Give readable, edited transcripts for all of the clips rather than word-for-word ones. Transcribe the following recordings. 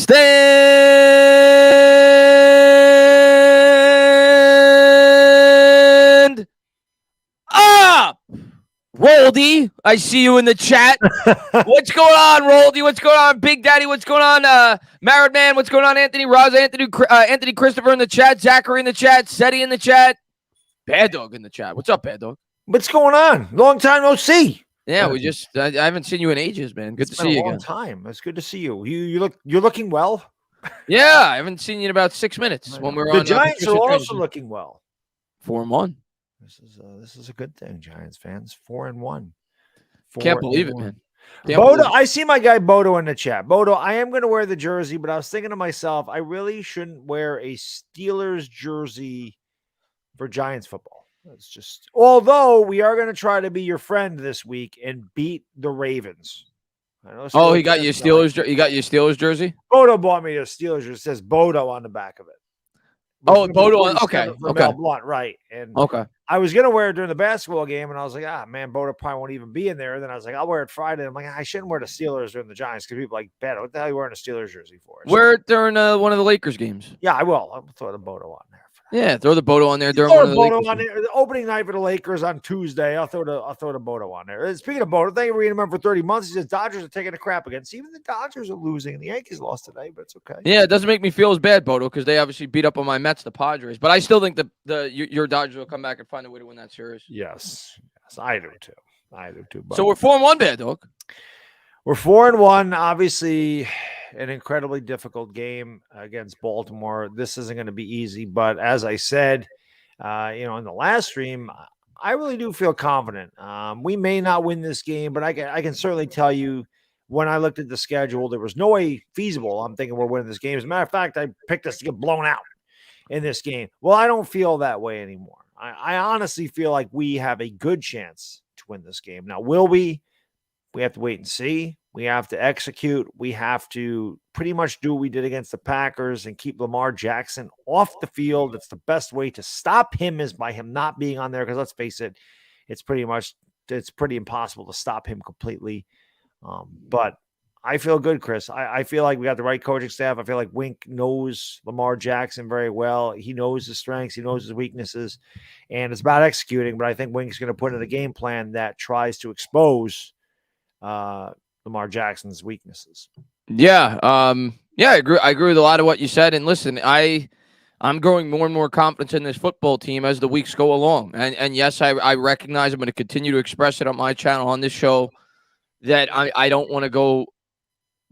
Stand up! Roldy, I see you in the chat. What's going on, Roldy? What's going on, Big Daddy? What's going on, Married Man? What's going on, Anthony? Roz, Anthony Christopher in the chat. Zachary in the chat. Seti in the chat. Baddog in the chat. What's up, Baddog? What's going on? Long time no see. Yeah, I haven't seen you in ages, man. Good to see you again. Long time. It's good to see you. You're looking well. Yeah, I haven't seen you in about 6 minutes when we're the on. The Giants are also looking well. 4-1. This is a good thing, Giants fans. 4-1. Can't believe it, man. Bodo, I see my guy Bodo in the chat. Bodo, I am going to wear the jersey, but I was thinking to myself, I really shouldn't wear a Steelers jersey for Giants football. It's just, although we are going to try to be your friend this week and beat the Ravens. Oh, he got you Steelers. You got your Steelers jersey. Bodo bought me a Steelers jersey. It says Bodo on the back of it. Oh, Bodo on. Okay. Blunt, right. And okay. I was gonna wear it during the basketball game, and I was like, man, Bodo probably won't even be in there. And then I was like, I'll wear it Friday. I'm like, I shouldn't wear the Steelers during the Giants because people are like, "Bad, what the hell are you wearing a Steelers jersey for?" So, wear it during one of the Lakers games. Yeah, I will. I'll throw the Bodo on there. Yeah, throw the Bodo on there during one of the Lakers on there. The opening night for the Lakers on Tuesday. I'll throw the Bodo on there. Speaking of Bodo, thank you for reading him for 30 months. He says Dodgers are taking a crap against. Even the Dodgers are losing, and the Yankees lost today, but it's okay. Yeah, it doesn't make me feel as bad, Bodo, because they obviously beat up on my Mets, the Padres. But I still think your Dodgers will come back and find a way to win that series. Yes, I do too. Buddy. So we're 4-1, Baddog. We're 4-1. Obviously, an incredibly difficult game against Baltimore. This isn't going to be easy, but as I said, in the last stream, I really do feel confident. We may not win this game, but I can certainly tell you when I looked at the schedule, there was no way feasible. I'm thinking we're winning this game. As a matter of fact, I picked us to get blown out in this game. Well, I don't feel that way anymore. I honestly feel like we have a good chance to win this game. Now, will we? We have to wait and see. We have to execute. We have to pretty much do what we did against the Packers and keep Lamar Jackson off the field. It's the best way to stop him is by him not being on there because let's face it, it's pretty impossible to stop him completely. But I feel good, Chris. I feel like we got the right coaching staff. I feel like Wink knows Lamar Jackson very well. He knows his strengths. He knows his weaknesses. And it's about executing, but I think Wink's going to put in a game plan that tries to expose Lamar Jackson's weaknesses. Yeah. I agree with a lot of what you said. And listen, I'm growing more and more confidence in this football team as the weeks go along. And yes, I recognize I'm going to continue to express it on my channel on this show that I don't want to go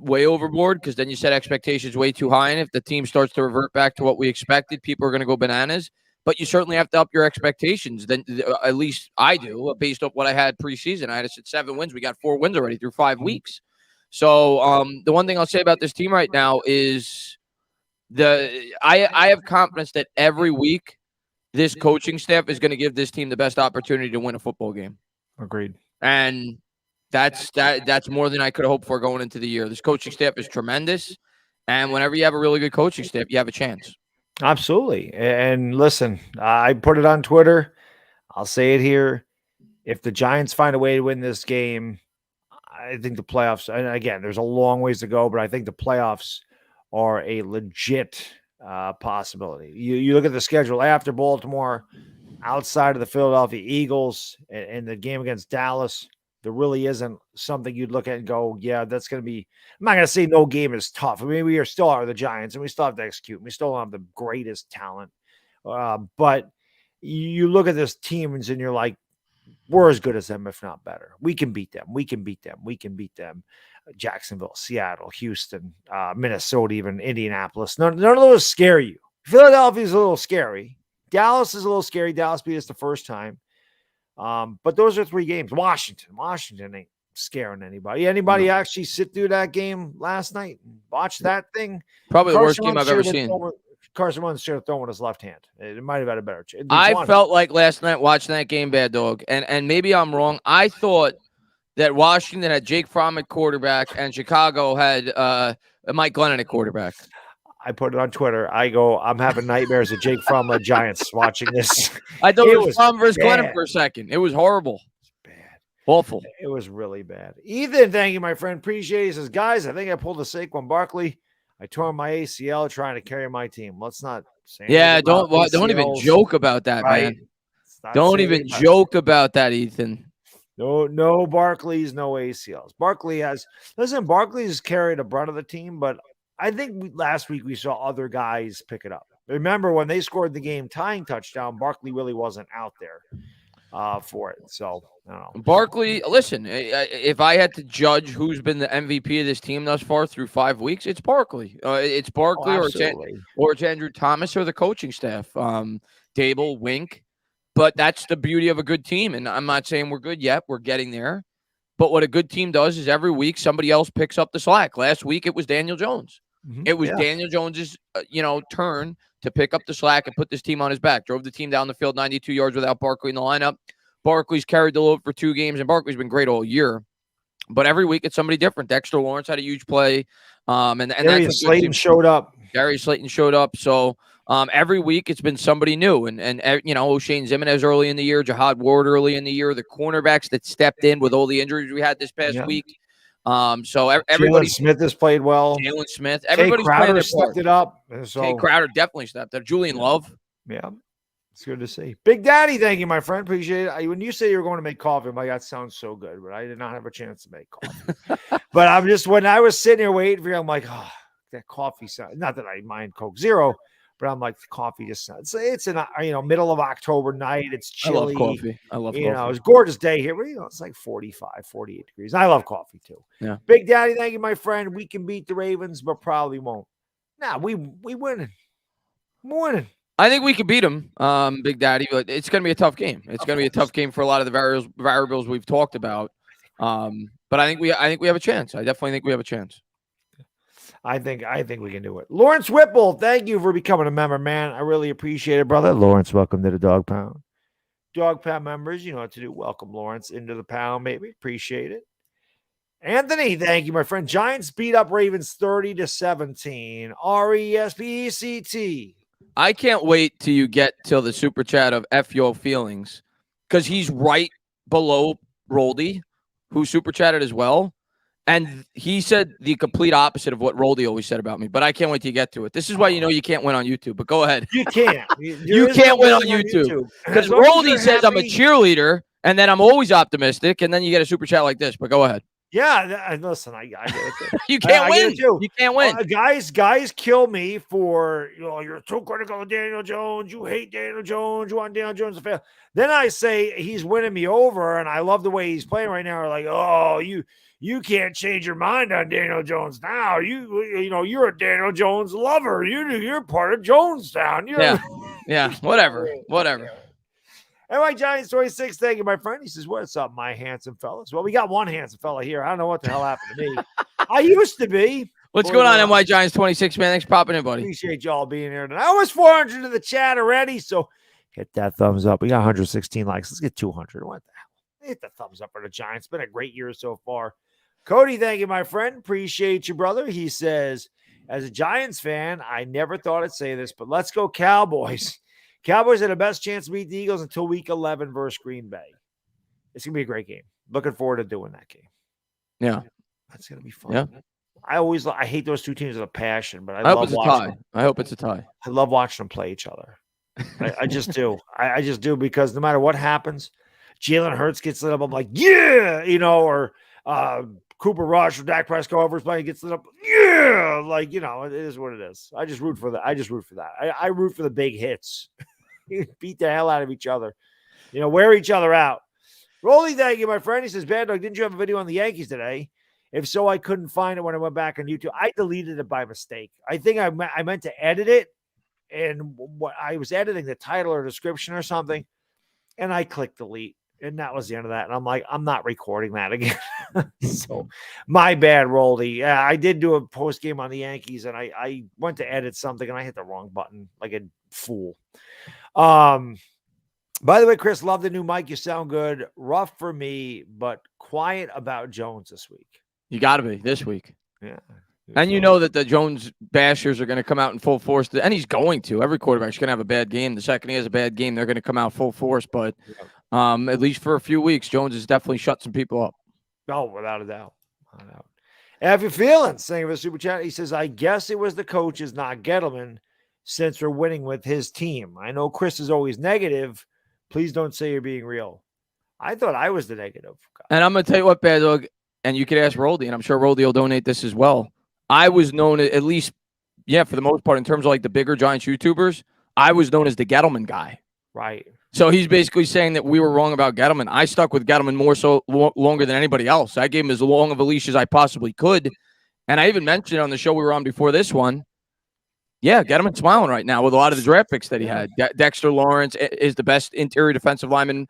way overboard because then you set expectations way too high. And if the team starts to revert back to what we expected, people are going to go bananas. But you certainly have to up your expectations. Then at least I do, based off what I had preseason. I had us at 7 wins. We got 4 wins already through 5 weeks. So the one thing I'll say about this team right now is I have confidence that every week this coaching staff is going to give this team the best opportunity to win a football game. Agreed. And that's more than I could hope for going into the year. This coaching staff is tremendous. And whenever you have a really good coaching staff, you have a chance. Absolutely. And listen, I put it on Twitter. I'll say it here. If the Giants find a way to win this game, I think the playoffs, and again, there's a long ways to go, but I think the playoffs are a legit possibility. You look at the schedule after Baltimore, outside of the Philadelphia Eagles, and the game against Dallas, there really isn't something you'd look at and go, yeah, that's going to be – I'm not going to say no game is tough. I mean, we still are the Giants, and we still have to execute. We still don't have the greatest talent. But you look at this team, and you're like, we're as good as them, if not better. We can beat them. We can beat them. We can beat them. Jacksonville, Seattle, Houston, Minnesota, even Indianapolis. None of those scare you. Philadelphia's a little scary. Dallas is a little scary. Dallas beat us the first time. But those are 3 games. Washington ain't scaring anybody. Anybody actually sit through that game last night and watch that thing? Probably the worst game I've ever seen. Carson Wentz should have thrown with his left hand. It might have had a better chance. I felt like last night watching that game, Baddog, and maybe I'm wrong. I thought that Washington had Jake Fromm at quarterback and Chicago had Mike Glennon at quarterback. I put it on Twitter. I go, I'm having nightmares of Jake Fromm and Giants watching this. I thought it was Fromm versus Glennon for a second. It was horrible. Bad. Awful. It was really bad. Ethan, thank you, my friend. Appreciate it. He says, guys, I think I pulled a Saquon Barkley. I tore my ACL trying to carry my team. Let's not say Yeah, anything about don't even ACLs, joke about that, right? man. Let's not Don't say even anything about joke about that, Ethan. no Barkley's, no ACLs. Barkley's carried the brunt of the team, but I think last week we saw other guys pick it up. Remember when they scored the game tying touchdown, Barkley really wasn't out there for it. So I don't know. Barkley, listen, if I had to judge who's been the MVP of this team thus far through 5 weeks, it's Barkley. It's Oh, Barkley absolutely. or it's Andrew Thomas or the coaching staff. Dable, Wink. But that's the beauty of a good team. And I'm not saying we're good yet. We're getting there. But what a good team does is every week somebody else picks up the slack. Last week it was Daniel Jones. Mm-hmm. It was Daniel Jones's turn to pick up the slack and put this team on his back. Drove the team down the field 92 yards without Barkley in the lineup. Barkley's carried the load for 2 games, and Barkley's been great all year. But every week it's somebody different. Dexter Lawrence had a huge play. And Darius Slayton showed up. Darius Slayton showed up. So every week it's been somebody new. And O'Shane Zimenez early in the year, Jihad Ward early in the year, the cornerbacks that stepped in with all the injuries we had this past week. So everybody. Jalen Smith has played well. Jalen Smith. Everybody's Crowder stepped it up. So. Kay Crowder definitely stepped up. Julian Love. Yeah. It's good to see. Big Daddy, thank you, my friend. Appreciate it. When you say you were going to make coffee, I'm like, that sounds so good, but I did not have a chance to make coffee. But when I was sitting here waiting for you, I'm like, oh, that coffee sounds, not that I mind Coke Zero, but I'm like, the coffee just sounds, it's an, middle of October night. It's chilly. I love coffee. It's a gorgeous day here, but it's like 45, 48 degrees. I love coffee too. Yeah. Big Daddy, thank you, my friend. We can beat the Ravens, but probably won't. Nah, we winning. We're winning. I think we could beat them, Big Daddy, but it's going to be a tough game. It's going to be a tough game for a lot of the variables we've talked about. But I think we have a chance. I definitely think we have a chance. I think we can do it. Lawrence Whipple, thank you for becoming a member, man. I really appreciate it, brother. Lawrence, welcome to the Dog Pound. Dog Pound members, you know what to do. Welcome Lawrence into the pound, maybe. Appreciate it. Anthony, thank you, my friend. Giants beat up Ravens 30-17. RESPECT. I can't wait till you get till the super chat of F your feelings, because he's right below Roldy, who super chatted as well. And he said the complete opposite of what Roldy always said about me. But I can't wait to get to it. This is why you can't win on YouTube. But go ahead. You can't. You can't win on YouTube. Because Roldy says I'm a cheerleader, and then I'm always optimistic, and then you get a super chat like this. But go ahead. Yeah, listen, I get it. You can't win. You can't win. Guys kill me for, you're too critical of Daniel Jones. You hate Daniel Jones. You want Daniel Jones to fail. Then I say he's winning me over, and I love the way he's playing right now. Like, oh, you can't change your mind on Daniel Jones now. You're a Daniel Jones lover. You're part of Jonestown. Yeah. Whatever. NY Giants 26, thank you, my friend. He says, what's up, my handsome fellas? Well, we got one handsome fella here. I don't know what the hell happened to me. I used to be. What's going on, NY Giants 26, man? Thanks for popping in, buddy. Appreciate y'all being here tonight. Almost 400 in the chat already, so hit that thumbs up. We got 116 likes. Let's get 200. What the hell? Hit the thumbs up for the Giants. It's been a great year so far. Cody, thank you, my friend. Appreciate you, brother. He says, as a Giants fan, I never thought I'd say this, but let's go Cowboys. Cowboys had the best chance to beat the Eagles until week 11 versus Green Bay. It's going to be a great game. Looking forward to doing that game. Yeah. That's going to be fun. Yeah. I hate those two teams with a passion, but I hope it's a tie. I hope it's a tie. I love watching them play each other. I just do. I just do, because no matter what happens, Jalen Hurts gets lit up. I'm like, yeah, or Cooper Rush or Dak Prescott over playing gets lit up. Yeah, it is what it is. I just root for that. I root for the big hits. Beat the hell out of each other. Wear each other out. Rolly, thank you, my friend. He says, Baddog, didn't you have a video on the Yankees today? If so, I couldn't find it when I went back on YouTube. I deleted it by mistake. I think I meant to edit it, and what I was editing the title or description or something, and I clicked delete. And that was the end of that. And I'm like, I'm not recording that again. So my bad, Roldy. Yeah, I did do a post game on the Yankees, and I went to edit something and I hit the wrong button like a fool. By the way, Chris, love the new mic. You sound good. Rough for me, but quiet about Jones this week. You got to be this week. Yeah. And you know that the Jones bashers are going to come out in full force. And he's going to. Every quarterback's going to have a bad game. The second he has a bad game, they're going to come out full force. But at least for a few weeks, Jones has definitely shut some people up. Oh, without a doubt. Have your feelings? Saying for super chat, he says, "I guess it was the coaches, not Gettleman, since we're winning with his team. I know Chris is always negative. Please don't say you're being real." I thought I was the negative guy. And I'm going to tell you what, Baddog, and you could ask Roldy, and I'm sure Roldy will donate this as well. I was known, at least, for the most part, in terms of like the bigger Giants YouTubers, I was known as the Gettleman guy. Right. So he's basically saying that we were wrong about Gettleman. I stuck with Gettleman more so longer than anybody else. I gave him as long of a leash as I possibly could. And I even mentioned on the show we were on before this one, Gettleman's smiling right now with a lot of the draft picks that he had. Dexter Lawrence is the best interior defensive lineman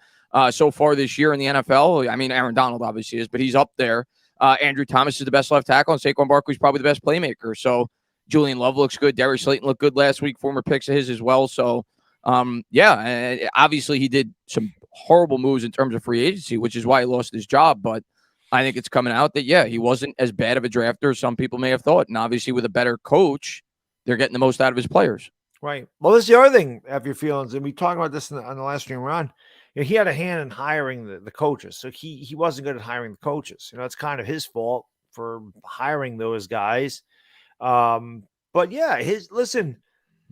so far this year in the NFL. I mean, Aaron Donald obviously is, but he's up there. Andrew Thomas is the best left tackle, and Saquon Barkley is probably the best playmaker. So Julian Love looks good. Darius Slayton looked good last week, former picks of his as well. So, obviously he did some horrible moves in terms of free agency, which is why he lost his job. But I think it's coming out that, he wasn't as bad of a drafter as some people may have thought. And obviously with a better coach, they're getting the most out of his players. Right. Well, this is the other thing of your feelings. And we talked about this on the last stream we're on. He had a hand in hiring the coaches. So he wasn't good at hiring the coaches. It's kind of his fault for hiring those guys. But listen,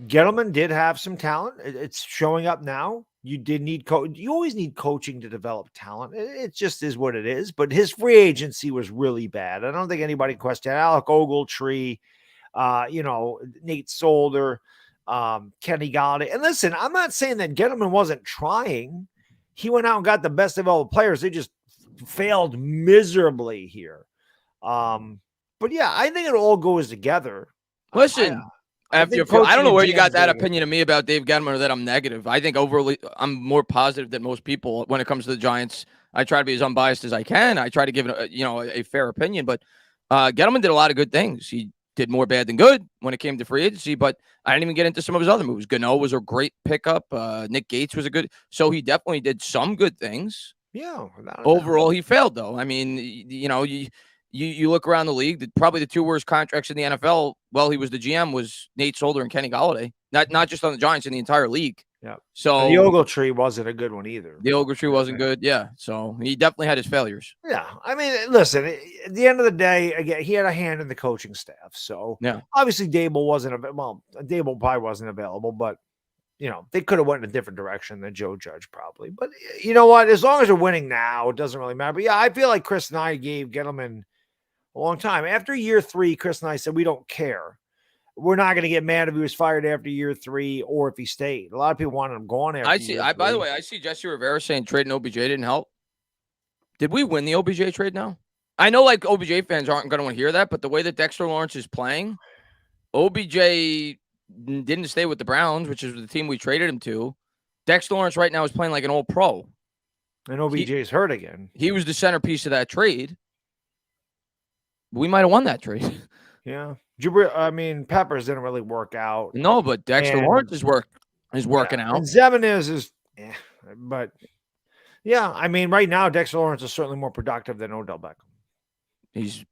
Gettleman did have some talent. It's showing up now. You did need you always need coaching to develop talent. It just is what it is. But his free agency was really bad. I don't think anybody questioned Alec Ogletree, Nate Solder, Kenny Galladay. And listen, I'm not saying that Gettleman wasn't trying. He went out and got the best of all the players. They just failed miserably here. I think it all goes together. Listen, I don't know where you got that opinion of me about Dave Gettleman or that I'm negative. I think I'm more positive than most people when it comes to the Giants. I try to be as unbiased as I can. I try to give a fair opinion, but Gettleman did a lot of good things. He did more bad than good when it came to free agency, but I didn't even get into some of his other moves. Gano was a great pickup. Nick Gates was so he definitely did some good things. Yeah. Overall, he failed, though. I mean, you look around the league, probably the two worst contracts in the NFL while he was the GM was Nate Solder and Kenny Galladay. Not just on the Giants, in the entire league. Yeah. So the Ogletree wasn't a good one either. The Ogletree wasn't good. Yeah. So he definitely had his failures. Yeah. I mean, listen, at the end of the day, again, he had a hand in the coaching staff. So obviously Dable Dable probably wasn't available, but they could have went in a different direction than Joe Judge probably. But you know what? As long as they're winning now, it doesn't really matter. But I feel like Chris and I gave Gettleman a long time. After year 3, Chris and I said, we don't care. We're not going to get mad if he was fired after year 3 or if he stayed. A lot of people wanted him gone after by the way, I see Jesse Rivera saying trading OBJ didn't help. Did we win the OBJ trade now? I know like OBJ fans aren't going to want to hear that, but the way that Dexter Lawrence is playing, OBJ didn't stay with the Browns, which is the team we traded him to. Dexter Lawrence right now is playing like an old pro. And OBJ's hurt again. He was the centerpiece of that trade. We might have won that trade. Yeah. Peppers didn't really work out. No, but Dexter Lawrence is working out. And Zevin but right now Dexter Lawrence is certainly more productive than Odell Beckham. He's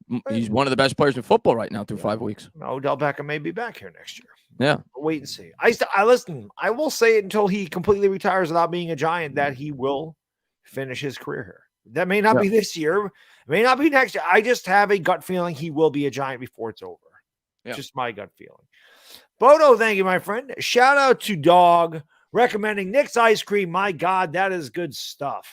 one of the best players in football right now through 5 weeks. Odell Beckham may be back here next year. Yeah. We'll wait and see. I will say it until he completely retires without being a Giant that he will finish his career here. That may not be this year. It may not be next year. I just have a gut feeling he will be a Giant before it's over. Yeah. Just my gut feeling. Bodo, thank you, my friend. Shout out to Dog recommending Nick's ice cream. My God, that is good stuff.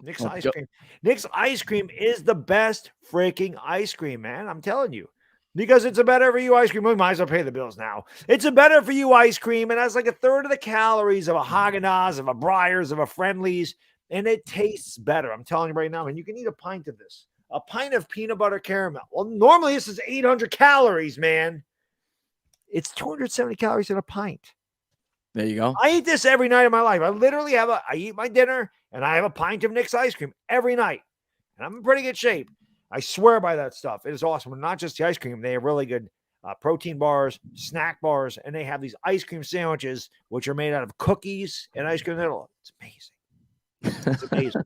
Nick's ice cream. Nick's ice cream is the best freaking ice cream, man. I'm telling you. Because it's a better for you ice cream. We might as well pay the bills now. It's a better for you ice cream. It has like a third of the calories of a Haagen-Dazs, of a Breyers, of a Friendly's. And it tastes better. I'm telling you right now. And you can eat a pint of this. A pint of peanut butter caramel. Well, normally this is 800 calories, man. It's 270 calories in a pint. There you go. I eat this every night of my life. I literally I eat my dinner and I have a pint of Nick's ice cream every night. And I'm in pretty good shape. I swear by that stuff. It is awesome. And not just the ice cream. They have really good protein bars, snack bars, and they have these ice cream sandwiches, which are made out of cookies and ice cream. It's amazing. It's amazing.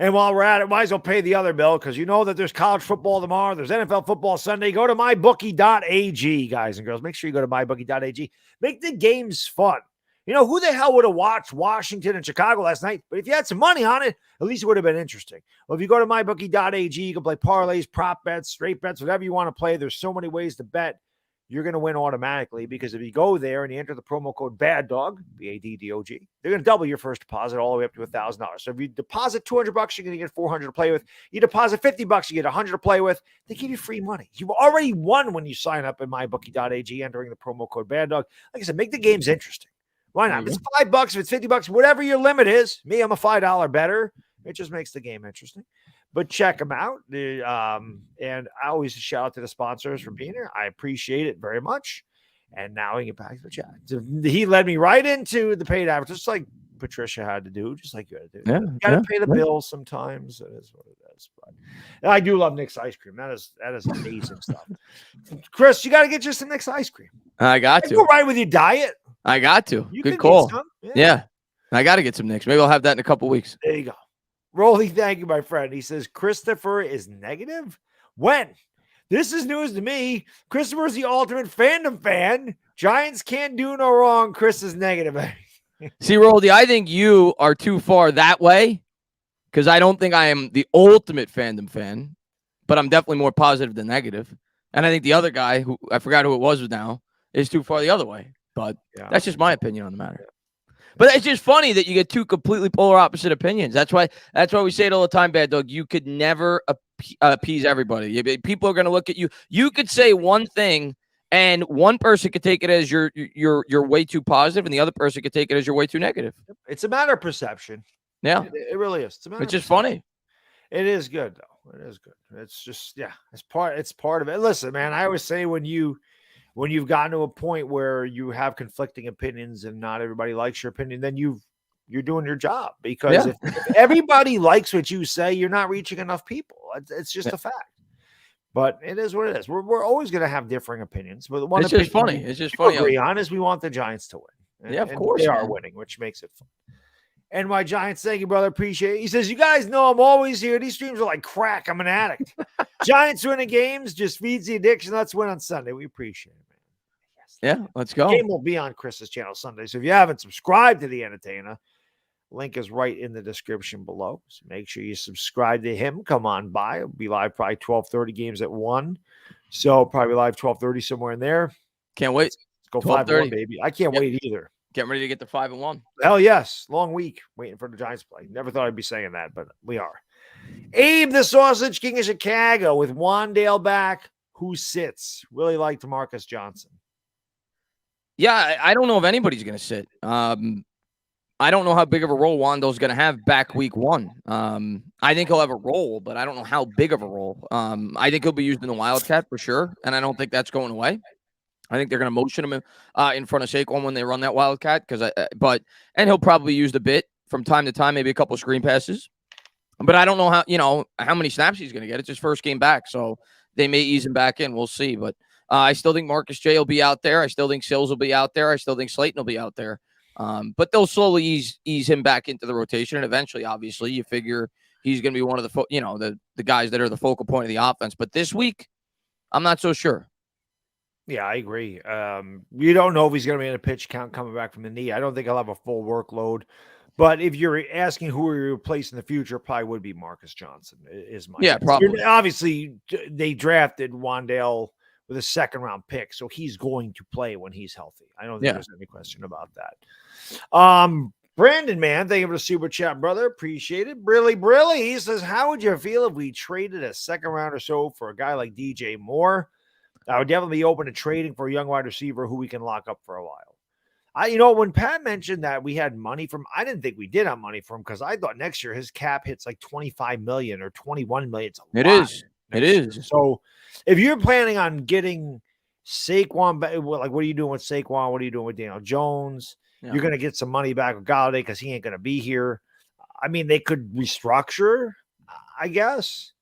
And while we're at it, might as well pay the other bill because you know that there's college football tomorrow. There's NFL football Sunday. Go to mybookie.ag, guys and girls. Make sure you go to mybookie.ag. Make the games fun. You know, who the hell would have watched Washington and Chicago last night? But if you had some money on it, at least it would have been interesting. Well, if you go to mybookie.ag, you can play parlays, prop bets, straight bets, whatever you want to play. There's so many ways to bet. You're going to win automatically because if you go there and you enter the promo code BADDOG, BADDOG, they're going to double your first deposit all the way up to $1,000. So if you deposit $200, you're going to get $400 to play with. You deposit $50, you get $100 to play with. They give you free money. You've already won when you sign up at mybookie.ag, entering the promo code BADDOG. Like I said, make the games interesting. Why not? If it's $5, if it's $50, whatever your limit is. Me, I'm a $5 bettor. It just makes the game interesting. But check them out. And I always shout out to the sponsors for being here. I appreciate it very much. And now we get back to the chat. So he led me right into the paid advertising, just like Patricia had to do, just like you had to do. You got to pay the bills sometimes. It is what it is. But I do love Nick's ice cream. That is amazing stuff. Chris, you got to get you some Nick's ice cream. I got to. Go right with your diet. I got to. You Good call. Yeah. I got to get some Knicks. Maybe I'll have that in a couple weeks. There you go. Rolly, thank you, my friend. He says Christopher is negative. When? This is news to me. Christopher's the ultimate fandom fan. Giants can't do no wrong. Chris is negative. See, Rolly, I think you are too far that way because I don't think I am the ultimate fandom fan, but I'm definitely more positive than negative. And I think the other guy, who I forgot who it was now, is too far the other way. But that's just my opinion on the matter. But it's just funny that you get two completely polar opposite opinions. That's why we say it all the time, Bad Dog. You could never appease everybody. People are going to look at you. You could say one thing, and one person could take it as you're way too positive, and the other person could take it as you're way too negative. It's a matter of perception. Yeah, it really is. It's just funny. It is good though. It is good. It's just it's part of it. Listen, man. I always say when you've gotten to a point where you have conflicting opinions and not everybody likes your opinion, then you're doing your job. Because if everybody likes what you say, you're not reaching enough people. It's just a fact. But it is what it is. We're always going to have differing opinions. But the one it's just funny. It's just funny. Agree on is we want the Giants to win. And, of course they are winning, which makes it fun. And my Giants, thank you, brother. Appreciate it. He says, you guys know I'm always here. These streams are like crack. I'm an addict. Giants winning games just feeds the addiction. Let's win on Sunday. We appreciate it, man. Yeah, let's go. The game will be on Chris's channel Sunday. So if you haven't subscribed to the Entertainer, link is right in the description below. So make sure you subscribe to him. Come on by. It'll be live probably 12:30 games at 1. So probably live 12:30 somewhere in there. Can't wait. Let's go 5-1, baby. I can't wait either. Getting ready to get to 5-1. Hell yes. Long week waiting for the Giants play. Never thought I'd be saying that, but we are. Abe, the Sausage King of Chicago with Wan'Dale back. Who sits? Really like DeMarcus Johnson. Yeah, I don't know if anybody's going to sit. I don't know how big of a role Wan'Dale's going to have back week 1. I think he'll have a role, but I don't know how big of a role. I think he'll be used in the Wildcat for sure, and I don't think that's going away. I think they're going to motion him in front of Saquon when they run that Wildcat, and he'll probably be used a bit from time to time, maybe a couple of screen passes. But I don't know how many snaps he's going to get. It's his first game back, so they may ease him back in. We'll see. But I still think Marcus J will be out there. I still think Sills will be out there. I still think Slayton will be out there. But they'll slowly ease him back into the rotation, and eventually, obviously, you figure he's going to be one of the the guys that are the focal point of the offense. But this week, I'm not so sure. Yeah, I agree. You don't know if he's going to be in a pitch count coming back from the knee. I don't think he'll have a full workload. But if you're asking who we replace in the future, probably would be Marcus Johnson. Is my guess. Probably. Obviously, they drafted Wan'Dale with a second-round pick, so he's going to play when he's healthy. I don't think there's any question about that. Brandon, man, thank you for the super chat, brother. Appreciate it. Brilly. He says, how would you feel if we traded a second round or so for a guy like DJ Moore? I would definitely be open to trading for a young wide receiver who we can lock up for a while. When Pat mentioned that we had money from, I didn't think we did have money from because I thought next year his cap hits like $25 million or $21 million. It is. So if you're planning on getting Saquon, like what are you doing with Saquon? What are you doing with Daniel Jones? Yeah. You're going to get some money back with Galladay because he ain't going to be here. I mean, they could restructure, I guess.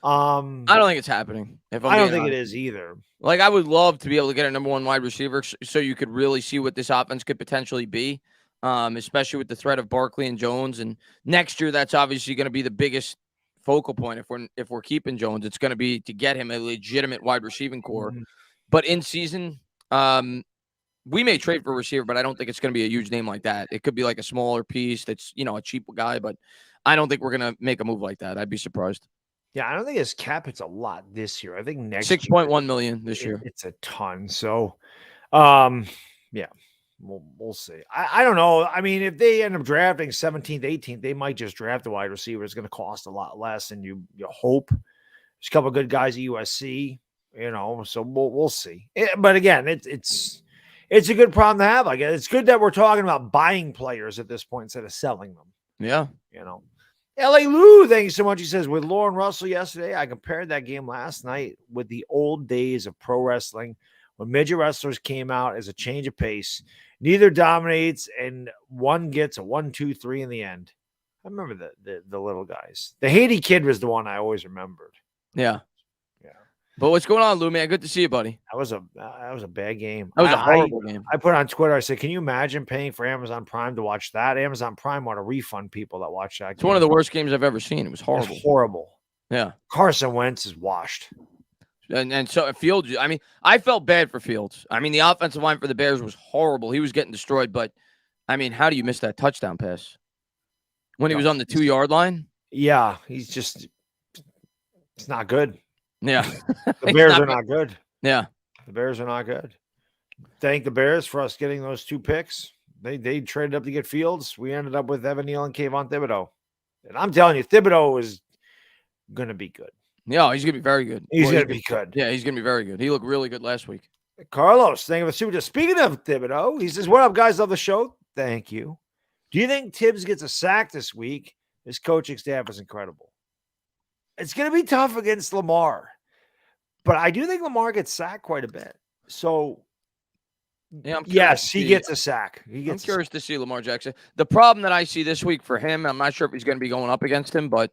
I don't think it's happening. I don't think it is either. Like, I would love to be able to get a number one wide receiver so you could really see what this offense could potentially be, especially with the threat of Barkley and Jones. And next year, that's obviously going to be the biggest focal point. If we're keeping Jones, it's going to be to get him a legitimate wide receiving core. Mm-hmm. But in season, we may trade for a receiver, but I don't think it's going to be a huge name like that. It could be like a smaller piece that's, a cheap guy, but I don't think we're going to make a move like that. I'd be surprised. Yeah, I don't think his cap hits a lot this year. I think next 6.1 million this year. It's a ton. So, yeah, we'll see. I don't know. I mean, if they end up drafting 17th, 18th, they might just draft the wide receiver. It's going to cost a lot less, and you hope. There's a couple of good guys at USC, so we'll see. But again, it's a good problem to have. Like, it's good that we're talking about buying players at this point instead of selling them. Yeah. LA Lou, thank you so much. He says, with Lauren Russell yesterday, I compared that game last night with the old days of pro wrestling when midget wrestlers came out as a change of pace. Neither dominates, and one gets a 1, 2, 3 in the end. I remember the little guys. The Haiti kid was the one I always remembered. Yeah. But what's going on, Lou, man? Good to see you, buddy. That was a bad game. That was a horrible game. I put on Twitter, I said, can you imagine paying for Amazon Prime to watch that? Amazon Prime want to refund people that watch that. It's one of the worst games I've ever seen. It was horrible. It's horrible. Yeah. Carson Wentz is washed. And so Fields, I mean, I felt bad for Fields. I mean, the offensive line for the Bears was horrible. He was getting destroyed, but I mean, how do you miss that touchdown pass when he was on the 2-yard line? Yeah, it's not good. Yeah. The Bears are not good. Yeah. The Bears are not good. Thank the Bears for us getting those 2 picks. They traded up to get Fields. We ended up with Evan Neal and Kayvon Thibodeau. And I'm telling you, Thibodeau is going to be good. Yeah, he's going to be very good. He's going to be good. Yeah, he's going to be very good. He looked really good last week. Carlos, thank you for super. Speaking of Thibodeau, he says, what up, guys? Love the show. Thank you. Do you think Tibbs gets a sack this week? His coaching staff is incredible. It's going to be tough against Lamar, but I do think Lamar gets sacked quite a bit. So, yeah, yes, he gets a sack. I'm curious to see Lamar Jackson. The problem that I see this week for him, I'm not sure if he's going to be going up against him, but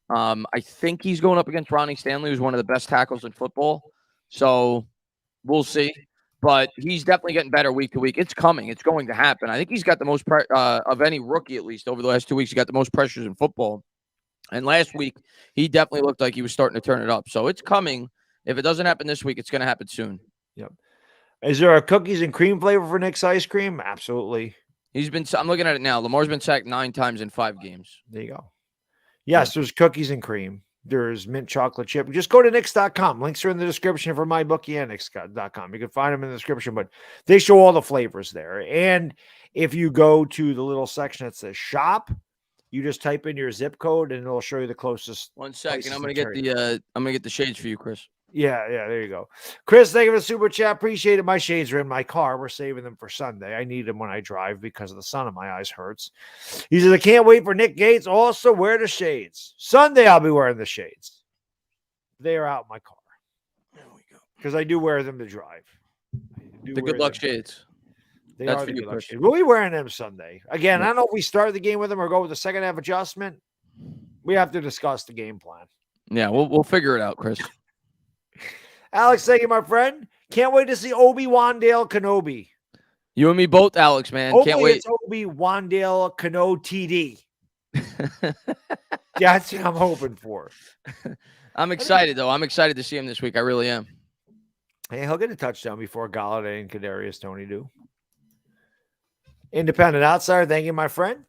I think he's going up against Ronnie Stanley, who's one of the best tackles in football. So we'll see. But he's definitely getting better week to week. It's coming. It's going to happen. I think he's got the most of any rookie, at least over the last 2 weeks. He got the most pressures in football. And last week, he definitely looked like he was starting to turn it up. So it's coming. If it doesn't happen this week, it's going to happen soon. Yep. Is there a cookies and cream flavor for Nick's ice cream? Absolutely. I'm looking at it now. Lamar's been sacked 9 times in 5 games. There you go. Yes, there's cookies and cream. There's mint chocolate chip. Just go to Knicks.com. Links are in the description for MyBookie and Knicks.com. You can find them in the description, but they show all the flavors there. And if you go to the little section that says shop, you just type in your zip code and it'll show you the closest. 1 second. I'm gonna get the shades for you, Chris. Yeah, there you go. Chris, thank you for the super chat. Appreciate it. My shades are in my car. We're saving them for Sunday. I need them when I drive because of the sun in my eyes hurts. He says, I can't wait for Nick Gates. Also, wear the shades. Sunday, I'll be wearing the shades. They are out in my car. There we go. Because I do wear them to drive. The good luck shades. That's are the good luck shades. We'll be wearing them Sunday. Again, I don't know if we start the game with them or go with the second half adjustment. We have to discuss the game plan. Yeah, we'll figure it out, Chris. Alex, thank you, my friend. Can't wait to see Obi-Wan Dale Kenobi. You and me both, Alex, man. Hopefully can't wait. It's Obi-Wan Dale Keno TD. That's what I'm hoping for. I'm excited, though. I'm excited to see him this week. I really am. Hey, he'll get a touchdown before Galladay and Kadarius Toney do. Independent Outsider, thank you, my friend.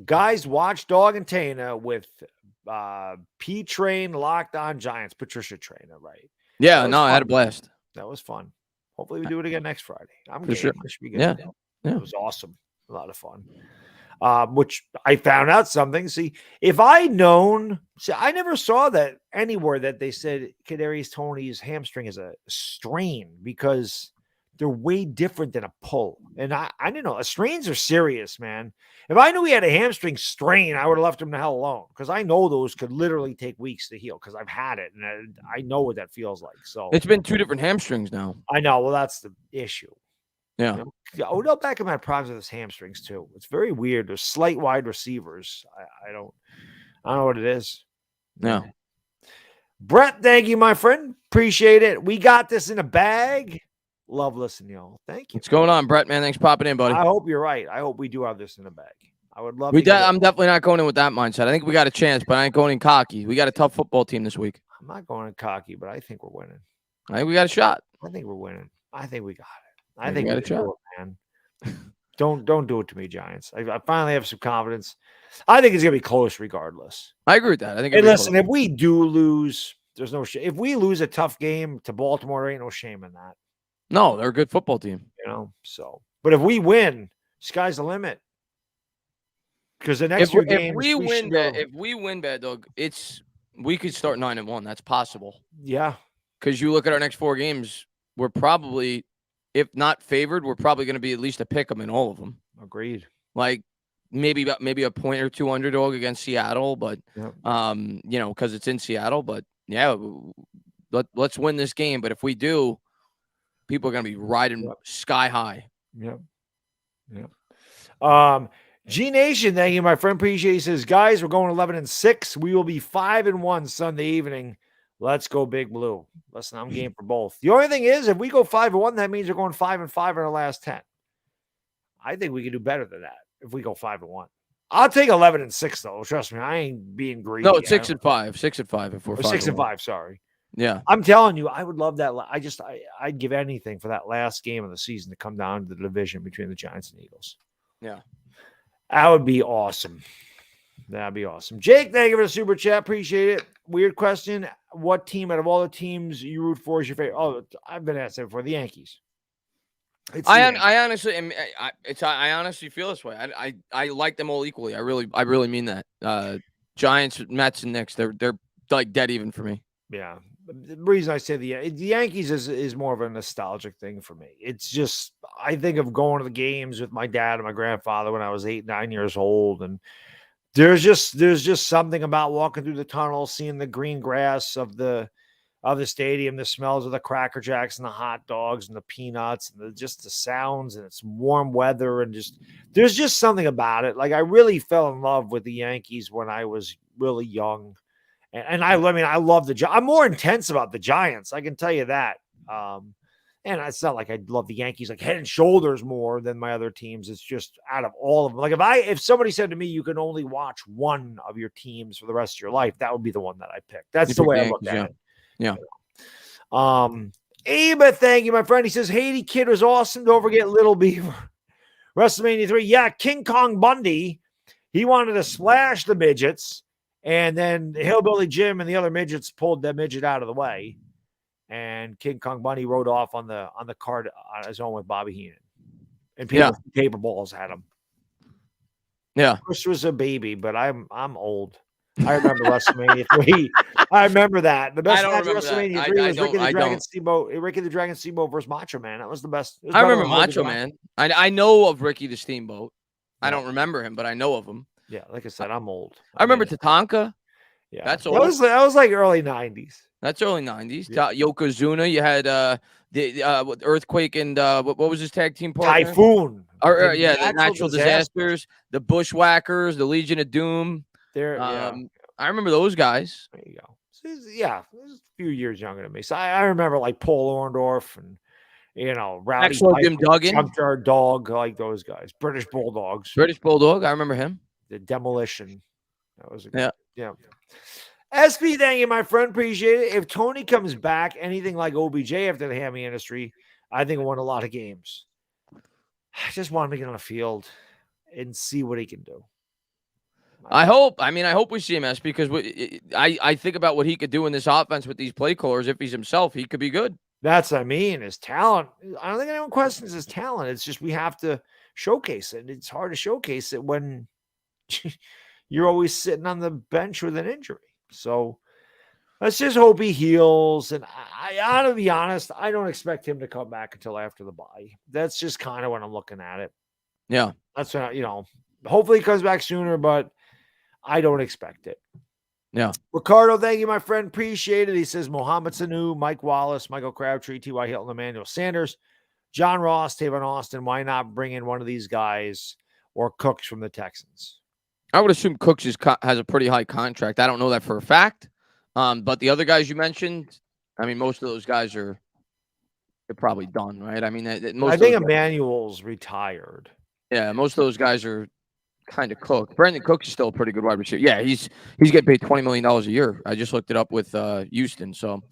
Guys, watch Dog and Tainah with P-Train Locked On Giants. Patricia Trainer, right? Yeah, no, I had a blast. That was fun. Hopefully we do it again next Friday. I'm for sure. It should be good. Yeah. It was awesome. A lot of fun. Which I found out something. See, if I known, I never saw that anywhere that they said Kadarius Toney's hamstring is a strain because they're way different than a pull. And I didn't know. Strains are serious, man. If I knew he had a hamstring strain, I would have left him the hell alone because I know those could literally take weeks to heal because I've had it and I know what that feels like. So it's been 2 different hamstrings now. I know. Well, that's the issue. Yeah. You know, Odell Beckham had problems with his hamstrings too. It's very weird. There's slight wide receivers. I don't know what it is. No. Brett, thank you, my friend. Appreciate it. We got this in a bag. Love listening, y'all. Thank you. What's going on, Brett, man? Thanks for popping in, buddy. I hope you're right. I hope we do have this in a bag. I would love I'm definitely not going in with that mindset. I think we got a chance, but I ain't going in cocky. We got a tough football team this week. I'm not going in cocky, but I think we're winning. I think we got a shot. I think we're winning. I think we got it. I think got we a can shot. do it, man. Don't do it to me, Giants. I finally have some confidence. I think it's gonna be close regardless. I agree with that. I think. And listen, if we do lose, there's no shame. If we lose a tough game to Baltimore, there ain't no shame in that. No, they're a good football team. So. But if we win, sky's the limit. Because the next few games, if we win, Baddog, we could start 9-1. That's possible. Yeah. Because you look at our next 4 games, we're probably, if not favored, we're probably going to be at least a pick 'em in all of them. Agreed. Like maybe a point or 2 underdog against Seattle, but because it's in Seattle. But yeah, let's win this game. But if we do, people are going to be riding sky high. Yep. G Nation, thank you, my friend. Appreciate it. He says, guys, we're going 11-6. We will be 5-1 Sunday evening. Let's go Big Blue. Listen, I'm game for both. The only thing is, if we go 5-1, that means we're going 5-5 in our last 10. I think we can do better than that if we go 5-1. I'll take 11-6 though. Trust me, I ain't being greedy. No, it's 6-5. 6-5 if we're 6-5. Sorry. Yeah, I'm telling you, I would love that. I'd give anything for that last game of the season to come down to the division between the Giants and Eagles. Yeah, that would be awesome. That'd be awesome. Jake, thank you for the super chat. Appreciate it. Weird question. What team out of all the teams you root for is your favorite? Oh, I've been asked that before. The Yankees. I honestly feel this way. I like them all equally. I really mean that. Giants, Mets, and Knicks. They're like dead even for me. Yeah. The reason I say the Yankees is more of a nostalgic thing for me. It's just, I think of going to the games with my dad and my grandfather when I was 8, 9 years old. And there's just something about walking through the tunnel, seeing the green grass of the stadium, the smells of the Cracker Jacks and the hot dogs and the peanuts and just the sounds, and it's warm weather, and there's just something about it. Like, I really fell in love with the Yankees when I was really young. And I love the Giants. I'm more intense about the Giants. I can tell you that. And it's not like I love the Yankees like head and shoulders more than my other teams. It's just out of all of them. Like if somebody said to me, you can only watch one of your teams for the rest of your life, that would be the one that I pick. That's the way I look at it. Yeah. Aba, thank you, my friend. He says, Haiti Kid was awesome. Don't forget Little Beaver. WrestleMania 3. Yeah, King Kong Bundy. He wanted to splash the midgets. And then Hillbilly Jim and the other midgets pulled that midget out of the way. And King Kong Bundy rode off on the cart on his own with Bobby Heenan. And people with paper balls had him. Yeah. Chris was a baby, but I'm old. I remember WrestleMania 3. I remember that. The best match of WrestleMania 3 was Ricky the Dragon Steamboat versus Macho Man. That was the best. I remember Macho Man. I know of Ricky the Steamboat. Yeah. I don't remember him, but I know of him. Yeah, like I said, I'm old. I remember Tatanka. Yeah, that's old. That was like early 90s. That's early 90s. Yeah. Yokozuna. You had the Earthquake and what was his tag team partner? Typhoon. The Natural Disasters, the Bushwhackers, the Legion of Doom. I remember those guys. There you go. Yeah, a few years younger than me. So I remember like Paul Orndorff and Rowdy Jim Duggan, Junkyard Dog, like those guys. British Bulldogs. British Bulldog. I remember him. The Demolition. That was a good, yeah. SP, thank you, my friend. Appreciate it. If Toney comes back anything like OBJ after the hammy industry, I think we'll win a lot of games. I just want him to get on the field and see what he can do. I hope we see him, SP, because I think about what he could do in this offense with these play callers. If he's himself, he could be good. That's what I mean. His talent. I don't think anyone questions his talent. It's just we have to showcase it. It's hard to showcase it when you're always sitting on the bench with an injury. So let's just hope he heals. And I ought to be honest, I don't expect him to come back until after the bye. That's just kind of when I'm looking at it. Yeah. That's what, hopefully he comes back sooner, but I don't expect it. Yeah. Ricardo, thank you, my friend. Appreciate it. He says Mohamed Sanu, Mike Wallace, Michael Crabtree, T.Y. Hilton, Emmanuel Sanders, John Ross, Tavon Austin. Why not bring in one of these guys or Cooks from the Texans? I would assume Cooks has a pretty high contract. I don't know that for a fact. But the other guys you mentioned, most of those guys they're probably done, right? I think Emmanuel's retired. Yeah, most of those guys are kind of cooked. Brandon Cooks is still a pretty good wide receiver. Yeah, he's getting paid $20 million a year. I just looked it up with Houston, so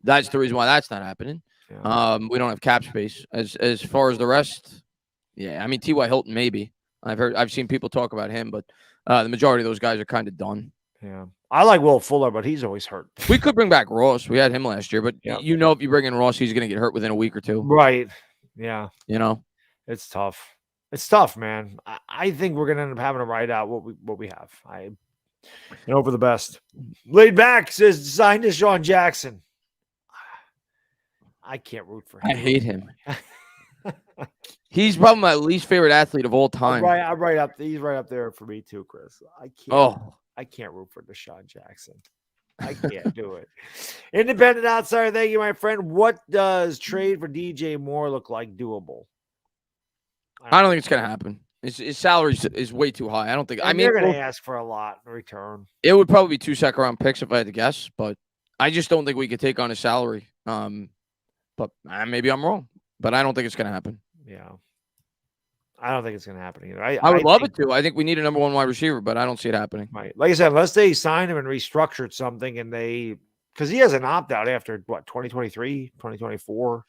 that's the reason why that's not happening. Yeah. We don't have cap space. As far as the rest, yeah. I mean, T.Y. Hilton maybe. I've seen people talk about him, but the majority of those guys are kind of done. Yeah. I like Will Fuller, but he's always hurt. We could bring back Ross. We had him last year, but Yep. if you bring in Ross, he's going to get hurt within a week or two. Right. Yeah. It's tough. It's tough, man. I think we're going to end up having to ride out what we have. I hope for the best. Laid back says sign to Sean Jackson. I can't root for him. I hate him. He's probably my least favorite athlete of all time. I'm right up. He's right up there for me too, Chris. I can't root for Deshaun Jackson. I can't do it. Independent outsider, thank you, my friend. What does trade for DJ Moore look like doable? I don't think it's going to happen. His salary is way too high. I don't think. They're going to ask for a lot in return. It would probably be 2 second-round picks if I had to guess, but I just don't think we could take on his salary. But maybe I'm wrong, but I don't think it's going to happen. Yeah. I don't think it's going to happen either. I would love it to. I think we need a number 1 wide receiver, but I don't see it happening. Right. Like I said, unless they sign him and restructured something and because he has an opt-out after, 2023, 2024?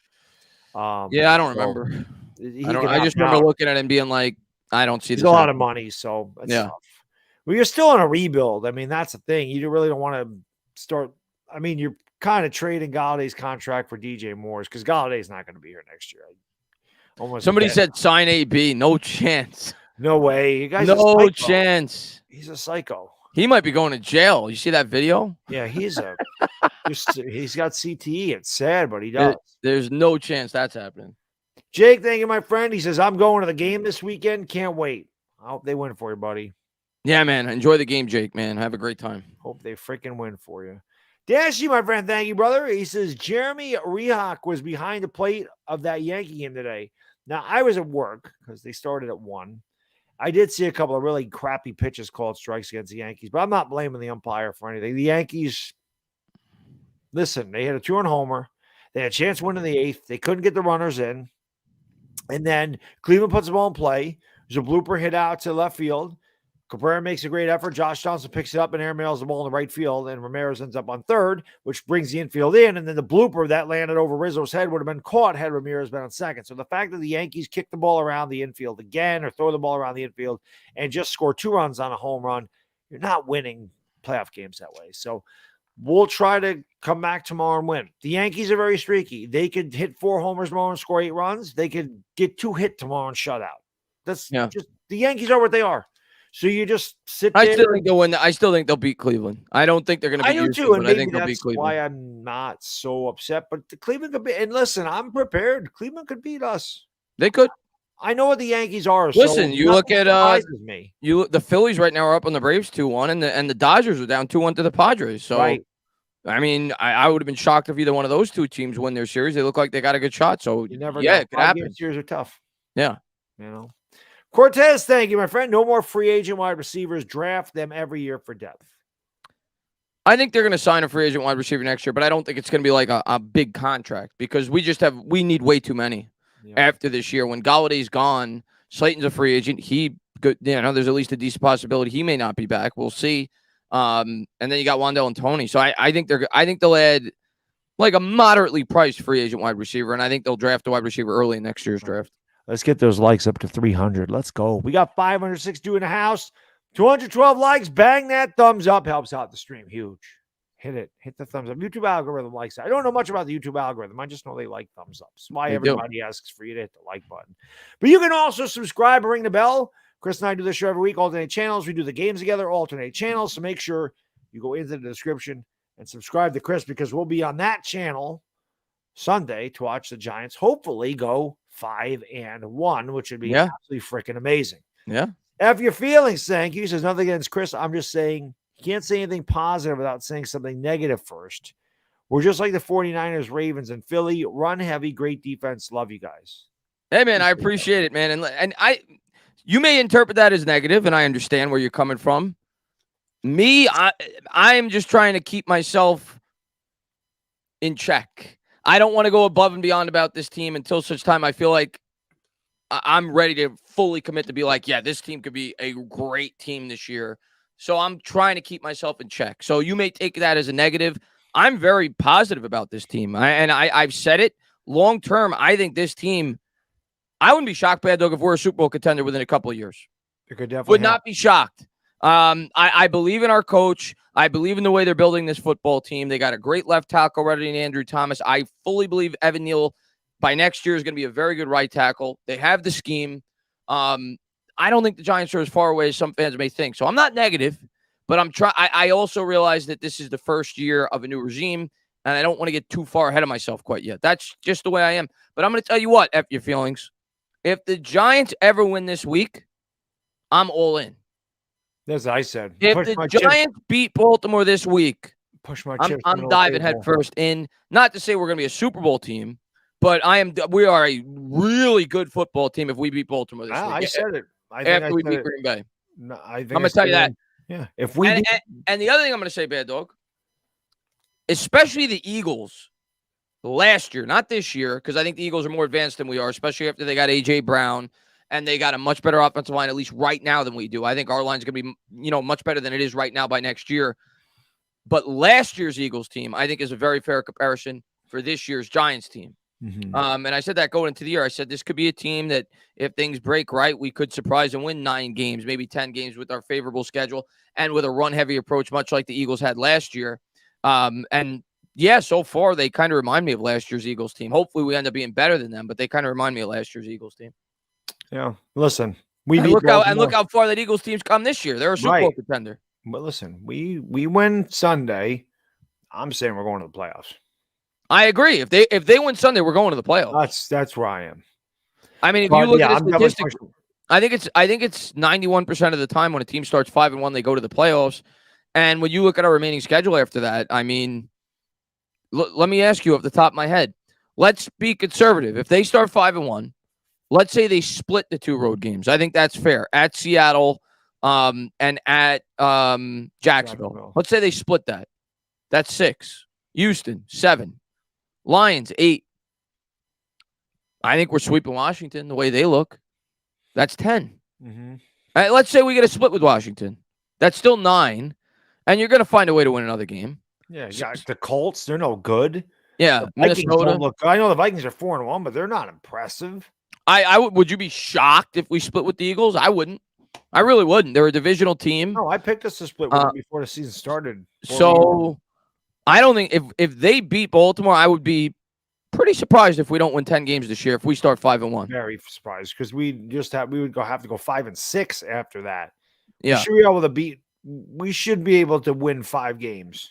Yeah, I don't remember. I just remember looking at him being like, I don't see this. It's a lot of money, so it's yeah. tough. Well, you're still in a rebuild. I mean, that's the thing. You really don't want to start. I mean, you're kind of trading Galladay's contract for DJ Moore's because Galladay's not going to be here next year. Somebody said sign AB. No chance. No way. You guys, no chance. He's a psycho. He might be going to jail. You see that video? Yeah, he's got CTE. It's sad, but he does. There's no chance that's happening. Jake, thank you, my friend. He says, I'm going to the game this weekend. Can't wait. I hope they win for you, buddy. Yeah, man. Enjoy the game, Jake, man. Have a great time. Hope they freaking win for you. Dashy, my friend, thank you, brother. He says, Jeremy Rehak was behind the plate of that Yankee game today. Now, I was at work because they started at 1. I did see a couple of really crappy pitches called strikes against the Yankees, but I'm not blaming the umpire for anything. The Yankees, listen, they had a 2-run homer. They had a chance to win in the 8th. They couldn't get the runners in. And then Cleveland puts the ball in play. There's a blooper hit out to left field. Cabrera makes a great effort. Josh Johnson picks it up and airmails the ball in the right field. And Ramirez ends up on third, which brings the infield in. And then the blooper that landed over Rizzo's head would have been caught had Ramirez been on second. So the fact that the Yankees kick the ball around the infield again or throw the ball around the infield and just score 2 runs on a home run, you're not winning playoff games that way. So we'll try to come back tomorrow and win. The Yankees are very streaky. They could hit 4 homers tomorrow and score 8 runs. They could get 2 hit tomorrow and shut out. That's just the Yankees are what they are. So you just sit there. I still think they'll win. I still think they'll beat Cleveland. I don't think they're going to beat I do Houston, too, and but I think they'll beat that's Cleveland. why I'm not so upset. But the Cleveland could be. And listen, I'm prepared. Cleveland could beat us. They could. I know what the Yankees are. Listen, so you look at me. The Phillies right now are up on the Braves 2-1, and the Dodgers are down 2-1 to the Padres. So, right. I mean, I would have been shocked if either one of those 2 teams win their series. They look like they got a good shot. So, you never know. know. It could happen. Series are tough. Yeah. You know. Cortez, thank you, my friend. No more free agent wide receivers. Draft them every year for depth. I think they're going to sign a free agent wide receiver next year, but I don't think it's going to be like a big contract because we need way too many after this year. When Galladay's gone, Slayton's a free agent. There's at least a decent possibility he may not be back. We'll see. And then you got Wandell and Toney. So I think they'll add like a moderately priced free agent wide receiver, and I think they'll draft a wide receiver early in next year's draft. Let's get those likes up to 300. Let's go. We got 562 in the house. 212 likes. Bang that thumbs up. Helps out the stream. Huge. Hit it. Hit the thumbs up. YouTube algorithm likes it. I don't know much about the YouTube algorithm. I just know they like thumbs up. That's why everybody asks for you to hit the like button. But you can also subscribe and ring the bell. Chris and I do this show every week. Alternate channels. We do the games together. Alternate channels. So make sure you go into the description and subscribe to Chris because we'll be on that channel Sunday to watch the Giants hopefully go 5-1, which would be absolutely freaking amazing. Yeah. F your feelings, thank you. He says nothing against Chris. I'm just saying you can't say anything positive without saying something negative first. We're just like the 49ers, Ravens, and Philly. Run heavy, great defense. Love you guys. Hey, man, I appreciate it, man. And you may interpret that as negative, and I understand where you're coming from. Me, I am just trying to keep myself in check. I don't want to go above and beyond about this team until such time I feel like I'm ready to fully commit to be like, yeah, this team could be a great team this year. So I'm trying to keep myself in check. So you may take that as a negative. I'm very positive about this team. I've said it long term, I think this team, I wouldn't be shocked, Baddog, if we're a Super Bowl contender within a couple of years. It could definitely Would not be shocked. I believe in our coach. I believe in the way they're building this football team. They got a great left tackle already in Andrew Thomas. I fully believe Evan Neal by next year is going to be a very good right tackle. They have the scheme. I don't think the Giants are as far away as some fans may think. So I'm not negative, but I also realize that this is the first year of a new regime, and I don't want to get too far ahead of myself quite yet. That's just the way I am. But I'm going to tell you what, F your feelings. If the Giants ever win this week, I'm all in. As I said, if the Giants beat Baltimore this week, I'm diving head first in. Not to say we're going to be a Super Bowl team, but we are a really good football team if we beat Baltimore this week. I said it. After we beat Green Bay. No, I'm going to tell you that. Yeah. If we and the other thing I'm going to say, Baddog, especially the Eagles last year, not this year, because I think the Eagles are more advanced than we are, especially after they got A.J. Brown. And they got a much better offensive line, at least right now, than we do. I think our line's going to be, much better than it is right now by next year. But last year's Eagles team, I think, is a very fair comparison for this year's Giants team. Mm-hmm. And I said that going into the year. I said this could be a team that, if things break right, we could surprise and win 9 games, maybe 10 games with our favorable schedule and with a run-heavy approach, much like the Eagles had last year. And, yeah, so far they kind of remind me of last year's Eagles team. Hopefully we end up being better than them, but they kind of remind me of last year's Eagles team. Yeah, listen, look how far that Eagles team's come this year. They're a Super Bowl contender. But listen, we win Sunday. I'm saying we're going to the playoffs. I agree. If they win Sunday, we're going to the playoffs. That's where I am. I mean, if you look at the statistics, I think it's 91% of the time when a team starts 5-1, they go to the playoffs. And when you look at our remaining schedule after that, I mean, let me ask you off the top of my head. Let's be conservative. If they start 5-1. Let's say they split the 2 road games. I think that's fair. At Seattle and at Jacksonville. Let's say they split that. That's 6. Houston, 7. Lions, 8. I think we're sweeping Washington the way they look. That's 10. Mm-hmm. All right, let's say we get a split with Washington. That's still 9. And you're going to find a way to win another game. Yeah, the Colts, they're no good. Yeah, Minnesota. I know the Vikings are 4-1, but they're not impressive. Would you be shocked if we split with the Eagles? I wouldn't. I really wouldn't. They're a divisional team. No, I picked us to split with them before the season started. So I don't think if they beat Baltimore, I would be pretty surprised if we don't win 10 games this year if we start 5-1. Very surprised because we would have to go 5-6 after that. Yeah, we should be able to win 5 games.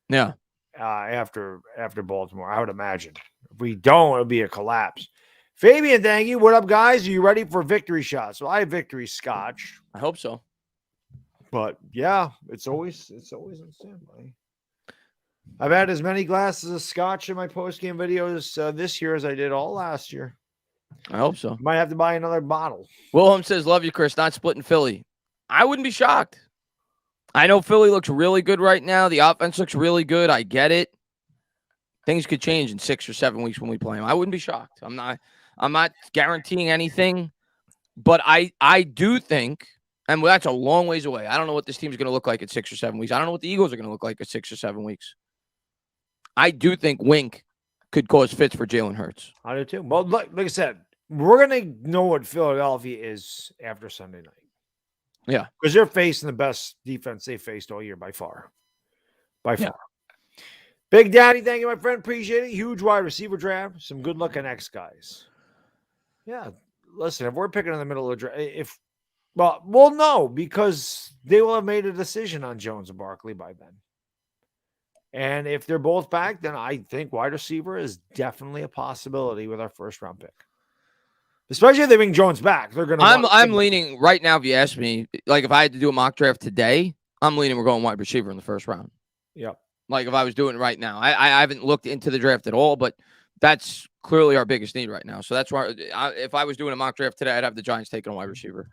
Yeah. After Baltimore, I would imagine. If we don't, it'll be a collapse. Fabian, thank you. What up, guys? Are you ready for victory shots? Well, I have victory scotch. I hope so. But yeah, it's always on standby. I've had as many glasses of scotch in my post-game videos this year as I did all last year. I hope so. Might have to buy another bottle. Wilhelm says, love you, Chris. Not splitting Philly. I wouldn't be shocked. I know Philly looks really good right now. The offense looks really good. I get it. Things could change in 6 or 7 weeks when we play them. I wouldn't be shocked. I'm not guaranteeing anything, but I do think, and that's a long ways away. I don't know what this team's going to look like at 6 or 7 weeks. I don't know what the Eagles are going to look like at 6 or 7 weeks. I do think Wink could cause fits for Jalen Hurts. I do too. Well, like I said, we're going to know what Philadelphia is after Sunday night. Yeah. Because they're facing the best defense they faced all year by far. Yeah. Big Daddy, thank you, my friend. Appreciate it. Huge wide receiver draft. Some good looking X guys. Yeah. Listen, if we're picking in the middle of the draft, we'll know because they will have made a decision on Jones and Barkley by then. And if they're both back, then I think wide receiver is definitely a possibility with our first round pick. Especially if they bring Jones back. They're going to. I'm leaning right now. If you ask me, like if I had to do a mock draft today, I'm leaning we're going wide receiver in the first round. Yep. Like if I was doing it right now, I haven't looked into the draft at all, but that's clearly our biggest need right now. So that's why if I was doing a mock draft today, I'd have the Giants taking a wide receiver.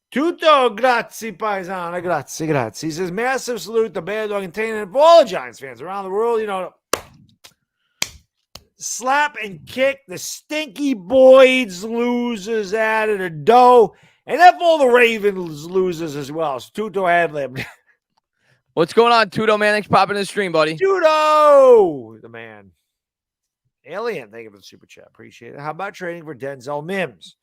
Tutto grazie, paisana. Grazie. He says, massive salute to Baddog and Tainah for all the Giants fans around the world. Slap and kick the stinky Boyd's losers out of the dough. And F all the Ravens losers as well. So Tuto ad-lib. What's going on, Tuto, man? Thanks for popping in the stream, buddy. Tuto! The man. Alien, thank you for the super chat. Appreciate it. How about trading for Denzel Mims?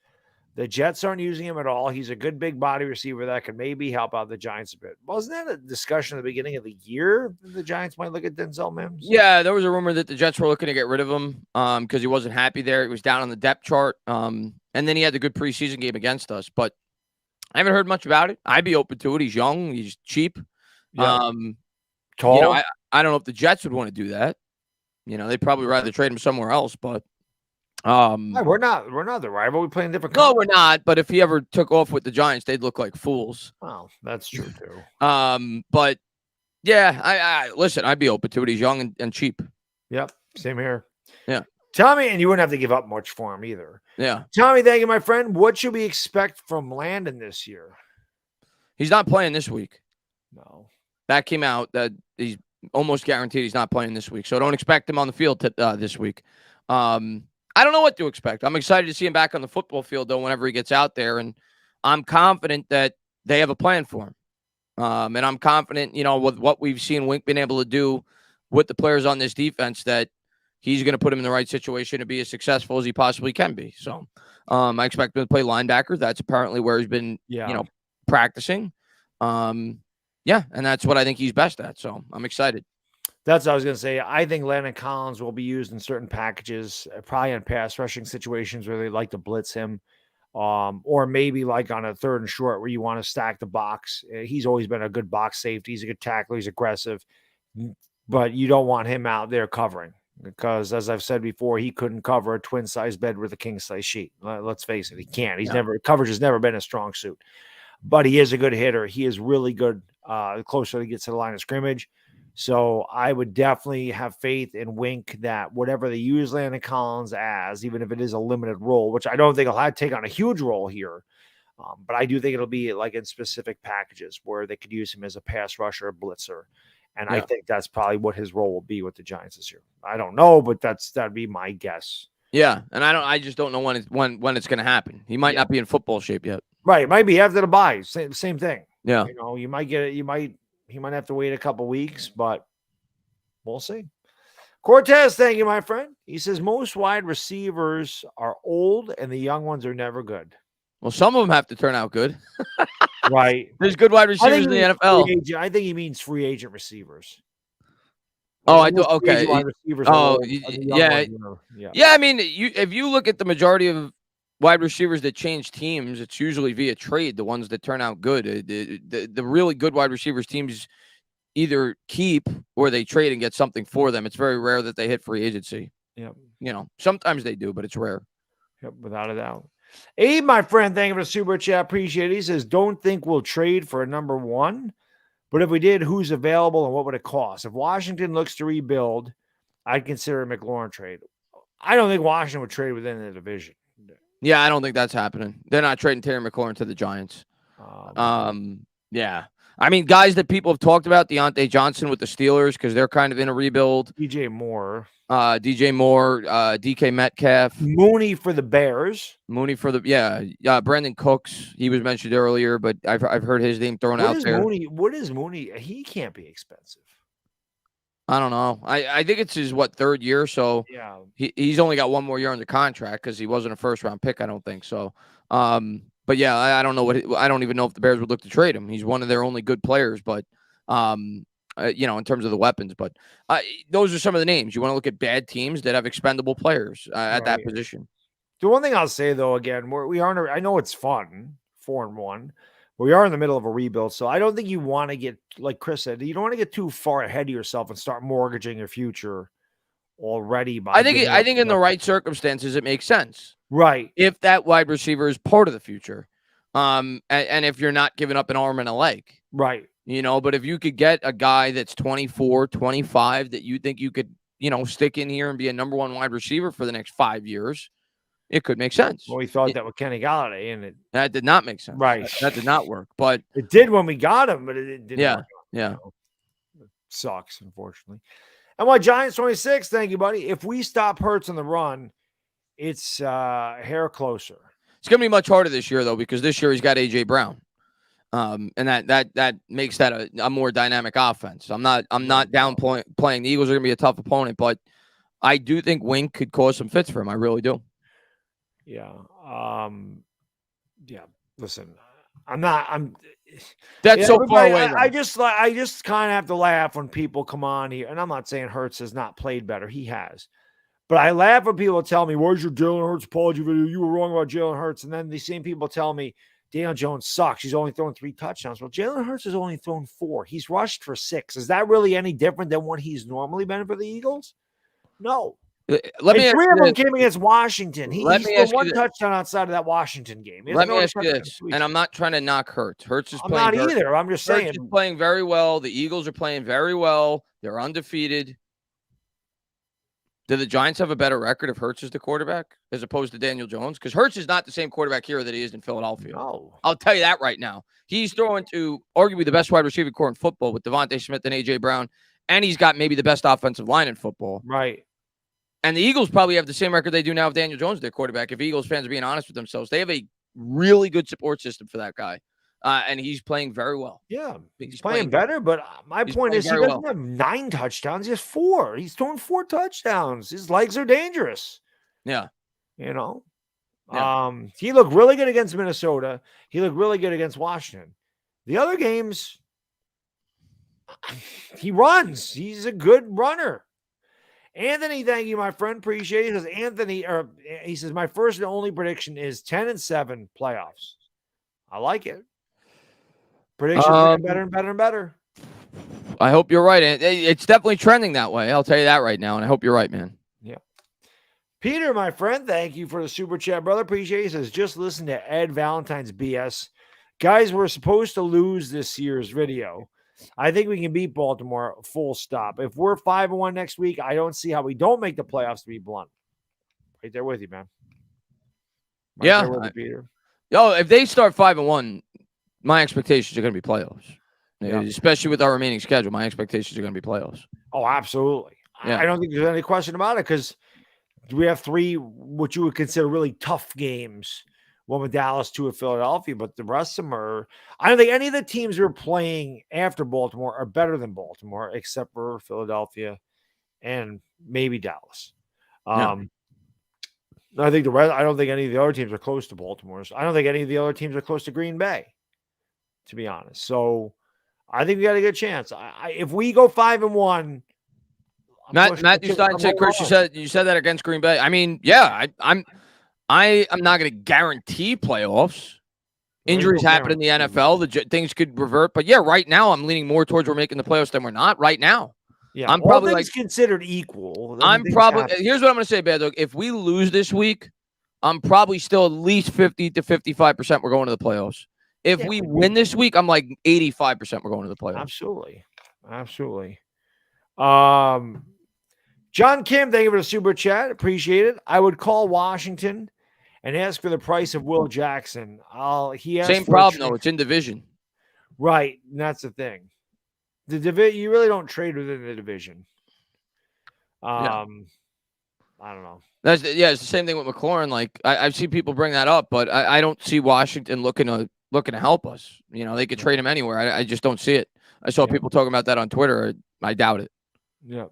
The Jets aren't using him at all. He's a good big body receiver that could maybe help out the Giants a bit. Wasn't that a discussion at the beginning of the year that the Giants might look at Denzel Mims? Yeah, there was a rumor that the Jets were looking to get rid of him because he wasn't happy there. He was down on the depth chart. And then he had the good preseason game against us. But I haven't heard much about it. I'd be open to it. He's young. He's cheap. Tall. I don't know if the Jets would want to do that. They'd probably rather trade him somewhere else. But we're not the rival. We play in different. No, we're not. But if he ever took off with the Giants, they'd look like fools. Oh, that's true too. But yeah, I listen. I'd be open to it. He's young and cheap. Yep, same here. Yeah. Tommy, and you wouldn't have to give up much for him either. Yeah. Tommy, thank you, my friend. What should we expect from Landon this year? He's not playing this week. No. That came out that he's almost guaranteed he's not playing this week. So don't expect him on the field this week. I don't know what to expect. I'm excited to see him back on the football field, though, whenever he gets out there. And I'm confident that they have a plan for him. And I'm confident, with what we've seen Wink been able to do with the players on this defense, that he's going to put him in the right situation to be as successful as he possibly can be. So I expect him to play linebacker. That's apparently where he's been, practicing. Yeah, and that's what I think he's best at. So I'm excited. That's what I was going to say. I think Landon Collins will be used in certain packages, probably in pass rushing situations where they like to blitz him, or maybe like on a third and short where you want to stack the box. He's always been a good box safety. He's a good tackler. He's aggressive, but you don't want him out there covering because, as I've said before, he couldn't cover a twin-size bed with a king-size sheet. Let's face it, he can't. Coverage has never been a strong suit, but he is a good hitter. He is really good the closer he gets to the line of scrimmage. So I would definitely have faith in Wink that whatever they use Landon Collins as, even if it is a limited role, which I don't think he'll have to take on a huge role here, but I do think it'll be like in specific packages where they could use him as a pass rusher, a blitzer. And I think that's probably what his role will be with the Giants this year. I don't know, but that'd be my guess. Yeah, and I just don't know when it's going to happen. He might not be in football shape yet. Right, it might be after the bye. Same thing. Yeah, you might get it. He might have to wait a couple weeks, but we'll see. Cortez, thank you, my friend. He says most wide receivers are old and the young ones are never good. Well, some of them have to turn out good. Right. There's good wide receivers in the NFL. I think he means free agent receivers. Oh, I do. Okay. Yeah. I mean, if you look at the majority of wide receivers that change teams, it's usually via trade, the ones that turn out good. The really good wide receivers teams either keep or they trade and get something for them. It's very rare that they hit free agency. Yep. Sometimes they do, but it's rare. Yep, without a doubt. Abe, my friend, thank you for the super chat. Appreciate it. He says, don't think we'll trade for a number one, but if we did, who's available and what would it cost? If Washington looks to rebuild, I'd consider a McLaurin trade. I don't think Washington would trade within the division. Yeah, I don't think that's happening. They're not trading Terry McLaurin to the Giants. Yeah. I mean, guys that people have talked about, Deontay Johnson with the Steelers, because they're kind of in a rebuild. DJ Moore, DK Metcalf. Mooney for the Bears. Brandon Cooks. He was mentioned earlier, but I've heard his name thrown out there. What is Mooney? He can't be expensive. I don't know. I think it's his third year, so yeah. He's only got one more year on the contract because he wasn't a first round pick. I don't think so. But yeah, I don't know I don't even know if the Bears would look to trade him. He's one of their only good players, but in terms of the weapons. But those are some of the names. You want to look at bad teams that have expendable players at that position. The one thing I'll say though, again, we aren't. I know it's fun, 4-1. We are in the middle of a rebuild, so I don't think you want to get, like Chris said, you don't want to get too far ahead of yourself and start mortgaging your future already. I think in the right circumstances, it makes sense. Right. If that wide receiver is part of the future, and if you're not giving up an arm and a leg. Right. But if you could get a guy that's 24, 25 that you think you could, stick in here and be a number one wide receiver for the next 5 years, it could make sense. Well, we thought that with Kenny Golladay, and that did not make sense. Right. That did not work. But it did when we got him, but it didn't work out. Yeah. It sucks, unfortunately. And what Giants 26, thank you, buddy. If we stop Hurts on the run, it's a hair closer. It's gonna be much harder this year though, because this year he's got AJ Brown. And that makes that a more dynamic offense. I'm not downplaying the Eagles are gonna be a tough opponent, but I do think Wink could cause some fits for him. I really do. Yeah. Yeah. Listen, I'm. That's so far away. I just kind of have to laugh when people come on here, and I'm not saying Hurts has not played better. He has. But I laugh when people tell me, "Where's your Jalen Hurts apology video? You were wrong about Jalen Hurts." And then the same people tell me, Daniel Jones sucks. He's only thrown 3 touchdowns. Well, Jalen Hurts has only thrown 4. He's rushed for 6. Is that really any different than what he's normally been for the Eagles? No. Let me 3 of them came against Washington. He's thrown 1 touchdown outside of that Washington game. Let me ask you this, and I'm not trying to knock Hurts. Hurts is playing. I'm not either. I'm just saying. Hurts is playing very well. The Eagles are playing very well. They're undefeated. Do the Giants have a better record if Hurts is the quarterback as opposed to Daniel Jones? Because Hurts is not the same quarterback here that he is in Philadelphia. No. I'll tell you that right now. He's throwing to arguably the best wide receiving core in football with Devontae Smith and A.J. Brown, and he's got maybe the best offensive line in football. Right. And the Eagles probably have the same record they do now with Daniel Jones, their quarterback. If Eagles fans are being honest with themselves, they have a really good support system for that guy. And he's playing very well. Yeah, he's playing better. But my point is, he doesn't have 9 touchdowns. He has 4. He's throwing 4 touchdowns. His legs are dangerous. Yeah. You know, he looked really good against Minnesota. He looked really good against Washington. The other games, he runs. He's a good runner. Anthony, thank you, my friend. Appreciate it. He says, my first and only prediction is 10-7 playoffs. I like it. Predictions getting better and better and better. I hope you're right. It's definitely trending that way. I'll tell you that right now, and I hope you're right, man. Yeah. Peter, my friend, thank you for the super chat, brother. Appreciate it. He says, just listen to Ed Valentine's BS. Guys, we're supposed to lose this year's video. I think we can beat Baltimore, full stop. If we're 5-1 next week, I don't see how we don't make the playoffs, to be blunt. Right there with you, man. Right with you, Peter. Yo, if they start 5-1, my expectations are going to be playoffs. Yeah. Especially with our remaining schedule, my expectations are going to be playoffs. Oh, absolutely. Yeah. I don't think there's any question about it because we have 3 what you would consider really tough games. 1 with Dallas, 2 with Philadelphia, but the rest of them are – I don't think any of the teams we're playing after Baltimore are better than Baltimore except for Philadelphia and maybe Dallas. I think the rest – I don't think any of the other teams are close to Baltimore. I don't think any of the other teams are close to Green Bay, to be honest. So I think we got a good chance. If we go 5-1 – Matthew Stein said, Chris, you said that against Green Bay. I mean, yeah, I'm not going to guarantee playoffs. Injuries happen in the NFL. Things could revert. But, yeah, right now I'm leaning more towards we're making the playoffs than we're not right now. Yeah, I'm probably considered equal. Here's what I'm going to say, Baddog. If we lose this week, I'm probably still at least 50 to 55% we're going to the playoffs. If we win this week, I'm like 85% we're going to the playoffs. Absolutely. John Kim, thank you for the super chat. Appreciate it. I would call Washington and ask for the price of Will Jackson. Same problem, though. It's in division. Right. And that's the thing. The division, you really don't trade within the division. I don't know. It's the same thing with McLaurin. Like I've seen people bring that up, but I don't see Washington looking to help us. You know, they could trade him anywhere. I just don't see it. I saw people talking about that on Twitter. I doubt it. Yeah.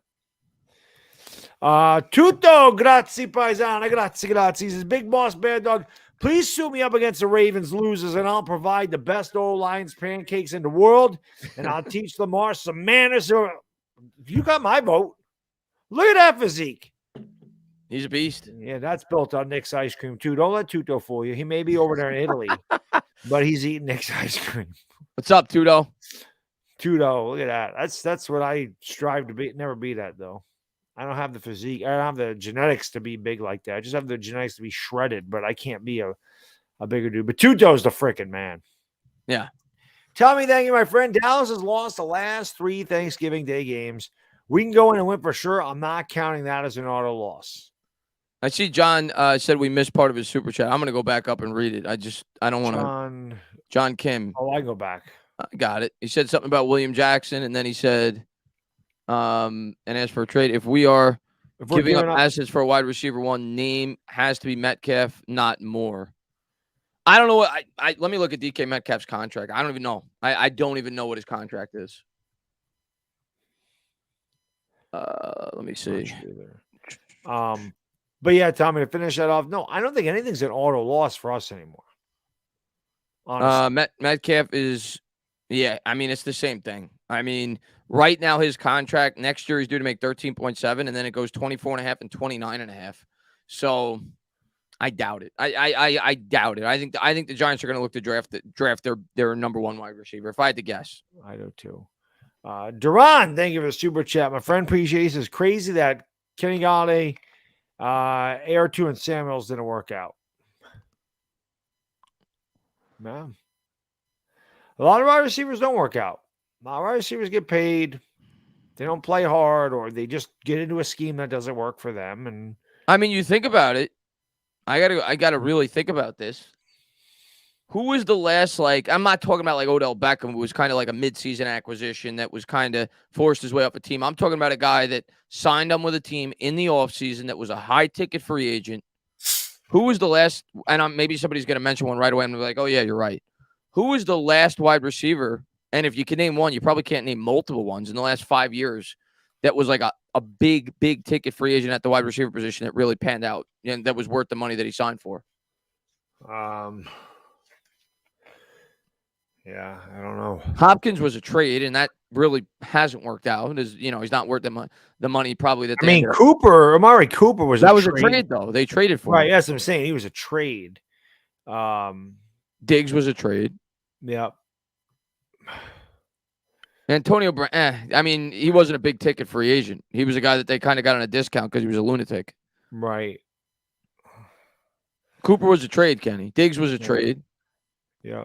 Tutto, grazie paisana, grazie. He says, Big Boss Baddog, please sue me up against the Ravens losers and I'll provide the best O-lines pancakes in the world and I'll teach Lamar some manners. You got my vote. Look at that physique. He's a beast. Yeah, that's built on Nick's ice cream too. Don't let Tutto fool you. He may be over there in Italy, but he's eating Nick's ice cream. What's up, Tutto? Tutto, look at that. That's what I strive to be. Never be that though. I don't have the physique. I don't have the genetics to be big like that. I just have the genetics to be shredded, but I can't be a bigger dude. But Tuto's the freaking man. Yeah. Tell me, thank you, my friend. Dallas has lost the last 3 Thanksgiving Day games. We can go in and win for sure. I'm not counting that as an auto loss. I see John said we missed part of his super chat. I'm going to go back up and read it. I don't want to. John Kim. Oh, I go back. I got it. He said something about William Jackson, and then he said, and as for a trade, if we're giving up assets for a wide receiver, one name has to be Metcalf, not more. I don't know what let me look at DK Metcalf's contract. I don't even know. I don't even know what his contract is. Let me see. But yeah, Tommy, to finish that off, no, I don't think anything's an auto loss for us anymore. Honestly. Metcalf is, yeah, I mean, it's the same thing. I mean, right now his contract next year he's due to make 13.7, and then it goes 24.5 and 29.5. So I doubt it. I doubt it. I think the Giants are going to look to draft their number one wide receiver. If I had to guess, I do too. Duran, thank you for the super chat. My friend appreciates. It's crazy that Kenny Galladay, AR2 and Samuels didn't work out. Man, a lot of wide receivers don't work out. A lot of wide receivers get paid. They don't play hard, or they just get into a scheme that doesn't work for them. And I mean, you think about it. I gotta really think about this. Who was the last, like, I'm not talking about like Odell Beckham, who was kind of like a midseason acquisition that was kind of forced his way up a team. I'm talking about a guy that signed on with a team in the offseason that was a high-ticket free agent. Who was the last, and maybe somebody's going to mention one right away. I'm like, oh, yeah, you're right. Who was the last wide receiver, and if you can name one, you probably can't name multiple ones in the last 5 years, that was like a big-ticket free agent at the wide receiver position that really panned out and that was worth the money that he signed for? Yeah, I don't know. Hopkins was a trade, and that really hasn't worked out. He's not worth the money probably that I they mean, Amari Cooper was a trade, though. They traded for him. Right, that's what I'm saying. He was a trade. Diggs was a trade. Yep. Antonio Brown, I mean, he wasn't a big ticket free agent. He was a guy that they kind of got on a discount because he was a lunatic. Right. Cooper was a trade, Kenny. Diggs was a trade. Yeah.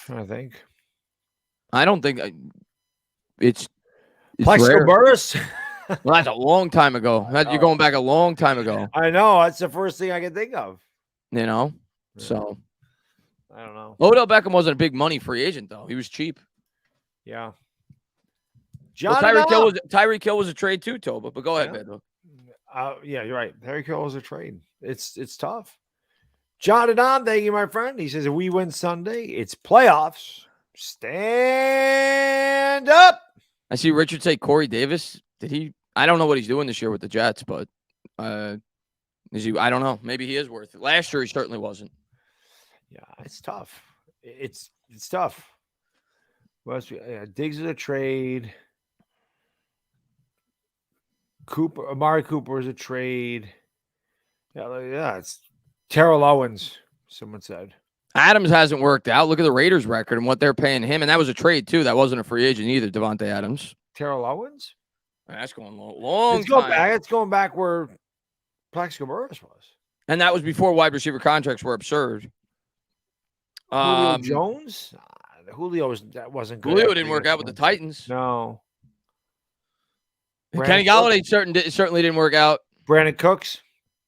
I think. I don't think it's Plexico Burris. Well, that's a long time ago. You're going back a long time ago. I know. That's the first thing I can think of. So I don't know. Odell Beckham wasn't a big money free agent, though. He was cheap. Yeah. Tyreek Hill was a trade too, Toba. But go ahead, Baddog. Yeah, you're right. Tyreek Hill was a trade. It's tough. John and on, thank you, my friend. He says, if we win Sunday, it's playoffs. Stand up. I see Richard say Corey Davis. Did he? I don't know what he's doing this year with the Jets, but is he? I don't know. Maybe he is worth it. Last year, he certainly wasn't. Yeah, it's tough. It's tough. Diggs is a trade. Amari Cooper is a trade. Yeah, it's Terrell Owens, someone said. Adams hasn't worked out. Look at the Raiders' record and what they're paying him. And that was a trade, too. That wasn't a free agent either, Devontae Adams. Terrell Owens? That's going long time. It's going back where Plexico Burris was. And that was before wide receiver contracts were absurd. Julio Jones? Julio wasn't good. Julio didn't work out with the Titans. No. Kenny Galladay certainly didn't work out. Brandon Cooks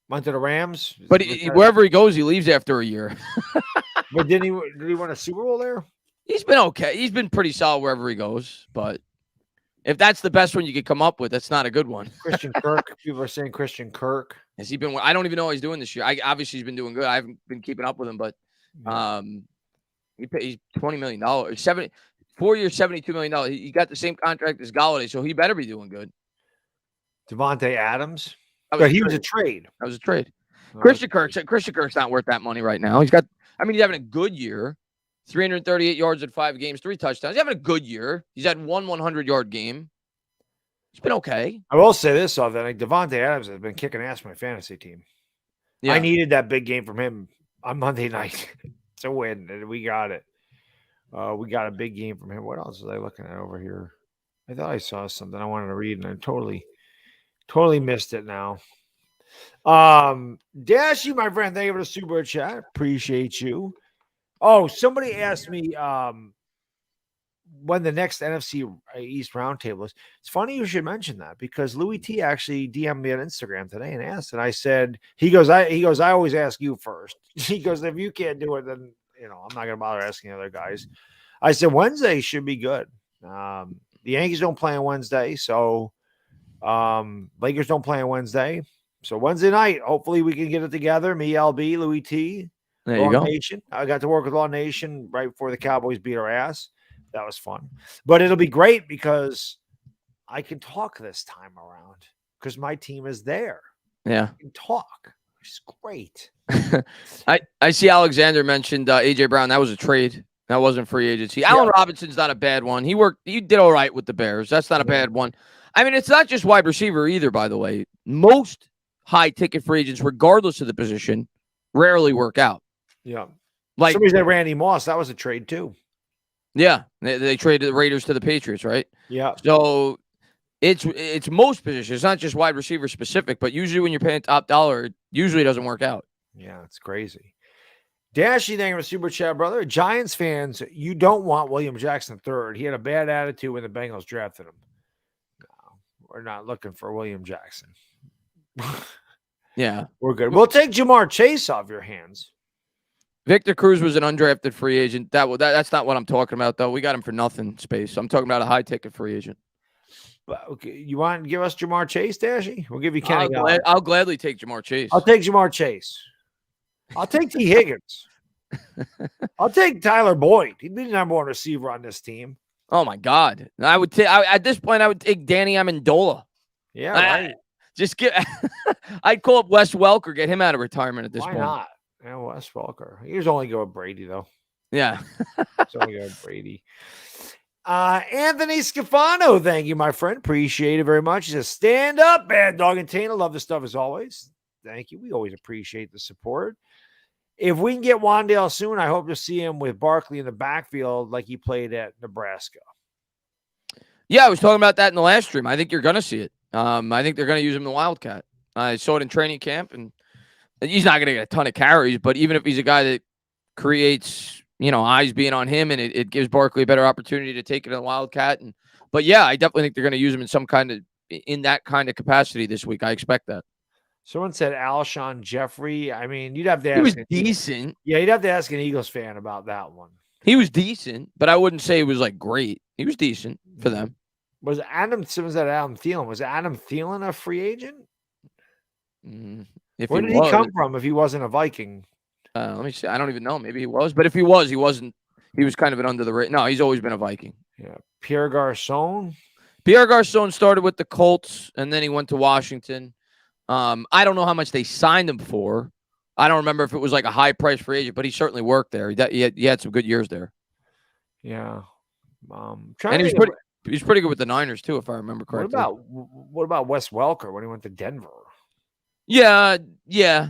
went to the Rams. But wherever he goes, he leaves after a year. But did he win a Super Bowl there? He's been okay. He's been pretty solid wherever he goes. But if that's the best one you could come up with, that's not a good one. Christian Kirk. People are saying Christian Kirk. Has he been? I don't even know what he's doing this year. Obviously, he's been doing good. I haven't been keeping up with him, but he's $20 million. 4 years, $72 million. He got the same contract as Galladay, so he better be doing good. Devontae Adams. But he was a trade. That was a trade. Christian Kirk's not worth that money right now. He's having a good year. 338 yards in 5 games, 3 touchdowns. He's having a good year. He's had one 100-yard game. It's been okay. I will say this, though, that Devontae Adams has been kicking ass for my fantasy team. Yeah. I needed that big game from him on Monday night to win, and we got it. We got a big game from him. What else was I looking at over here? I thought I saw something I wanted to read, and I totally missed it now. Dashy, my friend, thank you for the super chat. Appreciate you. Oh, somebody asked me when the next NFC East roundtable is. It's funny you should mention that because Louis T actually DM'd me on Instagram today and asked, and I said, he goes, I always ask you first. He goes, if you can't do it, then I'm not gonna bother asking other guys. I said Wednesday should be good. The Yankees don't play on Wednesday, so Lakers don't play on Wednesday. So Wednesday night, hopefully we can get it together. Me, LB, Louis T. There you go. Nation. I got to work with Law Nation right before the Cowboys beat our ass. That was fun. But it'll be great because I can talk this time around because my team is there. Yeah. We can talk, which is great. I see Alexander mentioned AJ Brown. That was a trade. That wasn't free agency. Allen Robinson's not a bad one. He did all right with the Bears. That's not a bad one. I mean, it's not just wide receiver either, by the way. Most high ticket free agents, regardless of the position, rarely work out. Yeah. Like somebody said Randy Moss. That was a trade too. Yeah. They traded the Raiders to the Patriots, right? Yeah. So it's most positions. It's not just wide receiver specific, but usually when you're paying top dollar, it usually doesn't work out. Yeah, it's crazy. Dashy, thank you for super chat, brother. Giants fans, you don't want William Jackson III. He had a bad attitude when the Bengals drafted him. No, we're not looking for William Jackson. Yeah. We're good. We'll take Jamar Chase off your hands. Victor Cruz was an undrafted free agent. That's not what I'm talking about, though. We got him for nothing, Space. I'm talking about a high-ticket free agent. Okay, you want to give us Jamar Chase, Dashy? We'll give you Kenny. I'll gladly take Jamar Chase. I'll take Jamar Chase. I'll take T. Higgins. I'll take Tyler Boyd. He'd be the number one receiver on this team. Oh, my God. I would take at this point, I would take Danny Amendola. Yeah, right. Just I'd call up Wes Welker, get him out of retirement at this point. Why not? Yeah, Wes Welker. He was only going with Brady, though. Yeah. He's only going with Brady. Anthony Scafano, thank you, my friend. Appreciate it very much. He says, stand up, Baddog Talkin. Love the stuff as always. Thank you. We always appreciate the support. If we can get Wan'Dale soon, I hope to see him with Barkley in the backfield like he played at Nebraska. Yeah, I was talking about that in the last stream. I think you're going to see it. I think they're going to use him in the Wildcat. I saw it in training camp, and he's not going to get a ton of carries, but even if he's a guy that creates, eyes being on him, and it gives Barkley a better opportunity to take it in the Wildcat. But yeah, I definitely think they're going to use him in that kind of capacity this week. I expect that. Someone said Alshon Jeffrey. I mean, you'd have to ask. He was decent. Yeah, you'd have to ask an Eagles fan about that one. He was decent, but I wouldn't say he was like great. He was decent for them. Was Adam Thielen? Was Adam Thielen a free agent? Where did he come from if he wasn't a Viking? Let me see. I don't even know. Maybe he was. But if he was, he wasn't. He was kind of an under the radar. No, he's always been a Viking. Yeah. Pierre Garçon. Pierre Garçon started with the Colts, and then he went to Washington. I don't know how much they signed him for. I don't remember if it was like a high price free agent, but he certainly worked there. He had some good years there. Yeah. And he was pretty good with the Niners too, if I remember correctly. What about Wes Welker when he went to Denver? Yeah,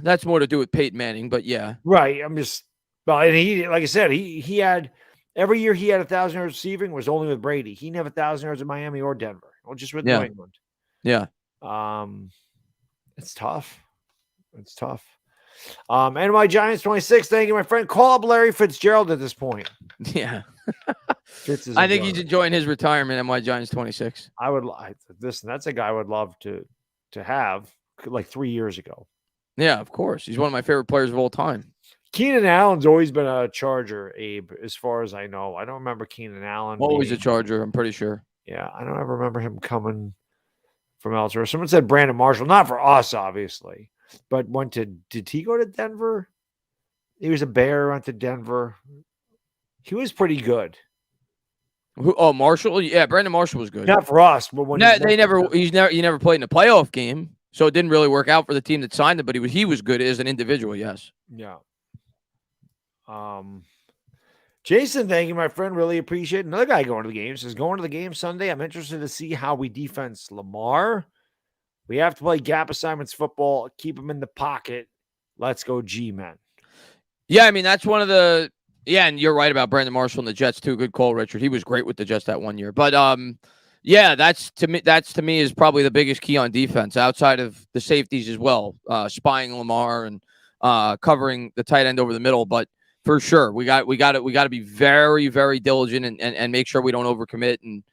that's more to do with Peyton Manning, but yeah. Right. And he, like I said, he had every year he had 1,000 yards receiving was only with Brady. He didn't have 1,000 yards in Miami or Denver, or just with New England. Yeah. It's tough. It's tough. NY Giants 26. Thank you, my friend. Call up Larry Fitzgerald at this point. Yeah. I think he's enjoying his retirement. NY Giants 26. That's a guy I would love to have like 3 years ago. Yeah, of course. He's one of my favorite players of all time. Keenan Allen's always been a Charger, Abe, as far as I know. I don't remember Keenan Allen. Always a Charger, I'm pretty sure. Yeah, I don't ever remember him coming from elsewhere. Someone said Brandon Marshall, not for us, obviously, but did he go to Denver? He was a Bear, went to Denver. He was pretty good. Marshall? Yeah, Brandon Marshall was good. Not for us, but when he never played in a playoff game, so it didn't really work out for the team that signed him, but he was good as an individual, yes. Yeah. Jason, thank you, my friend. Really appreciate it. Another guy going to the game says, going to the game Sunday. I'm interested to see how we defense Lamar. We have to play gap assignments football, keep him in the pocket. Let's go, G-men. Yeah, I mean, that's one of the – yeah, and you're right about Brandon Marshall and the Jets, too. Good call, Richard. He was great with the Jets that 1 year. But, yeah, that's to me is probably the biggest key on defense outside of the safeties as well, spying Lamar and covering the tight end over the middle. But for sure, we got to be very, very diligent and make sure we don't overcommit. And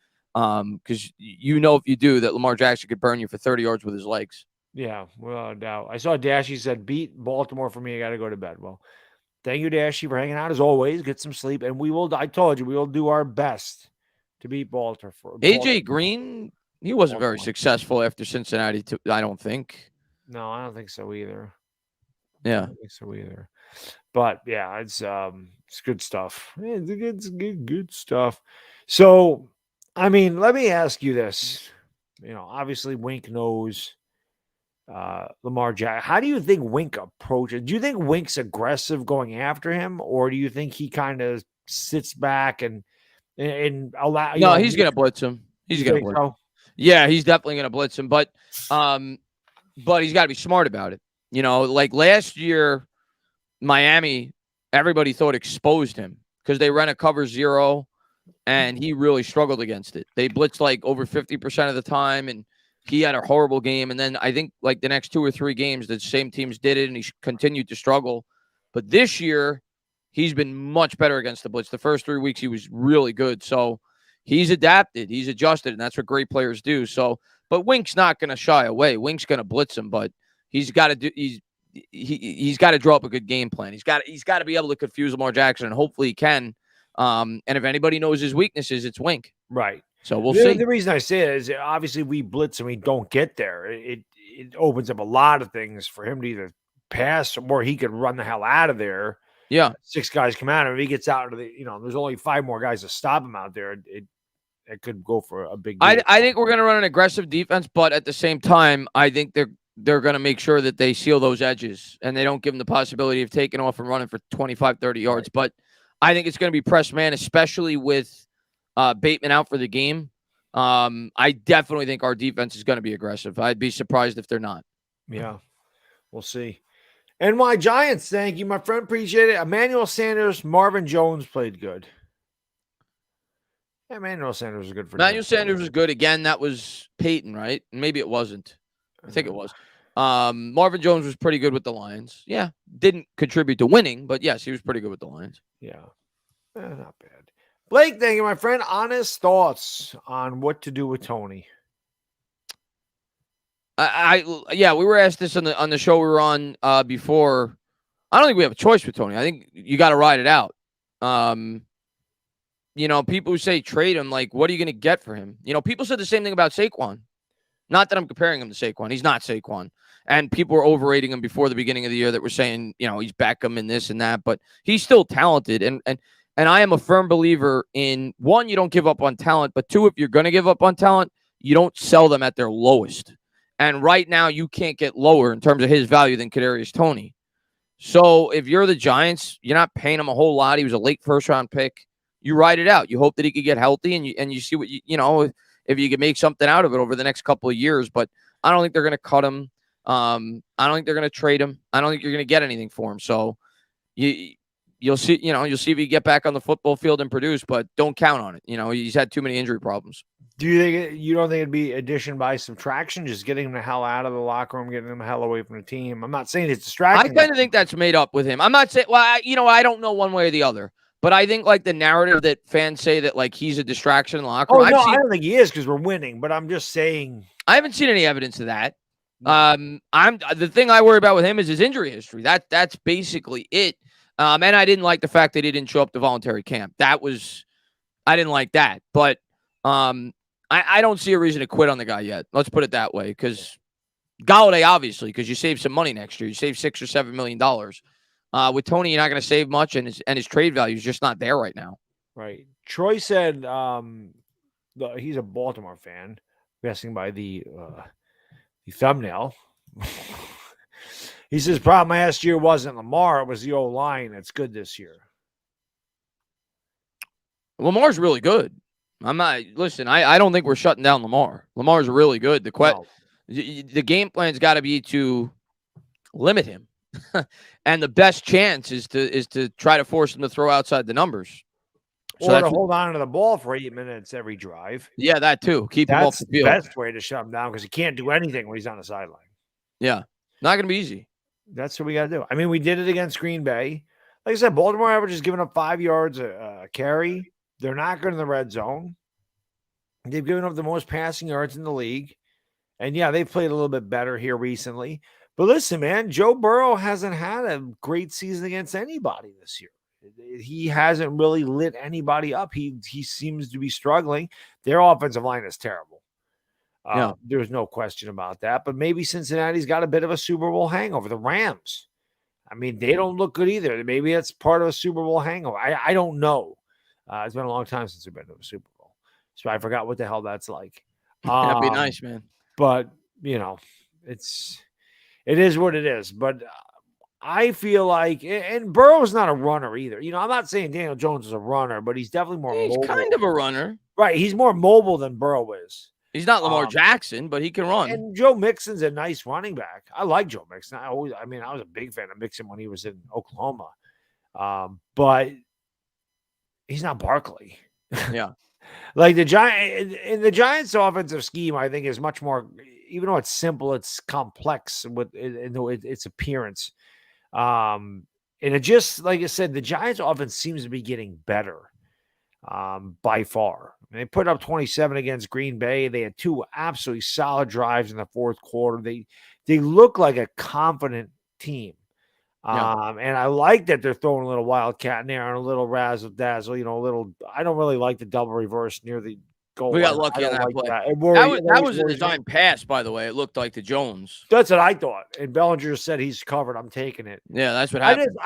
because if you do that, Lamar Jackson could burn you for 30 yards with his legs. Yeah, without a doubt. I saw Dashy said, beat Baltimore for me. I got to go to bed. Well, thank you, Dashy, for hanging out as always. Get some sleep. And I told you, we will do our best to beat Baltimore. AJ Green, he wasn't very successful after Cincinnati, I don't think. No, I don't think so either. Yeah. I don't think so either. But yeah, it's good stuff. It's good stuff. So, I mean, let me ask you this. Obviously Wink knows Lamar Jackson. How do you think Wink approaches? Do you think Wink's aggressive going after him, or do you think he kind of sits back and allow? No, he's gonna blitz him. He's You gonna think blitz. so? Yeah, he's definitely gonna blitz him, but he's got to be smart about it. Like last year, Miami, everybody thought exposed him because they ran a cover zero, and he really struggled against it. They blitzed like over 50% of the time, and he had a horrible game. And then I think like the next 2 or 3 games, the same teams did it, and he continued to struggle. But this year, he's been much better against the blitz. The first 3 weeks, he was really good. So he's adapted, he's adjusted, and that's what great players do. So, but Wink's not going to shy away. Wink's going to blitz him, but he's got to do. He's got to draw up a good game plan. He's got to be able to confuse Lamar Jackson, and hopefully he can. And if anybody knows his weaknesses, it's Wink. Right. So we'll see. The reason I say it is obviously we blitz and we don't get there. It opens up a lot of things for him to either pass or he could run the hell out of there. Yeah. 6 guys come out, and if he gets out of there's only 5 more guys to stop him out there. It could go for a big game. I think we're going to run an aggressive defense, but at the same time, I think they're going to make sure that they seal those edges and they don't give them the possibility of taking off and running for 25, 30 yards. Right. But I think it's going to be press man, especially with Bateman out for the game. I definitely think our defense is going to be aggressive. I'd be surprised if they're not. Yeah, we'll see. NY Giants, thank you, my friend. Appreciate it. Emmanuel Sanders, Marvin Jones played good. Emmanuel Sanders was good for Emmanuel Sanders was good. Again, that was Peyton, right? Maybe it wasn't. I think it was. Marvin Jones was pretty good with the Lions. Yeah. Didn't contribute to winning, but yes, he was pretty good with the Lions. Yeah. Not bad. Blake, thank you, my friend. Honest thoughts on what to do with Toney. Yeah, we were asked this on the show we were on before. I don't think we have a choice with Toney. I think you got to ride it out. People who say trade him, like, what are you going to get for him? People said the same thing about Saquon. Not that I'm comparing him to Saquon. He's not Saquon. And people were overrating him before the beginning of the year that were saying, he's Beckham and this and that. But he's still talented. And I am a firm believer in, 1, you don't give up on talent. But 2, if you're going to give up on talent, you don't sell them at their lowest. And right now, you can't get lower in terms of his value than Kadarius Toney. So if you're the Giants, you're not paying him a whole lot. He was a late first-round pick. You ride it out. You hope that he could get healthy, and you see what if you can make something out of it over the next couple of years. But I don't think they're going to cut him. I don't think they're going to trade him. I don't think you're going to get anything for him. So you'll see. You'll see if he get back on the football field and produce, but don't count on it. He's had too many injury problems. Do you don't think it'd be addition by subtraction, just getting him the hell out of the locker room, getting him the hell away from the team? I'm not saying it's distracting. I kind of think that's made up with him. I'm not saying. Well, I don't know one way or the other. But I think like the narrative that fans say that like he's a distraction in the locker room. I don't think he is because we're winning. But I'm just saying. I haven't seen any evidence of that. The thing I worry about with him is his injury history. That's basically it. And I didn't like the fact that he didn't show up to voluntary camp. I didn't like that. But I don't see a reason to quit on the guy yet. Let's put it that way. Because Golladay, obviously, because you save some money next year. You save $6 or $7 million. With Toney, you're not going to save much, and his trade value is just not there right now. Right. Troy said he's a Baltimore fan, guessing by the thumbnail. He says, problem last year wasn't Lamar, it was the O-line that's good this year. Lamar's really good. I don't think we're shutting down Lamar. Lamar's really good. The game plan's got to be to limit him. And the best chance is to try to force him to throw outside the numbers. Or to hold on to the ball for 8 minutes every drive. Yeah, that too. Keep him off the field. That's the best way to shut him down because he can't do anything when he's on the sideline. Yeah, not going to be easy. That's what we got to do. I mean, we did it against Green Bay. Like I said, Baltimore average is giving up 5 yards a carry. They're not good in the red zone. They've given up the most passing yards in the league. And yeah, they've played a little bit better here recently. But listen, man, Joe Burrow hasn't had a great season against anybody this year. He hasn't really lit anybody up. He seems to be struggling. Their offensive line is terrible. There's no question about that. But maybe Cincinnati's got a bit of a Super Bowl hangover. The Rams, I mean, they don't look good either. Maybe that's part of a Super Bowl hangover. I don't know. It's been a long time since we've been to a Super Bowl. So I forgot what the hell that's like. That'd be nice, man. But, it's It is what it is. But I feel like, and Burrow's not a runner either. I'm not saying Daniel Jones is a runner, but he's definitely more He's mobile. kind of a runner. Right. He's more mobile than Burrow is. He's not Lamar Jackson, but he can run. And Joe Mixon's a nice running back. I like Joe Mixon. I was a big fan of Mixon when he was in Oklahoma. But he's not Barkley. Yeah. Like the Giants' offensive scheme, I think, is much more, even though it's simple, it's complex with its appearance. And it just, like I said, the Giants' offense seems to be getting better by far. They put up 27 against Green Bay. They had 2 absolutely solid drives in the fourth quarter. They look like a confident team. Yeah. And I like that they're throwing a little wildcat in there and a little razzle dazzle, a little. I don't really like the double reverse near the goal. We got lucky on that play. That. That was a design pass, by the way. It looked like the Jones. That's what I thought. And Bellinger said he's covered. I'm taking it. Yeah, that's what happened.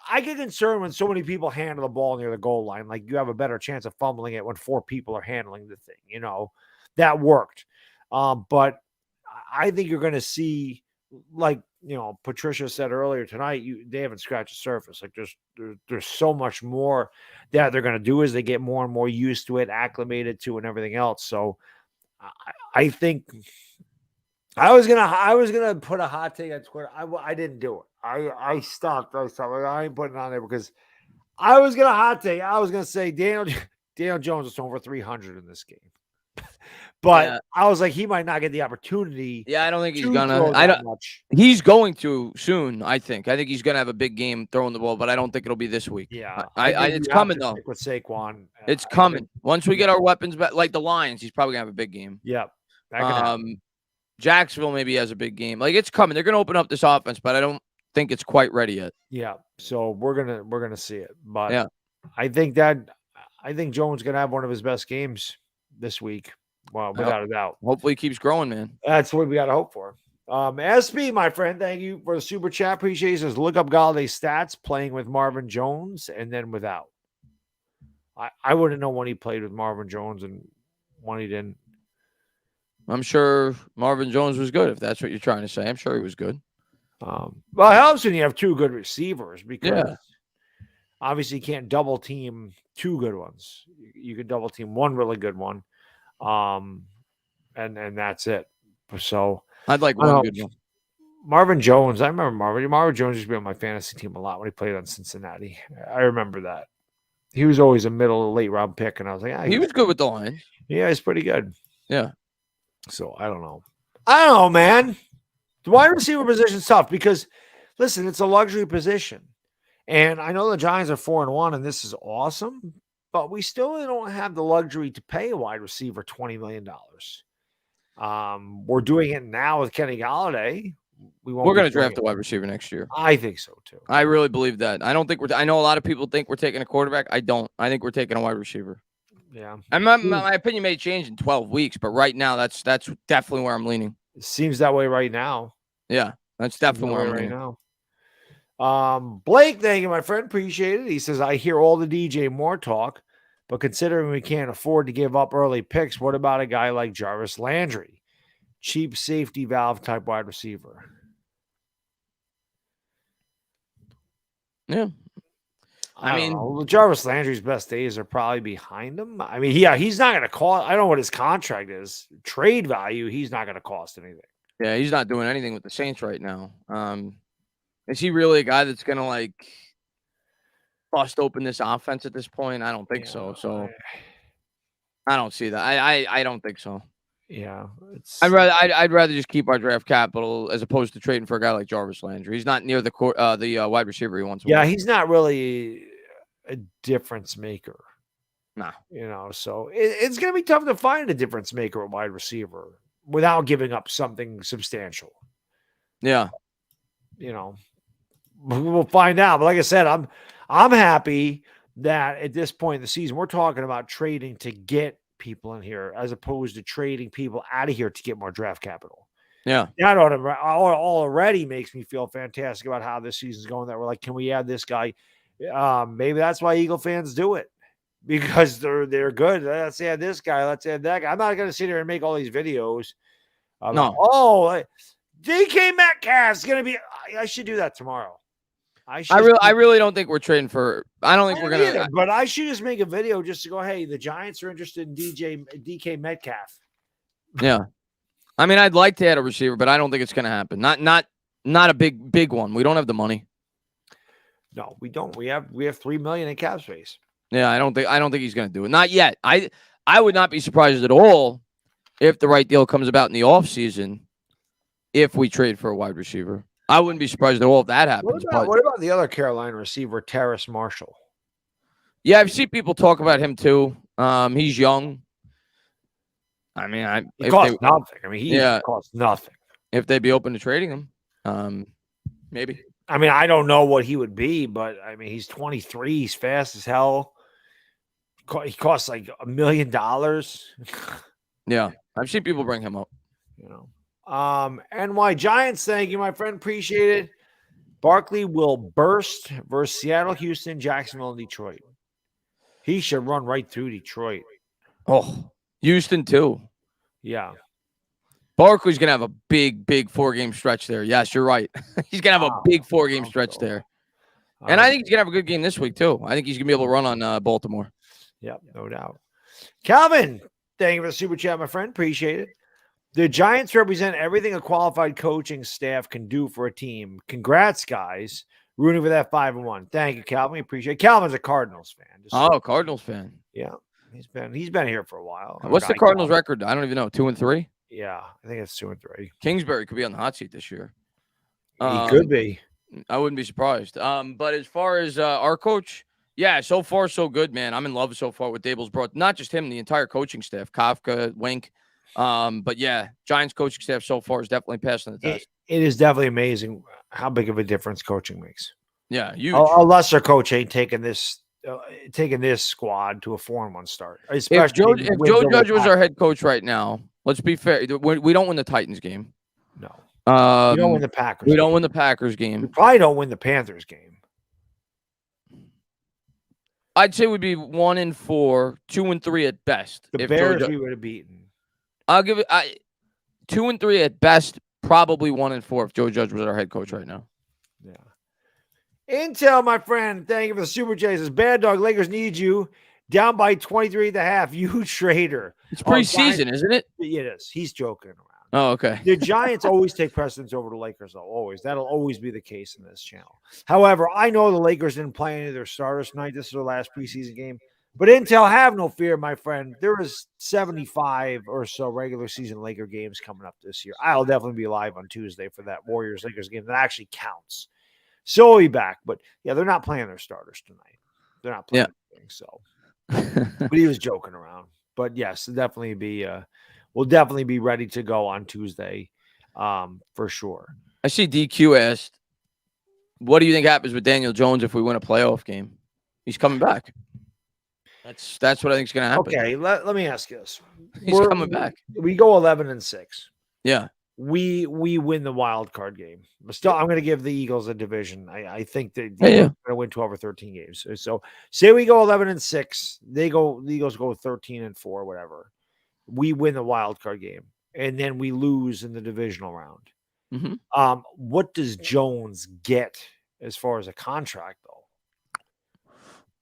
I get concerned when so many people handle the ball near the goal line. Like, you have a better chance of fumbling it when 4 people are handling the thing. That worked. But I think you're going to see, like, Patricia said earlier tonight, they haven't scratched the surface. Like, there's so much more that they're going to do as they get more and more used to it, acclimated to, and everything else. So I think I was gonna put a hot take on Twitter. I didn't do it. I stopped. I ain't putting it on there because I was gonna hot take. I was gonna say Daniel Jones is thrown for 300 in this game. But I was like, he might not get the opportunity. Yeah, I don't think he's gonna. He's going to soon. I think he's gonna have a big game throwing the ball, but I don't think it'll be this week. Yeah, it's coming though. With Saquon, it's coming. Once we get our weapons back, like the Lions, he's probably gonna have a big game. Yeah. Jacksonville maybe has a big game. Like, it's coming. They're gonna open up this offense, but I don't think it's quite ready yet. Yeah. So we're gonna see it. But yeah, I think Jones gonna have one of his best games this week. Well, without a doubt. Hopefully he keeps growing, man. That's what we got to hope for. SB, my friend, thank you for the super chat. Appreciate it. Says, look up Galladay's stats playing with Marvin Jones and then without. I wouldn't know when he played with Marvin Jones and when he didn't. I'm sure Marvin Jones was good, if that's what you're trying to say. I'm sure he was good. Well, it helps when you have 2 good receivers because obviously you can't double team 2 good ones. You can double team 1 really good one. And that's it. So I'd like one good one. Marvin Jones. I remember Marvin Jones used to be on my fantasy team a lot when he played on Cincinnati. I remember that. He was always a middle or late round pick, and I was like, he was good with the Lions. Yeah, he's pretty good. Yeah. So I don't know, man. The wide receiver position is tough because, listen, it's a luxury position, and I know the Giants are 4-1, and this is awesome. But we still don't have the luxury to pay a wide receiver $20 million. We're doing it now with Kenny Galladay. We're going to draft a wide receiver next year. I think so too. I really believe that. I don't think I know a lot of people think we're taking a quarterback. I don't. I think we're taking a wide receiver. Yeah. And my opinion may change in 12 weeks, but right now that's definitely where I'm leaning. It seems that way right now. Yeah, that's definitely where I'm leaning now. Blake, thank you, my friend. Appreciate it. He says, I hear all the DJ Moore talk, but considering we can't afford to give up early picks, what about a guy like Jarvis Landry? Cheap safety valve type wide receiver. Yeah. I mean, Jarvis Landry's best days are probably behind him. I mean, he's not going to cost. I don't know what his contract is. Trade value, he's not going to cost anything. Yeah, he's not doing anything with the Saints right now. Is he really a guy that's going to bust open this offense at this point? I don't think so. So I don't see that. I don't think so. Yeah, I'd rather just keep our draft capital as opposed to trading for a guy like Jarvis Landry. He's not near the wide receiver he wants. Yeah, he's not really a difference maker. No, so it's going to be tough to find a difference maker at wide receiver without giving up something substantial. Yeah, we'll find out. But like I said, I'm happy that at this point in the season we're talking about trading to get people in here as opposed to trading people out of here to get more draft capital. Yeah. That already makes me feel fantastic about how this season's going, that we're like, can we add this guy? Maybe that's why Eagle fans do it, because they're good. Let's add this guy. Let's add that guy. I'm not going to sit here and make all these videos. DK Metcalf's going to be. I should do that tomorrow. I really don't think we're trading for. I don't think we're going to. But I should just make a video just to go, hey, the Giants are interested in DK Metcalf. Yeah. I mean, I'd like to add a receiver, but I don't think it's going to happen. Not a big one. We don't have the money. No, we don't. We have $3 million in cap space. Yeah, I don't think he's going to do it. Not yet. I would not be surprised at all if the right deal comes about in the offseason if we trade for a wide receiver. I wouldn't be surprised at all if that happens. What about the other Carolina receiver, Terrace Marshall? Yeah, I've seen people talk about him too. He's young. I mean, he costs nothing. I mean, he costs nothing. If they'd be open to trading him, maybe. I mean, I don't know what he would be, but I mean, he's 23. He's fast as hell. He costs like $1 million. Yeah, I've seen people bring him up. You know, NY Giants. Thank you, my friend. Appreciate it. Barkley will burst versus Seattle, Houston, Jacksonville, and Detroit. He should run right through Detroit. Oh, Houston too. Yeah. Barkley's going to have a big 4-game stretch there. Yes, you're right. He's going to have a big 4-game stretch there. And I think he's going to have a good game this week, too. I think he's going to be able to run on Baltimore. Yep, no doubt. Calvin, thank you for the super chat, my friend. Appreciate it. The Giants represent everything a qualified coaching staff can do for a team. Congrats, guys. Rooting for that 5-1. Thank you, Calvin. Appreciate it. Calvin's a Cardinals fan. Cardinals fan. Yeah. He's been here for a while. What's the Cardinals record? I don't even know. 2-3? Yeah, I think it's 2-3. Kingsbury could be on the hot seat this year. He could be. I wouldn't be surprised. But as far as our coach, yeah, so far so good, man. I'm in love so far with Dable's brought. Not just him, the entire coaching staff, Kafka, Wink. But yeah, Giants coaching staff so far is definitely passing the test. It is definitely amazing how big of a difference coaching makes. Yeah, huge. A lesser coach ain't taking this squad to a 4-1 start. Especially if Joe Judge was our head coach right now, let's be fair. We don't win the Titans game. No. We don't win the Packers. We don't win the Packers game. We probably don't win the Panthers game. I'd say we'd be 1-4, 2-3 at best. The Bears we would have beaten. I'll give it 2-3 at best, probably 1-4 if Joe Judge was our head coach right now. Yeah. Intel, my friend. Thank you for the super chases. Bad Dog, Lakers need you. Down by 23.5. You trader. It's preseason, isn't it? It is. He's joking around. Oh, okay. The Giants always take precedence over the Lakers, though. Always. That'll always be the case in this channel. However, I know the Lakers didn't play any of their starters tonight. This is their last preseason game. But Intel, have no fear, my friend. There is 75 or so regular season Laker games coming up this year. I'll definitely be live on Tuesday for that Warriors-Lakers game that actually counts. So we'll be back. But, yeah, they're not playing their starters tonight. They're not playing anything, so. But he was joking around. But, yes, definitely be we'll definitely be ready to go on Tuesday for sure. I see DQ asked, what do you think happens with Daniel Jones if we win a playoff game? He's coming back. That's what I think is going to happen. Okay, let me ask you this. He's coming back. We go 11-6. Yeah. We win the wild card game. But still, I'm going to give the Eagles a division. I think they're Yeah. going to win 12 or 13 games. So say we go 11-6. The Eagles go 13-4, whatever. We win the wild card game, and then we lose in the divisional round. Mm-hmm. What does Jones get as far as a contract, though?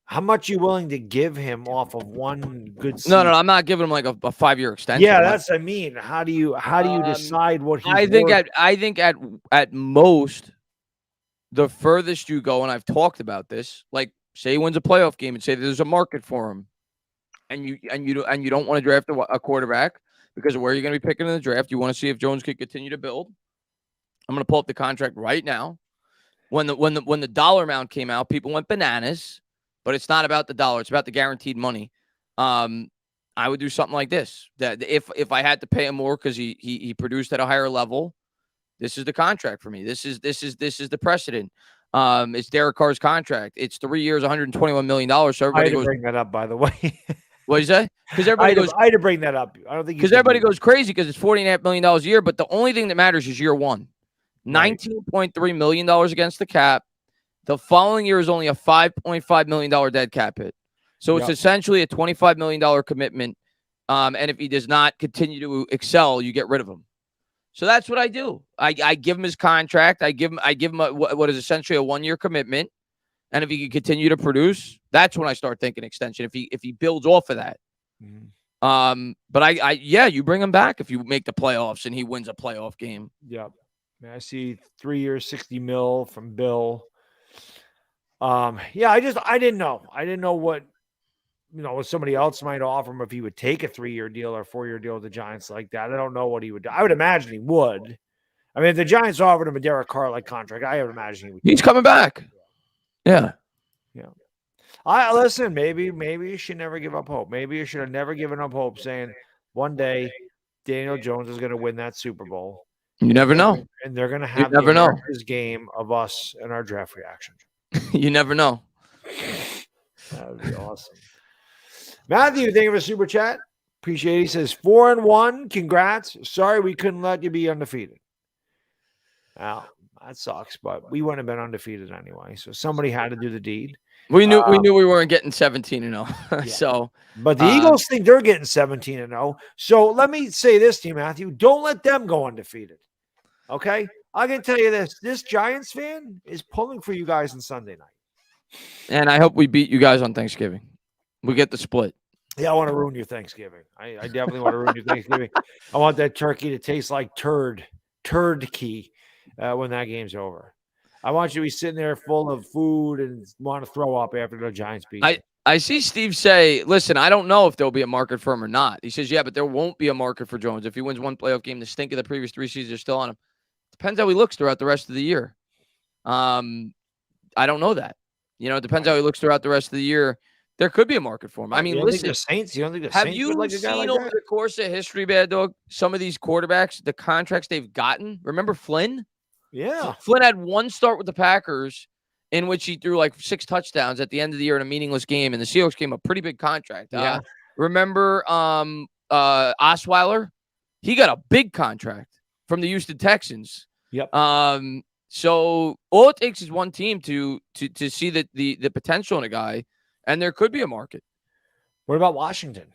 How much are you willing to give him off of one good season? No, I'm not giving him like a 5-year extension. Yeah, that's what I mean. How do you decide what he's I think worth? at most the furthest you go, and I've talked about this, like say he wins a playoff game and say there's a market for him, and you don't want to draft a quarterback because of where you're going to be picking in the draft. You want to see if Jones can continue to build. I'm going to pull up the contract right now. When the dollar amount came out, people went bananas. But it's not about the dollar. It's about the guaranteed money. I would do something like this. That if I had to pay him more because he produced at a higher level, this is the contract for me. This is the precedent. It's Derek Carr's contract. It's 3 years, $121 million. So everybody goes bring that up, by the way. What is that? Because everybody goes. I had to bring that up. I don't think because everybody goes crazy because it's $49 million a year. But the only thing that matters is year one. $19.3 million against the cap. The following year is only a $5.5 million dead cap hit. So it's essentially a $25 million commitment. And if he does not continue to excel, you get rid of him. So that's what I do. I give him his contract. I give him what is essentially a 1-year commitment. And if he can continue to produce, that's when I start thinking extension. If he builds off of that. But you bring him back if you make the playoffs and he wins a playoff game. Yep. I see 3 years, $60 million from Bill. I didn't know. I didn't know what somebody else might offer him if he would take a 3-year deal or 4-year deal with the Giants like that. I don't know what he would do. I would imagine he would. I mean, if the Giants offered him a Derek Carr-like contract, I would imagine he would. He's coming back. Yeah. Listen, maybe you should never give up hope. Maybe you should have never given up hope, saying one day Daniel Jones is going to win that Super Bowl. You never know. And they're going to have the America's game of us and our draft reaction. You never know. That would be awesome. Matthew, thank you for super chat. Appreciate it. He says 4-1. Congrats. Sorry we couldn't let you be undefeated. Now, that sucks, but we wouldn't have been undefeated anyway. So somebody had to do the deed. We knew we weren't getting 17-0. Yeah. So, but the Eagles think they're getting 17-0. So let me say this to you, Matthew. Don't let them go undefeated. Okay? I can tell you this. This Giants fan is pulling for you guys on Sunday night. And I hope we beat you guys on Thanksgiving. We get the split. Yeah, I want to ruin your Thanksgiving. I definitely want to ruin your Thanksgiving. I want that turkey to taste like turd key when that game's over. I want you to be sitting there full of food and want to throw up after the Giants beat. I see Steve say, listen, I don't know if there'll be a market for him or not. He says, yeah, but there won't be a market for Jones. If he wins one playoff game, the stink of the previous 3 seasons are still on him. Depends how he looks throughout the rest of the year. I don't know that. It depends how he looks throughout the rest of the year. There could be a market for him. I mean, listen. You don't think the have Saints you would like a guy seen like over that? the course of history, Bad Dog, some of these quarterbacks, the contracts they've gotten? Remember Flynn? Yeah. Flynn had one start with the Packers in which he threw like 6 touchdowns at the end of the year in a meaningless game, and the Seahawks gave him a pretty big contract. Yeah. Remember Osweiler? He got a big contract from the Houston Texans. Yep. So all it takes is one team to see the potential in a guy, and there could be a market. What about Washington?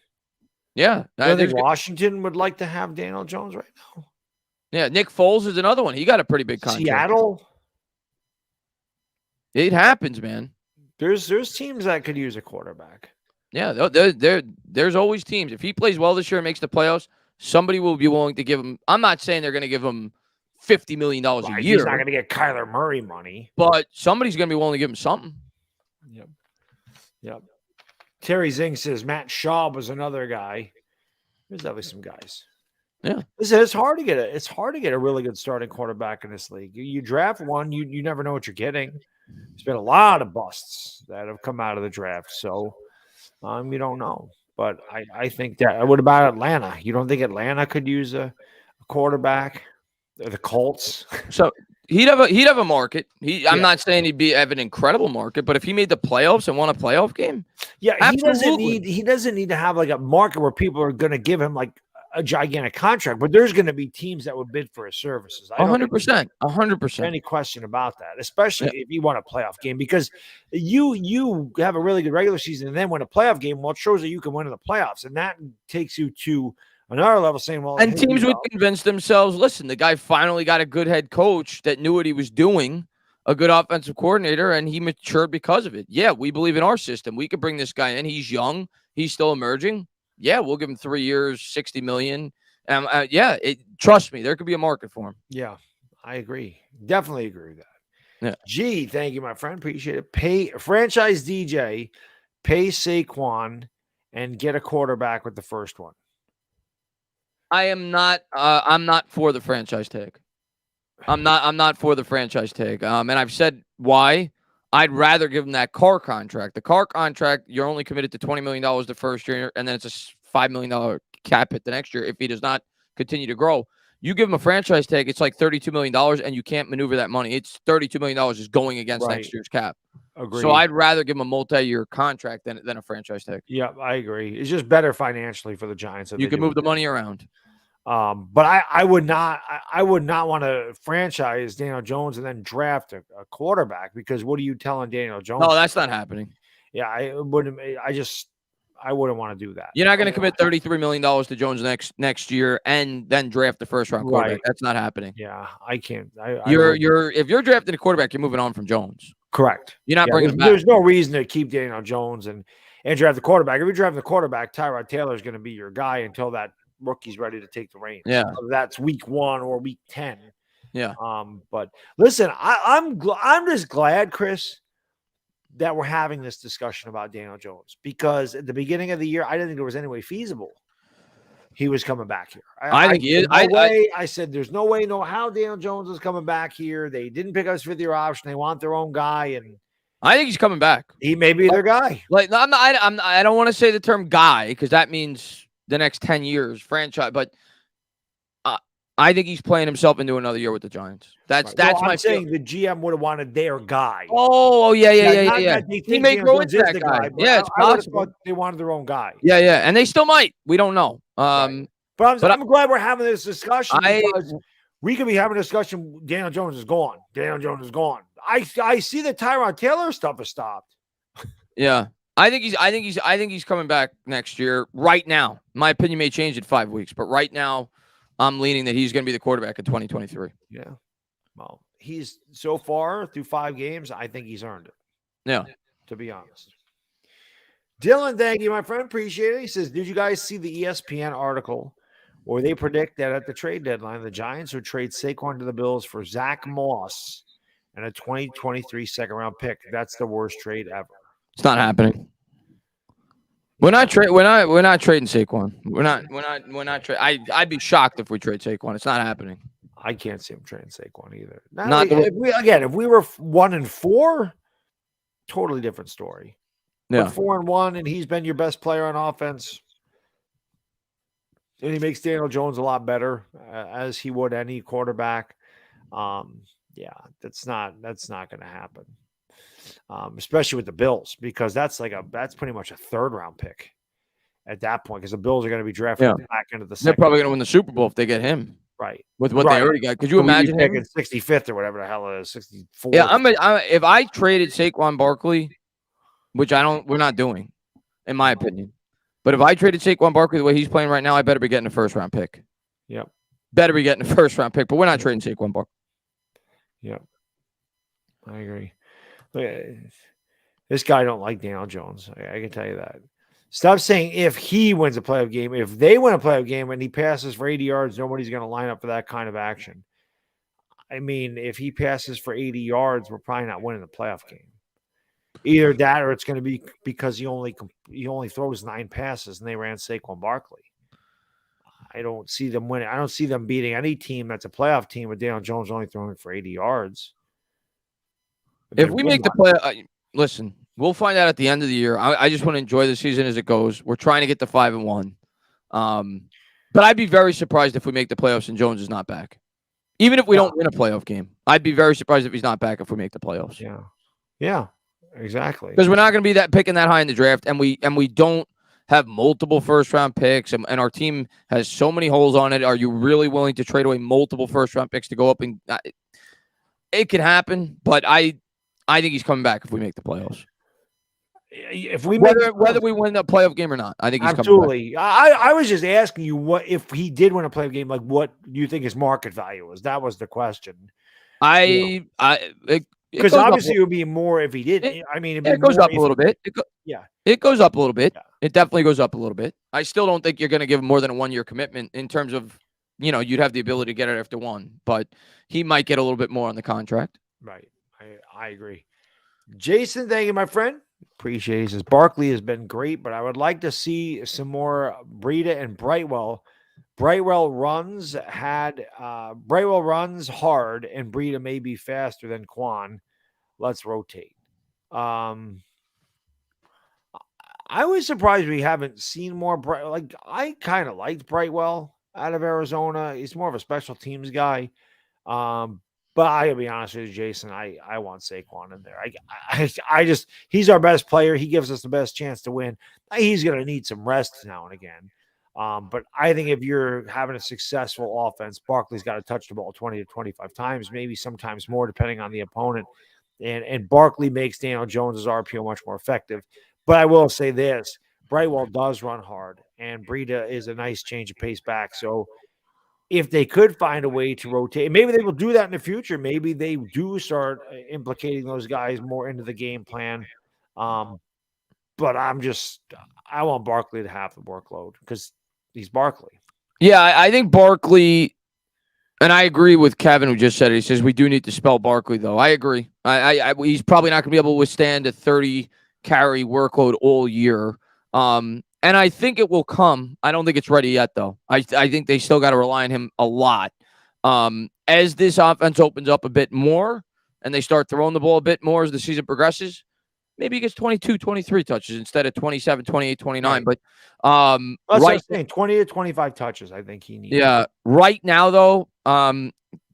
Yeah. I think Washington would like to have Daniel Jones right now. Yeah, Nick Foles is another one. He got a pretty big contract. Seattle. It happens, man. There's teams that could use a quarterback. Yeah, there's always teams. If he plays well this year and makes the playoffs, somebody will be willing to give him. I'm not saying they're going to give him $50 million a year. He's not going to get Kyler Murray money. But somebody's going to be willing to give him something. Yep. Terry Zing says Matt Schaub was another guy. There's definitely some guys. Yeah. Listen, it's hard to get a really good starting quarterback in this league. You draft one, you never know what you're getting. There's been a lot of busts that have come out of the draft. So you don't know. But I think that. What about Atlanta? You don't think Atlanta could use a quarterback? The Colts. So he'd have a market. I'm not saying he'd have an incredible market, but if he made the playoffs and won a playoff game, absolutely. He doesn't need to have like a market where people are going to give him like a gigantic contract, but there's going to be teams that would bid for his services. 100%, 100%. Any question about that, especially if you want a playoff game, because you have a really good regular season and then win a playoff game. Well, it shows that you can win in the playoffs, and that takes you to another level, saying, well, and teams would convince themselves, listen, the guy finally got a good head coach that knew what he was doing, a good offensive coordinator, and he matured because of it. Yeah, we believe in our system. We could bring this guy in. He's young. He's still emerging. Yeah, we'll give him 3 years, $60 million. Trust me, there could be a market for him. Yeah, I agree. Definitely agree with that. Yeah. Gee, thank you, my friend. Appreciate it. Pay franchise DJ, pay Saquon, and get a quarterback with the first one. I'm not for the franchise tag. I'm not for the franchise tag. And I've said why. I'd rather give him that Carr contract. The Carr contract, you're only committed to $20 million the first year, and then it's a $5 million cap hit the next year if he does not continue to grow. You give him a franchise tag, it's like $32 million, and you can't maneuver that money. It's $32 million is going against next year's cap. Agreed. So I'd rather give him a multi-year contract than a franchise tag. Yeah, I agree. It's just better financially for the Giants. You can move the money around. But I would not want to franchise Daniel Jones and then draft a quarterback, because what are you telling Daniel Jones? No, that's not happening. Yeah, I wouldn't. I wouldn't want to do that. You're not going to commit $33 million to Jones next year and then draft the first round quarterback. Right. That's not happening. Yeah, I can't. If you're drafting a quarterback, you're moving on from Jones. Correct. You're not bringing him back. There's no reason to keep Daniel Jones and draft the quarterback. If you're drafting the quarterback, Tyrod Taylor is going to be your guy until that rookie's ready to take the reins. Yeah, that's week 1 or week 10. Yeah. But listen, I'm just glad, Chris, that we're having this discussion about Daniel Jones, because at the beginning of the year, I didn't think there was any way feasible he was coming back here. I think he is. I said there's no way, no how Daniel Jones is coming back here. They didn't pick up his 5th-year option. They want their own guy, and I think he's coming back. He may be their guy. Like, I don't want to say the term guy because that means the next 10 years franchise, but I think he's playing himself into another year with the Giants. That's my saying. The GM would have wanted their guy. Oh, yeah. He may grow into that guy. Yeah, it's possible. They wanted their own guy. Yeah, and they still might. We don't know. Right. But I'm glad we're having this discussion because we could be having a discussion. Daniel Jones is gone. Daniel Jones is gone. I see the Tyrod Taylor stuff has stopped. Yeah. I think he's coming back next year. Right now, my opinion may change in 5 weeks, but right now, I'm leaning that he's going to be the quarterback in 2023. Yeah. Well, he's so far through 5 games, I think he's earned it. Yeah. To be honest. Dylan, thank you, my friend. Appreciate it. He says, did you guys see the ESPN article where they predict that at the trade deadline, the Giants would trade Saquon to the Bills for Zach Moss and a 2023 second-round pick? That's the worst trade ever. It's not happening. We're not trading Saquon. We're not trading. I'd be shocked if we trade Saquon. It's not happening. I can't see him trading Saquon either. If we were 1-4, totally different story. Yeah. But 4-1, and he's been your best player on offense, and he makes Daniel Jones a lot better, as he would any quarterback. Yeah, that's not going to happen. Especially with the Bills, because that's pretty much a 3rd-round pick at that point, because the Bills are going to be drafting back into the second. They're probably going to win the Super Bowl if they get him. Right. With what they already got. Could you imagine him? 65th or whatever the hell it is, 64th. Yeah, if I traded Saquon Barkley, which we're not doing, in my opinion. But if I traded Saquon Barkley the way he's playing right now, I better be getting a 1st-round pick. Yep. Better be getting a 1st-round pick, but we're not trading Saquon Barkley. Yep. I agree. This guy don't like Daniel Jones. I can tell you that. Stop saying if he wins a playoff game. If they win a playoff game and he passes for 80 yards, nobody's going to line up for that kind of action. I mean, if he passes for 80 yards, we're probably not winning the playoff game. Either that or it's going to be because he only throws 9 passes and they ran Saquon Barkley. I don't see them winning. I don't see them beating any team that's a playoff team with Daniel Jones only throwing for 80 yards. If we make the play, listen, we'll find out at the end of the year. I just want to enjoy the season as it goes. We're trying to get to 5-1. But I'd be very surprised if we make the playoffs and Jones is not back. Even if we don't win a playoff game, I'd be very surprised if he's not back if we make the playoffs. Yeah, exactly. Because we're not going to be picking that high in the draft, and we don't have multiple 1st-round picks, and our team has so many holes on it. Are you really willing to trade away multiple 1st-round picks to go up? And it can happen, but I think he's coming back if we make the playoffs. If we whether we win the playoff game or not, I think he's absolutely. coming back. I was just asking you what if he did win a playoff game, like what do you think his market value is? That was the question. Because obviously it would be more if he did. It goes up a little bit. It goes up a little bit. It definitely goes up a little bit. I still don't think you're going to give him more than a 1-year commitment in terms of, you'd have the ability to get it after 1, but he might get a little bit more on the contract. Right. I agree. Jason, thank you, my friend. Appreciate it. He says Barkley has been great, but I would like to see some more Breida and Brightwell. Brightwell runs hard, and Breida may be faster than Quan. Let's rotate. I was surprised we haven't seen more I kind of liked Brightwell out of Arizona. He's more of a special teams guy. But I gotta be honest with you, Jason, I want Saquon in there. I just he's our best player. He gives us the best chance to win. He's gonna need some rest now and again. But I think if you're having a successful offense, Barkley's got to touch the ball 20 to 25 times, maybe sometimes more, depending on the opponent. And Barkley makes Daniel Jones's RPO much more effective. But I will say this: Brightwell does run hard, and Breida is a nice change of pace back. So if they could find a way to rotate, maybe they will do that in the future. Maybe they do start implicating those guys more into the game plan. But I want Barkley to have the workload because he's Barkley. Yeah, I think Barkley, and I agree with Kevin who just said it. He says we do need to spell Barkley, though. I agree. He's probably not going to be able to withstand a 30 carry workload all year. And I think it will come. I don't think it's ready yet, though. I think they still got to rely on him a lot. As this offense opens up a bit more and they start throwing the ball a bit more as the season progresses, maybe he gets 22, 23 touches instead of 27, 28, 29. Right. But that's what I'm saying, 20 to 25 touches, I think he needs. Yeah. Right now, though,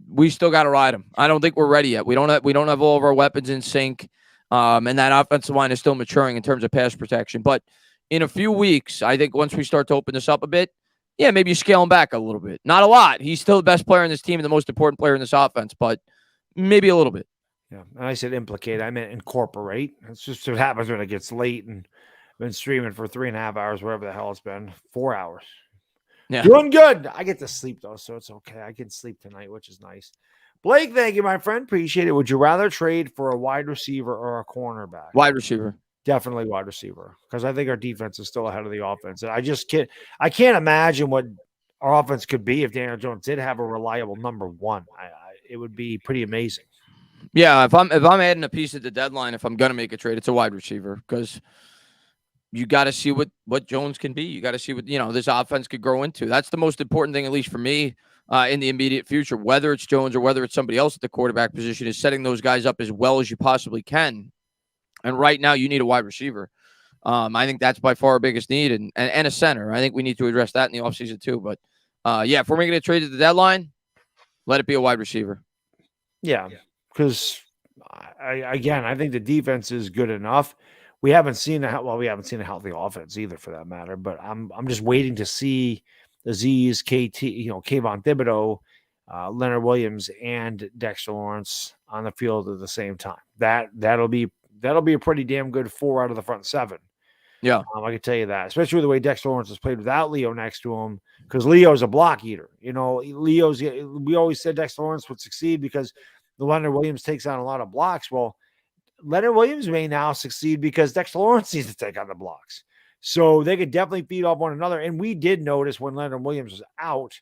we still got to ride him. I don't think we're ready yet. We don't have all of our weapons in sync. And that offensive line is still maturing in terms of pass protection. But in a few weeks, I think once we start to open this up a bit, yeah, maybe you scale him back a little bit. Not a lot. He's still the best player in this team and the most important player in this offense, but maybe a little bit. Yeah, and I said implicate. I meant incorporate. It's just what happens when it gets late and been streaming for 3.5 hours, whatever the hell it's been, 4 hours. Yeah. Doing good. I get to sleep, though, so it's okay. I can sleep tonight, which is nice. Blake, thank you, my friend. Appreciate it. Would you rather trade for a wide receiver or a cornerback? Wide receiver. Definitely wide receiver, because I think our defense is still ahead of the offense. And I can't imagine what our offense could be if Daniel Jones did have a reliable number one. It would be pretty amazing. Yeah, if I'm adding a piece at the deadline, if I'm gonna make a trade, it's a wide receiver, because you got to see what Jones can be. You got to see what this offense could grow into. That's the most important thing, at least for me, in the immediate future. Whether it's Jones or whether it's somebody else at the quarterback position, is setting those guys up as well as you possibly can. And right now, you need a wide receiver. I think that's by far our biggest need, and a center. I think we need to address that in the offseason too. But yeah, if we're making a trade at the deadline, let it be a wide receiver. Yeah, because I think the defense is good enough. We haven't seen a healthy offense either, for that matter. But I'm just waiting to see Aziz, KT, Kayvon Thibodeau, Leonard Williams, and Dexter Lawrence on the field at the same time. That'll be a pretty damn good 4 out of the front 7. Yeah, I can tell you that, especially with the way Dexter Lawrence has played without Leo next to him, because Leo's a block eater. We always said Dexter Lawrence would succeed because the Leonard Williams takes on a lot of blocks. Well, Leonard Williams may now succeed because Dexter Lawrence needs to take on the blocks. So they could definitely feed off one another. And we did notice when Leonard Williams was out,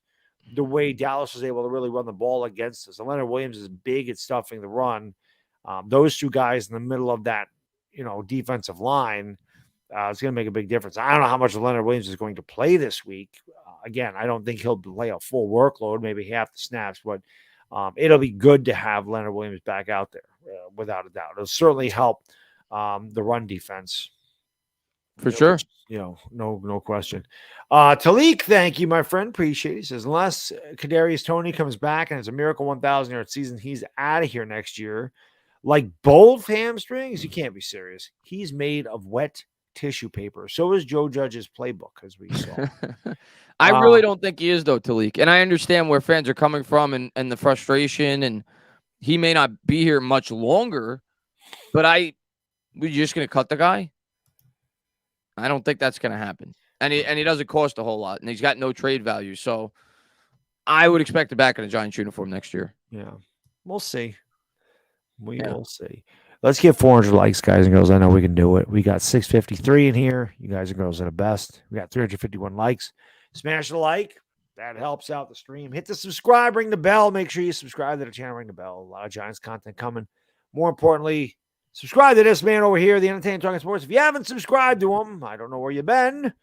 the way Dallas was able to really run the ball against us. And Leonard Williams is big at stuffing the run. Those two guys in the middle of that, defensive line, it's going to make a big difference. I don't know how much Leonard Williams is going to play this week. Again, I don't think he'll play a full workload, maybe half the snaps, but it'll be good to have Leonard Williams back out there, without a doubt. It'll certainly help the run defense. For sure. No question. Talik, thank you, my friend. Appreciate it. He says, unless Kadarius Toney comes back and it's a miracle 1,000-yard season, he's out of here next year. Like both hamstrings? You can't be serious. He's made of wet tissue paper. So is Joe Judge's playbook, as we saw. I really don't think he is, though, Talik. And I understand where fans are coming from and the frustration, and he may not be here much longer, but we're just going to cut the guy? I don't think that's going to happen. And he doesn't cost a whole lot, and he's got no trade value. So I would expect him back in a Giants uniform next year. Yeah. We'll see. We will see. Let's get 400 likes, guys and girls. I know we can do it. We got 653 in here. You guys and girls are the best. We got 351 likes. Smash the like. That helps out the stream. Hit the subscribe, ring the bell. Make sure you subscribe to the channel, ring the bell. A lot of Giants content coming. More importantly, subscribe to this man over here, the Entertainment Talking Sports. If you haven't subscribed to him, I don't know where you've been.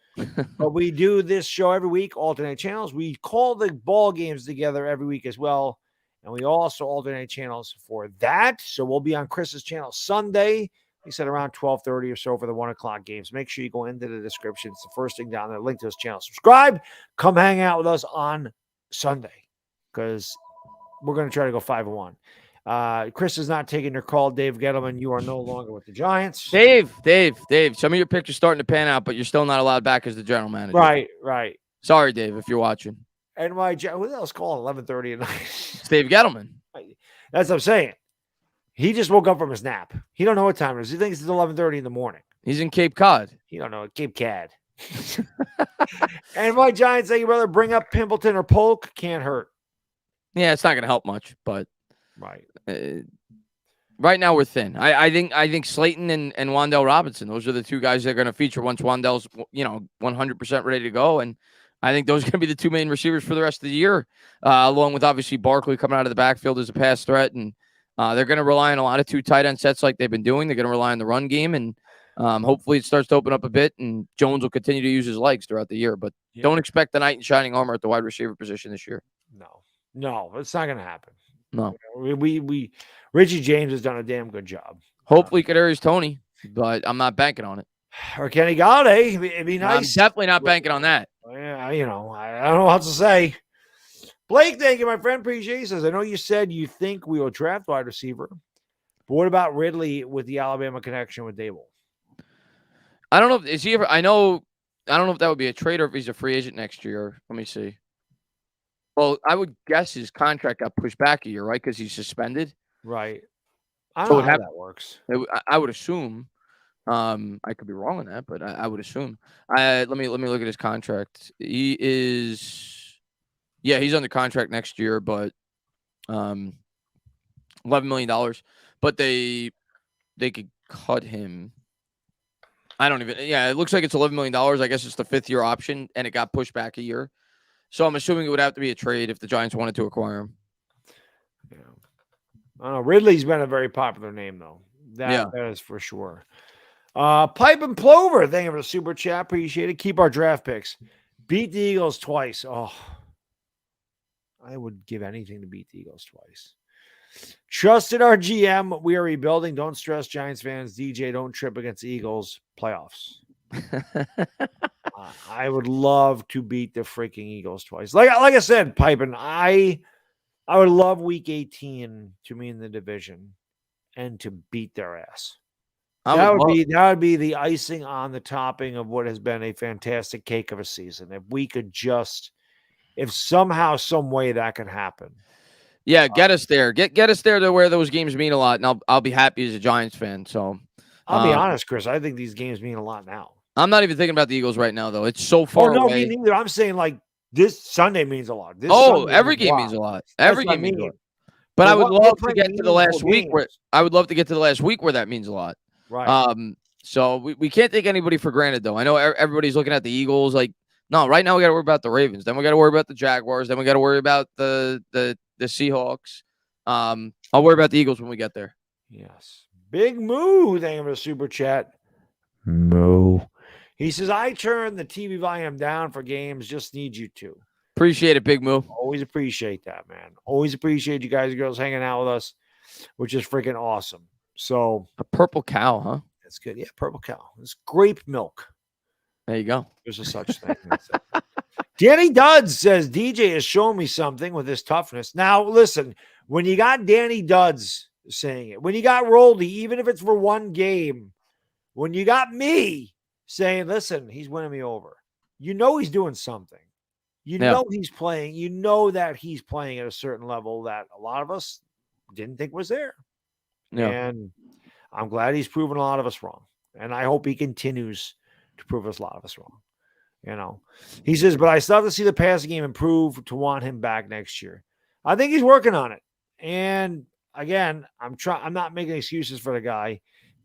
But we do this show every week, alternate channels. We call the ball games together every week as well. And we also alternate channels for that. So we'll be on Chris's channel Sunday. He said around 12:30 or so for the 1 o'clock games. Make sure you go into the description. It's the first thing down there. Link to his channel. Subscribe. Come hang out with us on Sunday, because we're going to try to go 5-1. Chris is not taking your call. Dave Gettleman, you are no longer with the Giants. Dave. Some of your pictures starting to pan out, but you're still not allowed back as the general manager. Right. Sorry, Dave, if you're watching. And who the hell's calling 11:30 at night? It's Dave Gettleman. That's what I'm saying. He just woke up from his nap. He don't know what time it is. He thinks it's 11:30 in the morning. He's in Cape Cod. He don't know. Cape Cod. And my Giants say you rather bring up Pimpleton or Polk, can't hurt. Yeah, it's not going to help much, but Right. Right now we're thin. I think Slayton and Wan'Dale Robinson, those are the two guys that are going to feature once Wan'Dale's 100% ready to go, and I think those are going to be the two main receivers for the rest of the year, along with obviously Barkley coming out of the backfield as a pass threat, and they're going to rely on a lot of two tight end sets like they've been doing. They're going to rely on the run game, and hopefully it starts to open up a bit, and Jones will continue to use his legs throughout the year. But don't expect the knight in shining armor at the wide receiver position this year. No, it's not going to happen. No, we Richie James has done a damn good job. Hopefully, Kadarius Toney, but I'm not banking on it. Or Kenny Galladay, it'd be nice. I'm definitely not banking on that. Yeah, I don't know what to say. Blake, thank you, my friend. Appreciate it. Says, I know you said you think we will draft wide receiver, but what about Ridley with the Alabama connection with Dable? I don't know. Is he ever? I don't know if that would be a trade or if he's a free agent next year. Let me see. Well, I would guess his contract got pushed back a year, right? Because he's suspended. Right. I don't know how that works. I would assume. I could be wrong on that, but I would assume. Let me look at his contract. He is, he's under contract next year, but $11 million. But they could cut him. I don't even. Yeah, it looks like it's $11 million. I guess it's the 5th-year option, and it got pushed back a year. So I'm assuming it would have to be a trade if the Giants wanted to acquire him. Yeah. I don't know. Ridley's been a very popular name, though. That is for sure. Pipe and Plover, thank you for the super chat. Appreciate it. Keep our draft picks. Beat the Eagles twice. Oh, I would give anything to beat the Eagles twice. Trusted our GM. We are rebuilding. Don't stress, Giants fans. DJ, don't trip against the Eagles. Playoffs. I would love to beat the freaking Eagles twice. Like I said, Pipin, I would love week 18 to be in the division and to beat their ass. That would be the icing on the topping of what has been a fantastic cake of a season. If we could if somehow, some way that could happen. Yeah, get us there. Get us there to where those games mean a lot, and I'll be happy as a Giants fan. So I'll be honest, Chris. I think these games mean a lot now. I'm not even thinking about the Eagles right now, though. It's so far away. Me neither. I'm saying like this Sunday means a lot. Every game means a lot. Every game means a lot. But I would love to get to the last week where that means a lot. Right. So we can't take anybody for granted, though. I know everybody's looking at the Eagles. Like, no, right now we got to worry about the Ravens. Then we got to worry about the Jaguars. Then we got to worry about the Seahawks. I'll worry about the Eagles when we get there. Yes. Big Moo. Thank you for the super chat. Moo. He says, I turn the TV volume down for games. Just need you to. Appreciate it, Big Moo. Always appreciate that, man. Always appreciate you guys and girls hanging out with us, which is freaking awesome. So a purple cow, huh? That's good. Yeah, purple cow. It's grape milk. There you go. There's a such thing. Danny Duds says DJ has shown me something with his toughness. Now, listen, when you got Danny Duds saying it, when you got Roldy, even if it's for one game, when you got me saying, listen, he's winning me over, you know he's doing something. You know he's playing. You know that he's playing at a certain level that a lot of us didn't think was there. Yeah. And I'm glad he's proven a lot of us wrong. And I hope he continues to prove a lot of us wrong. You know, he says, but I still have to see the passing game improve to want him back next year. I think he's working on it. And again, I'm not making excuses for the guy,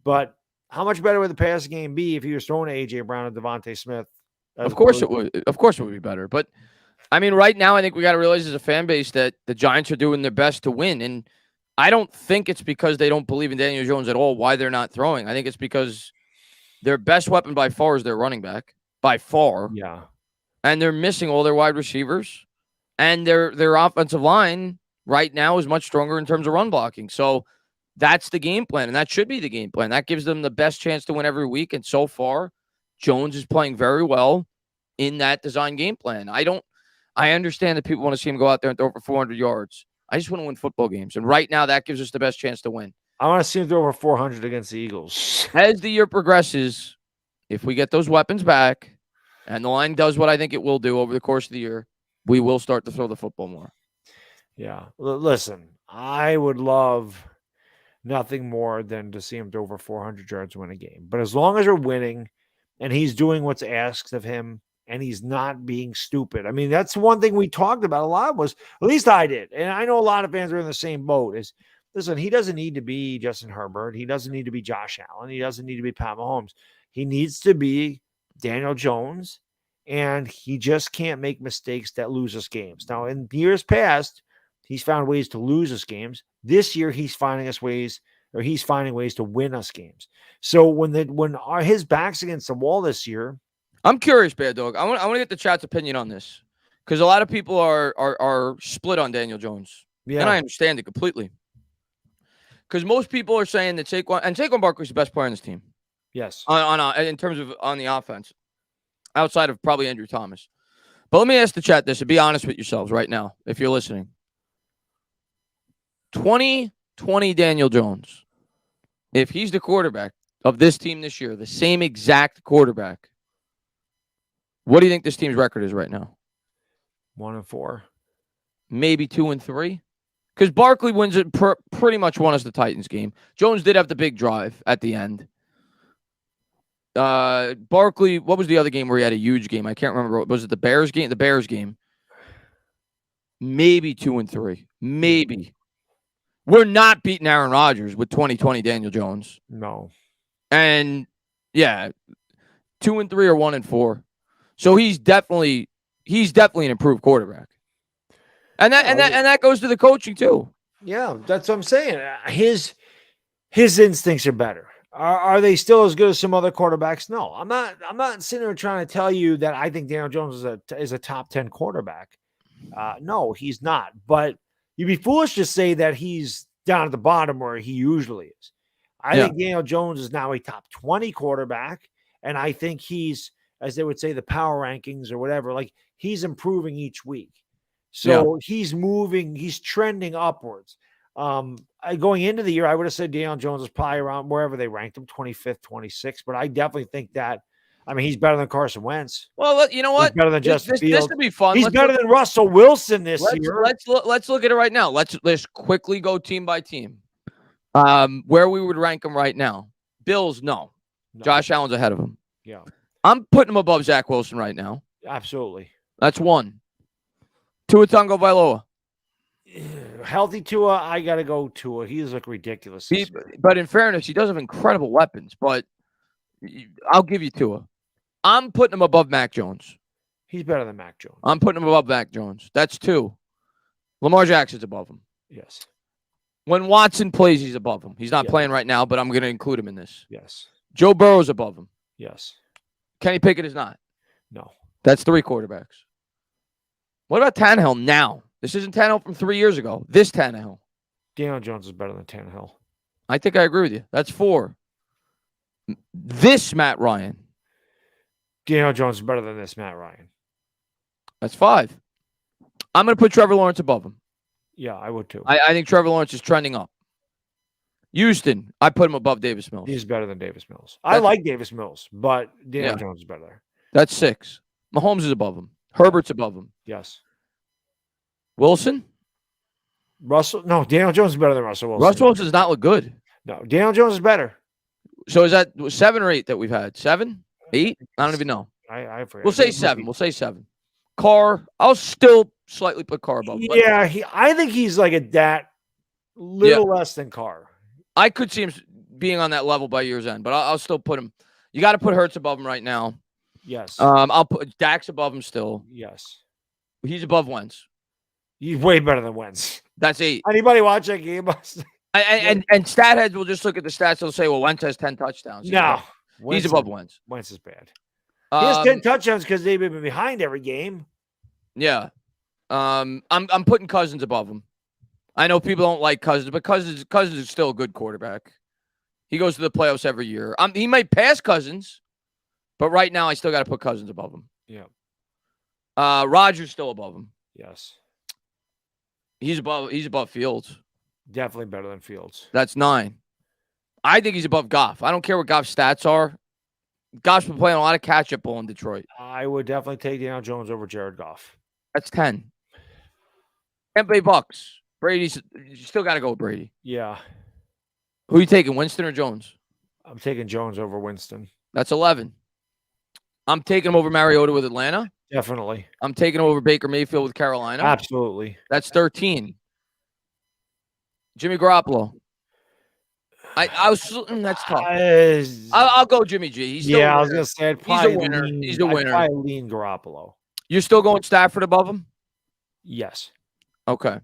but how much better would the passing game be if he was throwing to AJ Brown and Devontae Smith? Of course it would. Of course it would be better. But I mean, right now, I think we got to realize as a fan base that the Giants are doing their best to win. And I don't think it's because they don't believe in Daniel Jones at all why they're not throwing. I think it's because their best weapon by far is their running back. By far. Yeah. And they're missing all their wide receivers. And their offensive line right now is much stronger in terms of run blocking. So that's the game plan. And that should be the game plan. That gives them the best chance to win every week. And so far, Jones is playing very well in that design game plan. I understand that people want to see him go out there and throw for 400 yards. I just want to win football games. And right now, that gives us the best chance to win. I want to see him throw over 400 against the Eagles. As the year progresses, if we get those weapons back and the line does what I think it will do over the course of the year, we will start to throw the football more. Yeah. Listen, I would love nothing more than to see him throw over 400 yards win a game. But as long as we're winning, and he's doing what's asked of him, and he's not being stupid. I mean, that's one thing we talked about a lot was, at least I did, and I know a lot of fans are in the same boat, is, listen, he doesn't need to be Justin Herbert. He doesn't need to be Josh Allen. He doesn't need to be Pat Mahomes. He needs to be Daniel Jones, and he just can't make mistakes that lose us games. Now, in years past, he's found ways to lose us games. This year, he's finding ways to win us games. So when his back's against the wall this year, I'm curious, Baddog. I want to get the chat's opinion on this, because a lot of people are split on Daniel Jones, and I understand it completely. Because most people are saying that Saquon Barkley is the best player on this team. Yes, in terms of on the offense, outside of probably Andrew Thomas. But let me ask the chat this, and be honest with yourselves right now, if you're listening. 2020 Daniel Jones, if he's the quarterback of this team this year, the same exact quarterback, what do you think this team's record is right now? 1-4, maybe 2-3. Because Barkley wins it, pretty much won us the Titans game. Jones did have the big drive at the end. Barkley, what was the other game where he had a huge game? I can't remember. Was it the Bears game? The Bears game. Maybe 2-3. Maybe. We're not beating Aaron Rodgers with 2020 Daniel Jones. No. And yeah, 2-3 or 1-4. So he's definitely an improved quarterback. And that goes to the coaching too. Yeah, that's what I'm saying. His instincts are better. Are they still as good as some other quarterbacks? No, I'm not sitting there trying to tell you that I think Daniel Jones is a top 10 quarterback. No, he's not. But you'd be foolish to say that he's down at the bottom where he usually is. I think Daniel Jones is now a top 20 quarterback, and I think he's, as they would say, the power rankings or whatever, like he's improving each week. So he's moving, he's trending upwards. Going into the year, I would have said Daniel Jones is probably around wherever they ranked him, 25th, 26th. But I definitely think that, I mean, he's better than Carson Wentz. Well, you know what? He's better than Justin Fields. This would be fun. He's better than Russell Wilson this year. Let's look at it right now. Let's quickly go team by team. Where we would rank him right now. Bills, no. Josh Allen's ahead of him. Yeah. I'm putting him above Zach Wilson right now. Absolutely. That's one. Tua Tagovailoa. Healthy Tua, I got to go Tua. He's look ridiculous. But in fairness, he does have incredible weapons. But I'll give you Tua. I'm putting him above Mac Jones. He's better than Mac Jones. I'm putting him above Mac Jones. That's two. Lamar Jackson's above him. Yes. When Watson plays, he's above him. He's not playing right now, but I'm going to include him in this. Yes. Joe Burrow's above him. Yes. Kenny Pickett is not. No. That's three quarterbacks. What about Tannehill now? This isn't Tannehill from 3 years ago. This Tannehill. Daniel Jones is better than Tannehill. I think I agree with you. That's four. This Matt Ryan. Daniel Jones is better than this Matt Ryan. That's five. I'm going to put Trevor Lawrence above him. Yeah, I would too. I think Trevor Lawrence is trending up. Houston, I put him above Davis Mills. He's better than Davis Mills. I like Davis Mills, but Daniel Jones is better there. That's six. Mahomes is above him. Herbert's above him. Yes. Wilson? No, Daniel Jones is better than Russell Wilson. Russell Wilson does not look good. No, Daniel Jones is better. So is that 7 or 8 that we've had? 7? 8? I don't even know. I forget. We'll say 7. We'll say 7. Carr, I'll still slightly put Carr above. Yeah, I think he's like a little less than Carr. I could see him being on that level by year's end, but I'll still put him. You got to put Hurts above him right now. Yes. I'll put Dak's above him still. Yes. He's above Wentz. He's way better than Wentz. That's 8. Anybody watch that game? And stat heads will just look at the stats. They'll say, well, Wentz has 10 touchdowns. No. He's above Wentz. Wentz is bad. He has 10 touchdowns because they've been behind every game. Yeah. I'm putting Cousins above him. I know people don't like Cousins, but Cousins is still a good quarterback. He goes to the playoffs every year. He might pass Cousins, but right now I still got to put Cousins above him. Yeah. Rodgers still above him. Yes. He's above Fields. Definitely better than Fields. That's 9. I think he's above Goff. I don't care what Goff's stats are. Goff's been playing a lot of catch-up ball in Detroit. I would definitely take Daniel Jones over Jared Goff. That's 10. Tampa Bay Bucks. Brady's still got to go with Brady. Yeah. Who are you taking, Winston or Jones? I'm taking Jones over Winston. That's 11. I'm taking him over Mariota with Atlanta. Definitely. I'm taking him over Baker Mayfield with Carolina. Absolutely. That's 13. Jimmy Garoppolo. That's tough. I'll go Jimmy G. He's still I was gonna say he's a winner. He's a winner. I'd probably lean Garoppolo. You're still going Stafford above him? Yes. Okay.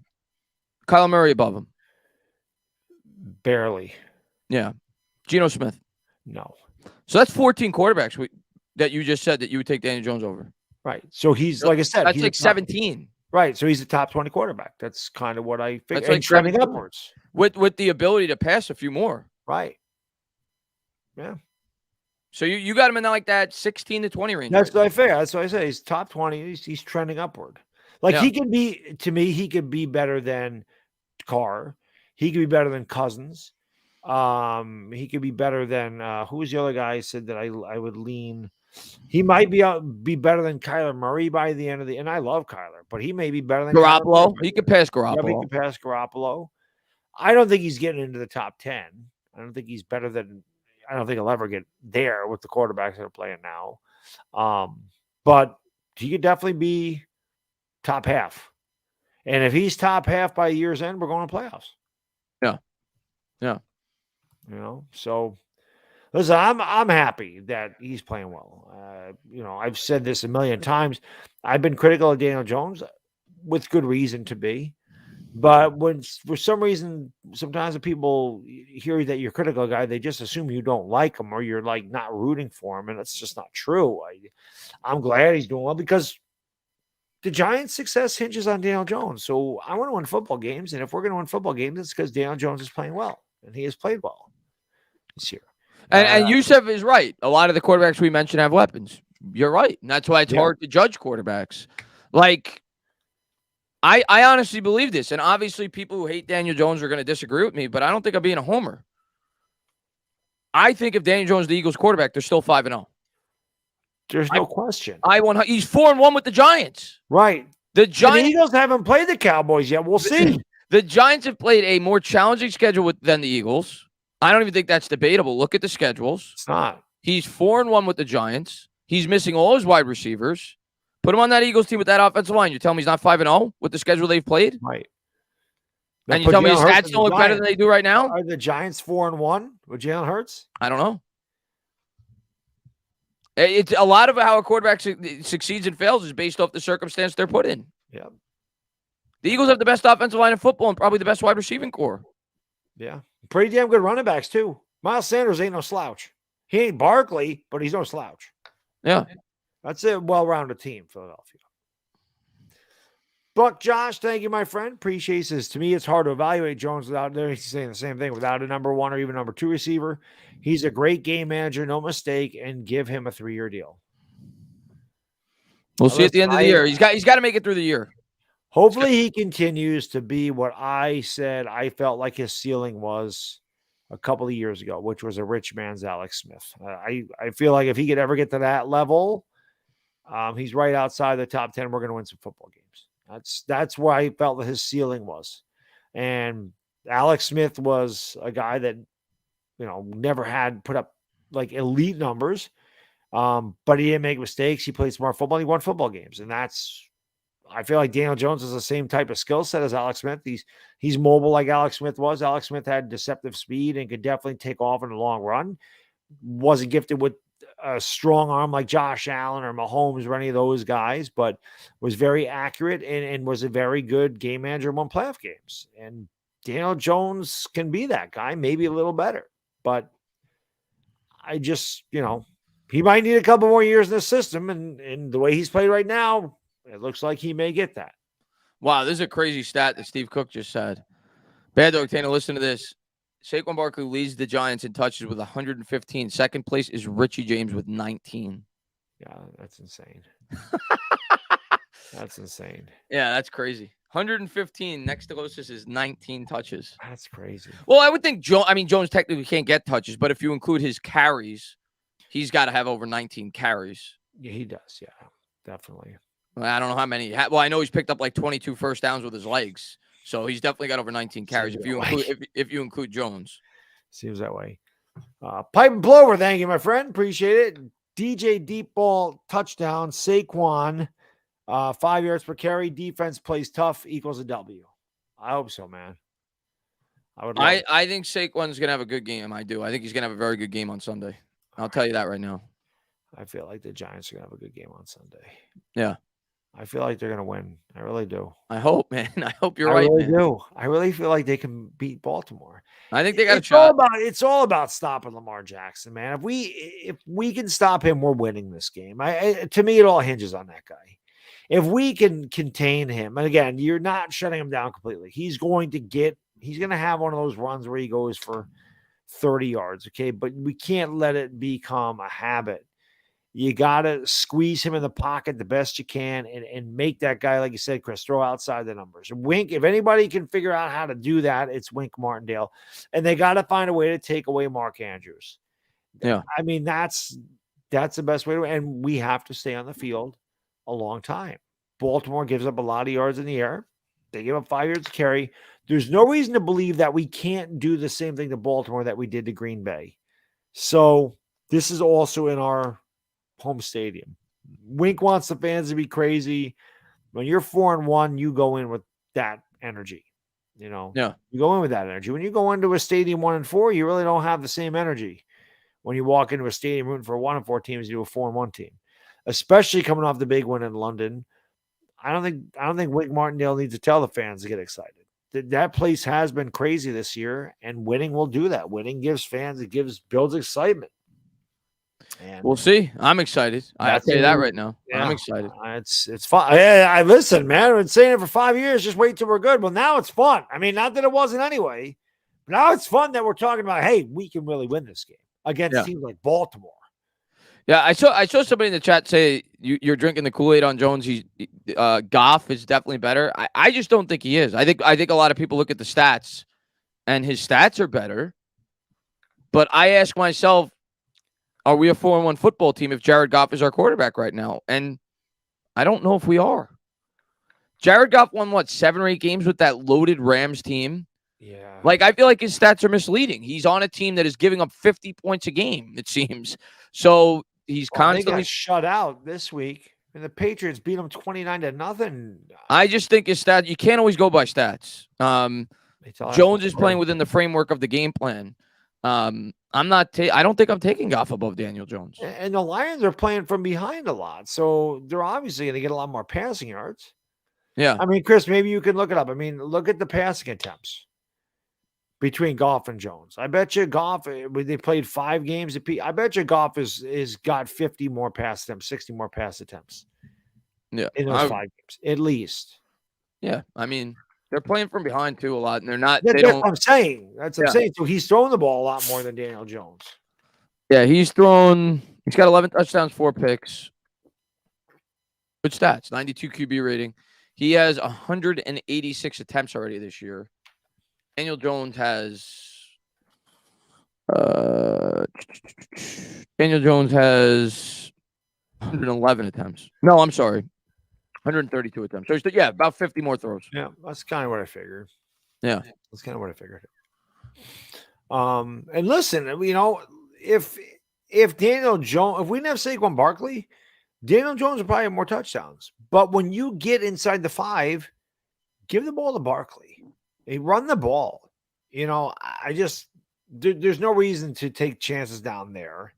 Kyler Murray above him? Barely. Yeah. Geno Smith? No. So that's 14 quarterbacks that you just said that you would take Daniel Jones over. Right. So he's, like I said, that's like 17. Right. So he's a top 20 quarterback. That's kind of what I think. That's like trending upwards. With the ability to pass a few more. Right. Yeah. So you got him in like that 16 to 20 range. That's what I figure. That's what I say. He's top 20. He's trending upward. Like he could be, to me, he could be better than Carr. He could be better than Cousins. He could be better than who was the other guy I said that I would lean. He might be better than Kyler Murray by the end of the. And I love Kyler, but he may be better than Garoppolo. He could pass Garoppolo. Yeah, he could pass Garoppolo. I don't think he's getting into the top 10. I don't think he's better than. I don't think he'll ever get there with the quarterbacks that are playing now. But he could definitely be top half. And if he's top half by year's end, we're going to playoffs. Yeah. Yeah. You know, so listen, I'm happy that he's playing well. I've said this a million times. I've been critical of Daniel Jones with good reason to be. But when for some reason, sometimes when people hear that you're critical guy, they just assume you don't like him or you're like not rooting for him. And that's just not true. I'm glad he's doing well because the Giants' success hinges on Daniel Jones. So I want to win football games. And if we're going to win football games, it's because Daniel Jones is playing well. And he has played well this year. And Yusuf is right. A lot of the quarterbacks we mentioned have weapons. You're right. And that's why it's hard to judge quarterbacks. Like, I honestly believe this. And obviously people who hate Daniel Jones are going to disagree with me, but I don't think I'm being a homer. I think if Daniel Jones is the Eagles quarterback, they're still 5-0. There's no question. He's 4-1 with the Giants. Right. The Eagles haven't played the Cowboys yet. We'll see. The Giants have played a more challenging schedule than the Eagles. I don't even think that's debatable. Look at the schedules. It's not. He's 4-1 with the Giants. He's missing all his wide receivers. Put him on that Eagles team with that offensive line. You tell me he's not 5-0 with the schedule they've played? Right. And you tell me his stats don't look better than they do right now? Are the Giants 4-1 with Jalen Hurts? I don't know. It's a lot of how a quarterback succeeds and fails is based off the circumstance they're put in. Yeah. The Eagles have the best offensive line in football and probably the best wide receiving core. Yeah. Pretty damn good running backs, too. Miles Sanders ain't no slouch. He ain't Barkley, but he's no slouch. Yeah. That's a well-rounded team, Philadelphia. Buck Josh, thank you, my friend. Appreciate this. To me, it's hard to evaluate Jones without, he's saying the same thing, without a number one or even number two receiver. He's a great game manager, no mistake, and give him a 3-year deal. We'll see at the end of the year. He's got to make it through the year. Hopefully he continues to be what I said I felt like his ceiling was a couple of years ago, which was a rich man's Alex Smith. I feel like if he could ever get to that level, he's right outside the top 10. We're going to win some football games. That's where I felt that his ceiling was. And Alex Smith was a guy that, never had put up like elite numbers, but he didn't make mistakes. He played smart football. He won football games. And I feel like Daniel Jones is the same type of skill set as Alex Smith. He's mobile like Alex Smith was. Alex Smith had deceptive speed and could definitely take off in the long run. Wasn't gifted with a strong arm like Josh Allen or Mahomes or any of those guys, but was very accurate and was a very good game manager and won playoff games. And Daniel Jones can be that guy, maybe a little better. But I just, he might need a couple more years in the system. And the way he's played right now, it looks like he may get that. Wow, this is a crazy stat that Steve Cook just said. Baddog Talkin, listen to this. Saquon Barkley leads the Giants in touches with 115. Second place is Richie James with 19. Yeah, that's insane. That's insane. Yeah, that's crazy. 115. Next to closest is 19 touches. That's crazy. Well, I would think Jones technically can't get touches, but if you include his carries, he's got to have over 19 carries. Yeah, he does. Yeah, definitely. Well, I don't know how many. Well, I know he's picked up like 22 first downs with his legs. So he's definitely got over 19 carries if you include Jones. Seems that way. Pipe and Plover, thank you, my friend. Appreciate it. DJ deep ball touchdown. Saquon, 5 yards per carry. Defense plays tough equals a W. I hope so, man. I would love it. I think Saquon's gonna have a good game. I do. I think he's gonna have a very good game on Sunday. I'll tell you that right now. I feel like the Giants are gonna have a good game on Sunday. Yeah. I feel like they're gonna win. I really do. I hope, man. I hope you're right, really man. do. I really feel like they can beat Baltimore. I think they got a shot. It's all about stopping Lamar Jackson, man. If we can stop him, we're winning this game. To me, it all hinges on that guy. If we can contain him, and again, you're not shutting him down completely. He's going to have one of those runs where he goes for 30 yards, okay? But we can't let it become a habit. You got to squeeze him in the pocket the best you can and make that guy, like you said, Chris, throw outside the numbers. Wink, if anybody can figure out how to do that, it's Wink Martindale. And they got to find a way to take away Mark Andrews. Yeah. I mean, that's the best way to, and we have to stay on the field a long time. Baltimore gives up a lot of yards in the air. They give up 5 yards to carry. There's no reason to believe that we can't do the same thing to Baltimore that we did to Green Bay. So this is also in our home stadium. Wink wants the fans to be crazy. When you're 4-1, you go in with that energy. You go in with that energy. When you go into a stadium 1-4, you really don't have the same energy. When you walk into a stadium rooting for 1-4 teams, you do a 4-1 team, especially coming off the big win in London. I don't think Wink Martindale needs to tell the fans to get excited. That place has been crazy this year, and winning will do that. Winning gives fans, builds excitement. And we'll see. I'm excited. I'll tell you that right now. Yeah, I'm excited. It's fun. I listen, man. I've been saying it for 5 years. Just wait till we're good. Well, now it's fun. I mean, not that it wasn't anyway. But now it's fun that we're talking about, hey, we can really win this game against teams like Baltimore. Yeah, I saw somebody in the chat say you're drinking the Kool-Aid on Jones. Goff is definitely better. I just don't think he is. I think a lot of people look at the stats, and his stats are better. But I ask myself, are we a 4-1 football team if Jared Goff is our quarterback right now? And I don't know if we are. Jared Goff won, 7 or 8 games with that loaded Rams team? Yeah. Like, I feel like his stats are misleading. He's on a team that is giving up 50 points a game, it seems. So he's constantly they got shut out this week, and the Patriots beat them 29-0. I just think his stats, you can't always go by stats. Jones is playing within the framework of the game plan. I don't think I'm taking Goff above Daniel Jones. And the Lions are playing from behind a lot, so they're obviously going to get a lot more passing yards. Yeah. I mean, Chris, maybe you can look it up. I mean, look at the passing attempts between Goff and Jones. I bet you Goff, when they played 5 games apiece, I bet you Goff is got 50 more pass attempts, 60 more pass attempts. Yeah. In those 5 games, at least. Yeah. I mean, they're playing from behind too a lot, and they're not. That's what I'm saying. That's what I'm saying. So he's throwing the ball a lot more than Daniel Jones. Yeah, he's got 11 touchdowns, 4 picks. Good stats, 92 QB rating. He has 186 attempts already this year. Daniel Jones has 111 attempts. No, I'm sorry. 132 attempts. So he's, about 50 more throws. Yeah, that's kind of what I figured. Yeah. That's kind of what I figured. And listen, if Daniel Jones, if we didn't have Saquon Barkley, Daniel Jones would probably have more touchdowns. But when you get inside the 5, give the ball to Barkley. They run the ball. There's no reason to take chances down there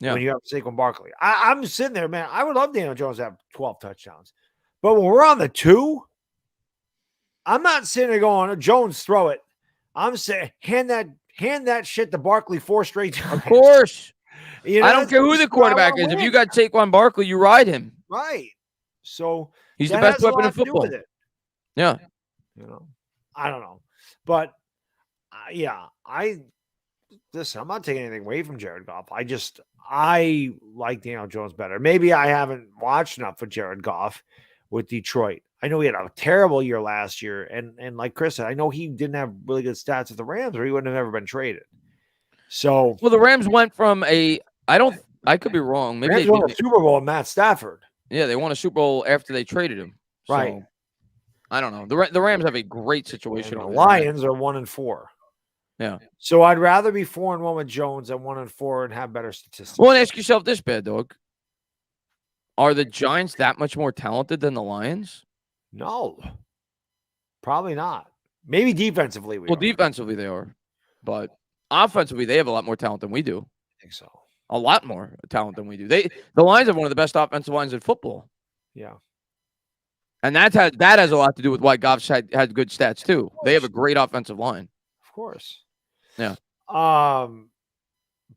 when you have Saquon Barkley. I'm sitting there, man. I would love Daniel Jones to have 12 touchdowns. But when we're on the 2, I'm not sitting there going, Jones, throw it. I'm saying, hand that shit to Barkley 4 straight times. Of course. I don't care who the quarterback is. If you got Saquon Barkley, you ride him. Right. So he's the best weapon in football. Yeah. I don't know. But I'm not taking anything away from Jared Goff. I like Daniel Jones better. Maybe I haven't watched enough of Jared Goff with Detroit. I know he had a terrible year last year. And like Chris said, I know he didn't have really good stats with the Rams or he wouldn't have ever been traded. So, well, the Rams went from I could be wrong. Maybe they won a Super Bowl with Matt Stafford. Yeah, they won a Super Bowl after they traded him. Right. So, I don't know. The Rams have a great situation. The Lions are 1-4. Yeah. So I'd rather be 4-1 with Jones than 1-4 and have better statistics. Well, and ask yourself this, Baddog. Are the Giants that much more talented than the Lions? No, probably not. Maybe defensively we Well, are. defensively they are, but offensively they have a lot more talent than we do. I think so. A lot more talent than we do. The Lions have one of the best offensive lines in football. Yeah. And that has a lot to do with why Goff's had good stats too. They have a great offensive line. Of course. Yeah.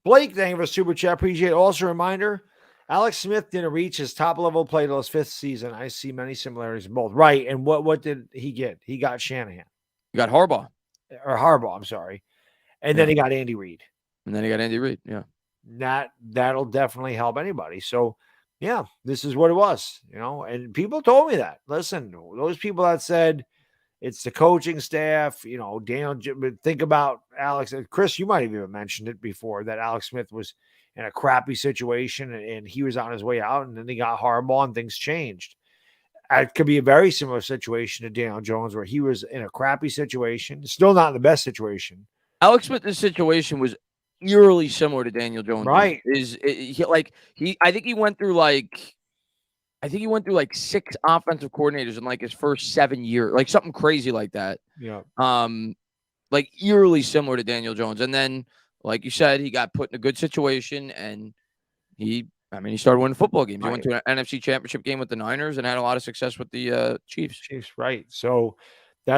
Blake, thank you for super chat. Appreciate it. Also, a reminder, Alex Smith didn't reach his top level play till his 5th season. I see many similarities in both. Right. And what did he get? He got Shanahan. You got Harbaugh. Or Harbaugh, I'm sorry. And then he got Andy Reid. And then he got Andy Reid. Yeah. That'll definitely help anybody. So yeah, this is what it was, and people told me that. Listen, those people that said it's the coaching staff, Daniel, think about Alex and Chris, you might have even mentioned it before that Alex Smith was in a crappy situation and he was on his way out and then he got Harbaugh and things changed. It could be a very similar situation to Daniel Jones where he was in a crappy situation, still not in the best situation. Alex Smith's situation was eerily similar to Daniel Jones. Right. I think he went through like 6 offensive coordinators in like his first 7 years, like something crazy like that. Yeah. Like eerily similar to Daniel Jones. And then, like you said, he got put in a good situation and he started winning football games. He went to an NFC Championship game with the Niners and had a lot of success with the Chiefs. Right. So that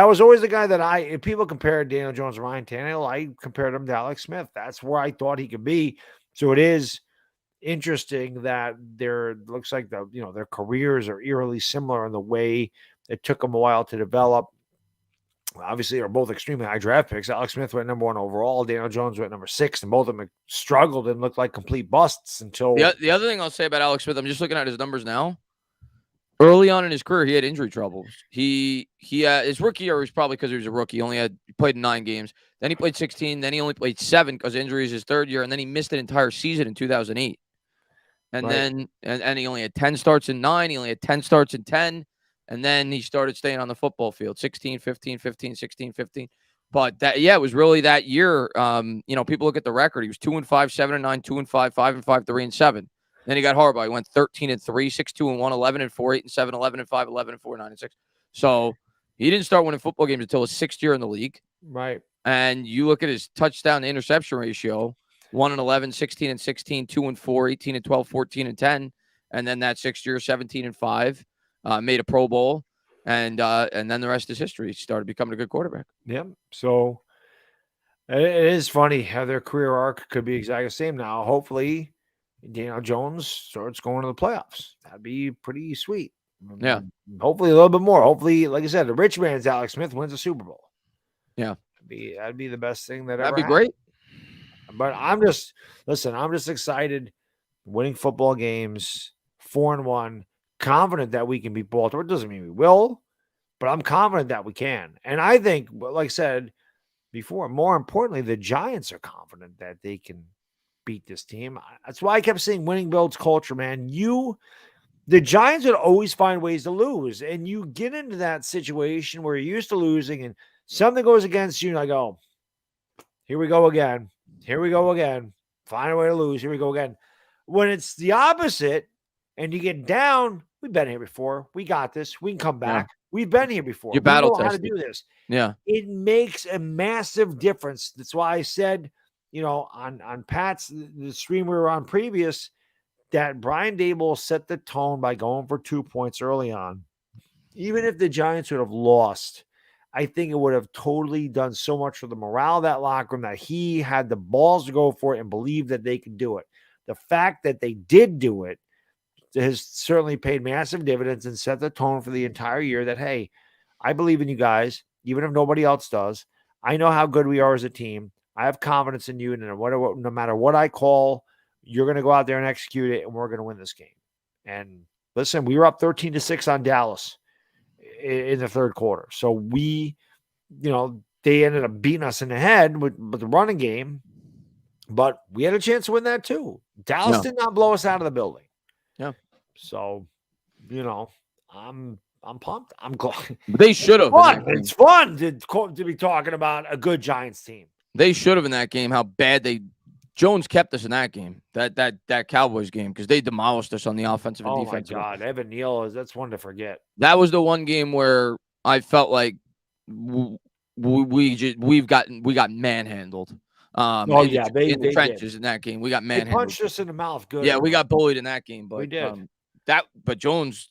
was always the guy that if people compared Daniel Jones to Ryan Tannehill, I compared him to Alex Smith. That's where I thought he could be. So it is interesting that looks like their careers are eerily similar in the way it took them a while to develop. Obviously, they're both extremely high draft picks. Alex Smith went number 1 overall. Daniel Jones went number 6, and both of them struggled and looked like complete busts until. The other thing I'll say about Alex Smith, I'm just looking at his numbers now. Early on in his career, he had injury troubles. He his rookie year was probably because he was a rookie. He played 9 games. Then he played 16. Then he only played 7 because injuries his 3rd year, and then he missed an entire season in 2008. And then and he only had 10 starts in 9. He only had 10 starts in 10. And then he started staying on the football field, 16, 15, 15, 16, 15. But it was really that year. People look at the record. He was 2-5, 7-9, 2-5, 5-5, 3-7. Then he got Harbaugh. He went 13-3, 6-2-1, 11-4, 8-7, 11-5, 11-4, 9-6. So he didn't start winning football games until his 6th year in the league. Right. And you look at his touchdown to interception ratio, 1-11, 16-16, 2-4, 18-12, 14-10, and then that 6th year, 17-5, made a Pro Bowl, and then the rest is history. He started becoming a good quarterback. Yep. So it is funny how their career arc could be exactly the same now. Hopefully, Daniel Jones starts going to the playoffs. That'd be pretty sweet. Yeah. Hopefully a little bit more. Hopefully, like I said, the rich man's Alex Smith wins a Super Bowl. Yeah. That'd be the best thing that that'd ever be happened. Great. But I'm just excited, winning football games, 4-1, confident that we can beat Baltimore. It doesn't mean we will, but I'm confident that we can. And I think, like I said before, more importantly, the Giants are confident that they can beat this team. That's why I kept saying winning builds culture, man. The Giants would always find ways to lose, and you get into that situation where you're used to losing and something goes against you, and I go, here we go again. Here we go again. Find a way to lose. Here we go again. When it's the opposite and you get down, we've been here before. We got this. We can come back. Yeah. We've been here before. You battle know how to do this. Yeah. It makes a massive difference. That's why I said, on Pat's, the stream we were on previous, that Brian Daboll set the tone by going for 2 points early on. Even if the Giants would have lost, I think it would have totally done so much for the morale of that locker room that he had the balls to go for it and believe that they could do it. The fact that they did do it has certainly paid massive dividends and set the tone for the entire year that, hey, I believe in you guys, even if nobody else does. I know how good we are as a team. I have confidence in you, and no matter what I call, you're going to go out there and execute it, and we're going to win this game. And listen, we were up 13-6 on Dallas in the 3rd quarter. So they ended up beating us in the head with the running game, but we had a chance to win that too. Dallas did not blow us out of the building. Yeah. So, I'm I'm pumped. I'm glad. They should have. It's fun to be talking about a good Giants team. They should have in that game. How bad Jones kept us in that game, that Cowboys game, because they demolished us on the offensive and defensive. Oh my God, Evan Neal that's one to forget. That was the one game where I felt like we got manhandled. In the trenches did. In that game, we got manhandled. They punched us in the mouth. Good. Yeah, we got bullied in that game, but we did. But Jones,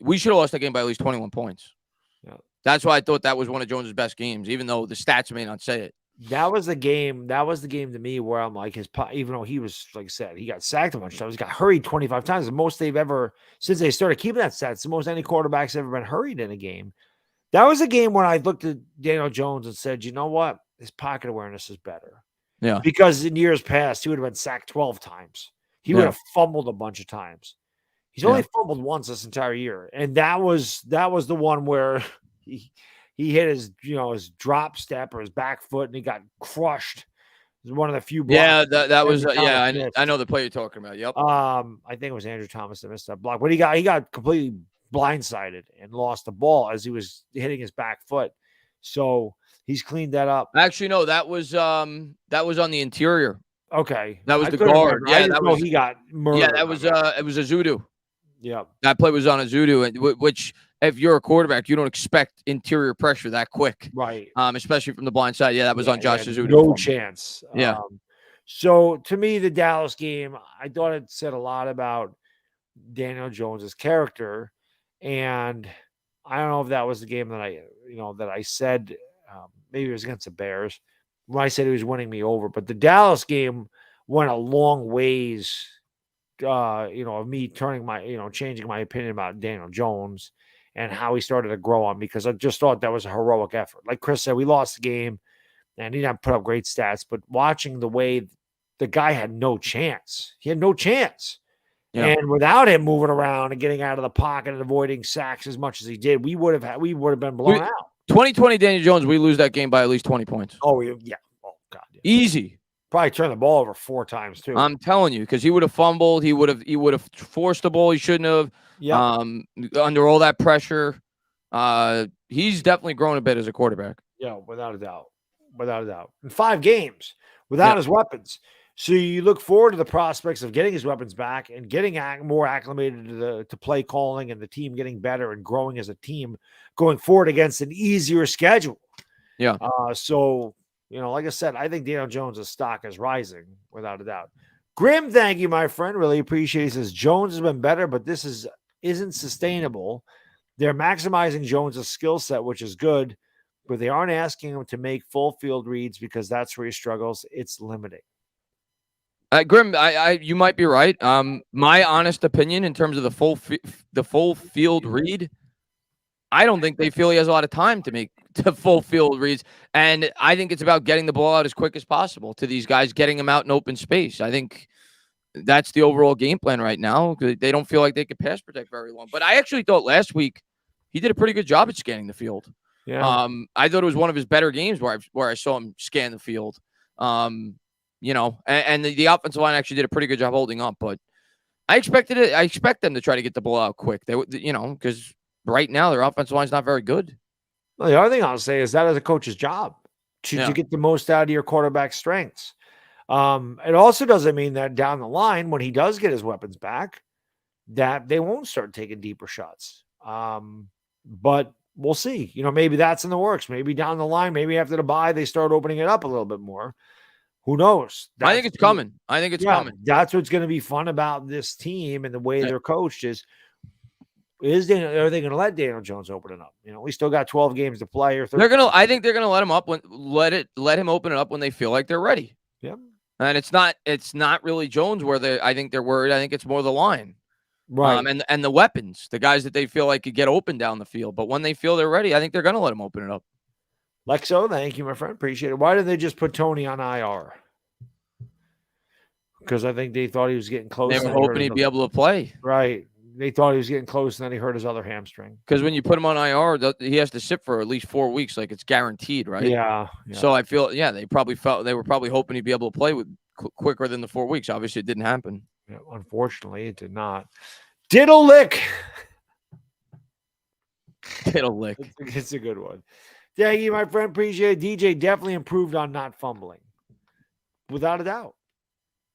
we should have lost that game by at least 21 points. Yeah. That's why I thought that was one of Jones's best games, even though the stats may not say it. That was the game to me where I'm like, even though he was, like I said, he got sacked a bunch of times, he got hurried 25 times. The most they've ever, since they started keeping that stats, the most any quarterback's ever been hurried in a game. That was a game when I looked at Daniel Jones and said, you know what? His pocket awareness is better. Yeah. Because in years past, he would have been sacked 12 times. He would have fumbled a bunch of times. He's only fumbled once this entire year. And that was the one where he hit his drop step or his back foot and he got crushed. It was one of the few blocks. Yeah, that was I know the play you're talking about. Yep. I think it was Andrew Thomas that missed that block. But he got completely blindsided and lost the ball as he was hitting his back foot. So he's cleaned that up. Actually, no, that was on the interior. Okay. That was the guard. Yeah, he got murdered. Yeah, that was it was a Zudu. Yeah. That play was on a Zudu, which if you're a quarterback, you don't expect interior pressure that quick. Right. Especially from the blind side. Yeah, that was on Josh Zudu. No chance. Yeah. So to me, the Dallas game, I thought it said a lot about Daniel Jones's character. And I don't know if that was the game that I said, maybe it was against the Bears when I said he was winning me over, but the Dallas game went a long ways, of me turning changing my opinion about Daniel Jones and how he started to grow on me, because I just thought that was a heroic effort. Like Chris said, we lost the game and he didn't put up great stats, but watching the way the guy had no chance. He had no chance. Yeah. And without him moving around and getting out of the pocket and avoiding sacks as much as he did, we would have been blown out. 2020 Daniel Jones, we lose that game by at least 20 points. Oh, yeah. Oh, God. Yeah. Easy. Probably turned the ball over 4 times, too. I'm telling you, because he would have fumbled. He would have forced the ball he shouldn't have. Yeah. Under all that pressure. He's definitely grown a bit as a quarterback. Yeah, without a doubt. In 5 games without his weapons. So you look forward to the prospects of getting his weapons back and getting more acclimated to play calling and the team getting better and growing as a team going forward against an easier schedule. Yeah. So, like I said, I think Daniel Jones' stock is rising without a doubt. Grim, thank you, my friend. Really appreciate it. He says Jones has been better, but this isn't sustainable. They're maximizing Jones' skill set, which is good, but they aren't asking him to make full field reads because that's where he struggles. It's limiting. Grim, you might be right. My honest opinion in terms of the full field read, I don't think they feel he has a lot of time to make the full field reads, and I think it's about getting the ball out as quick as possible to these guys, getting them out in open space. I think that's the overall game plan right now. They don't feel like they could pass protect very long. But I actually thought last week he did a pretty good job at scanning the field. Yeah. I thought it was one of his better games where I saw him scan the field. And the offensive line actually did a pretty good job holding up, but I expect them to try to get the ball out quick. Because right now their offensive line's not very good. Well, the other thing I'll say is that is a coach's job to get the most out of your quarterback's strengths. It also doesn't mean that down the line, when he does get his weapons back, that they won't start taking deeper shots. But we'll see. Maybe that's in the works. Maybe down the line, maybe after the bye, they start opening it up a little bit more. Who knows? I think it's coming. Coming. That's what's going to be fun about this team and the way they're coached are they going to let Daniel Jones open it up? We still got 12 games to play. Or I think they're going to let him up let him open it up when they feel like they're ready. Yeah. And it's not really Jones where I think they're worried. I think it's more the line. Right. And the weapons, the guys that they feel like could get open down the field. But when they feel they're ready, I think they're going to let him open it up. Lexo, thank you, my friend. Appreciate it. Why did they just put Toney on IR? Because I think they thought he was getting close. They were hoping he'd be able to play. Right. They thought he was getting close, and then he hurt his other hamstring. Because when you put him on IR, he has to sit for at least 4 weeks. Like, it's guaranteed, right? Yeah. So I feel, they were probably hoping he'd be able to play with quicker than the 4 weeks. Obviously, it didn't happen. Yeah, unfortunately, it did not. Diddle lick. Get a lick. It's a good one. Thank you, my friend. Appreciate it. DJ definitely improved on not fumbling. Without a doubt.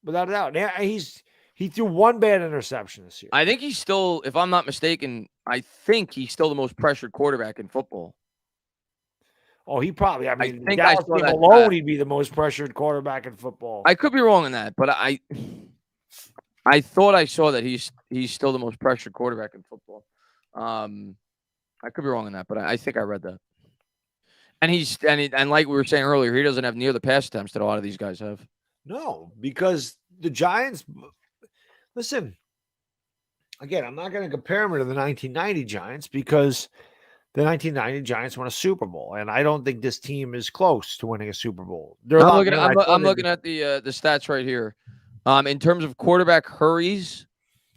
Without a doubt. Now, he threw one bad interception this year. I think he's still, if I'm not mistaken, I think he's still the most pressured quarterback in football. Oh, he probably, I mean, think Dallas I saw team that alone, stat. he'd be the most pressured quarterback in football. I could be wrong on that, but I thought I saw that he's still the most pressured quarterback in football. I could be wrong on that, but I think I read that. And like we were saying earlier, he doesn't have near the pass attempts that a lot of these guys have. No, because the Giants, listen, again, I'm not going to compare him to the 1990 Giants because the 1990 Giants won a Super Bowl, and I don't think this team is close to winning a Super Bowl. I'm looking at the stats right here. In terms of quarterback hurries,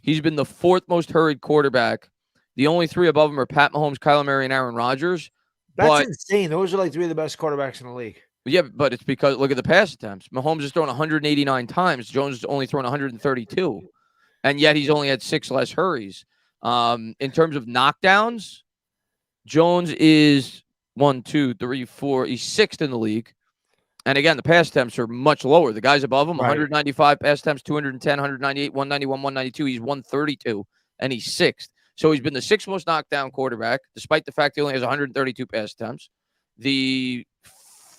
he's been the fourth most hurried quarterback. The only three above him are Pat Mahomes, Kyler Murray, and Aaron Rodgers. That's insane. Those are like three of the best quarterbacks in the league. Yeah, but it's because look at the pass attempts. Mahomes has thrown 189 times. Jones has only thrown 132, and yet he's only had 6 less hurries. In terms of knockdowns, Jones is 1, 2, 3, 4. He's 6th in the league. And again, the pass attempts are much lower. The guys above him, 195 pass attempts, 210, 198, 191, 192. He's 132, and he's 6th. So he's been the 6th most knockdown quarterback, despite the fact he only has 132 pass attempts. The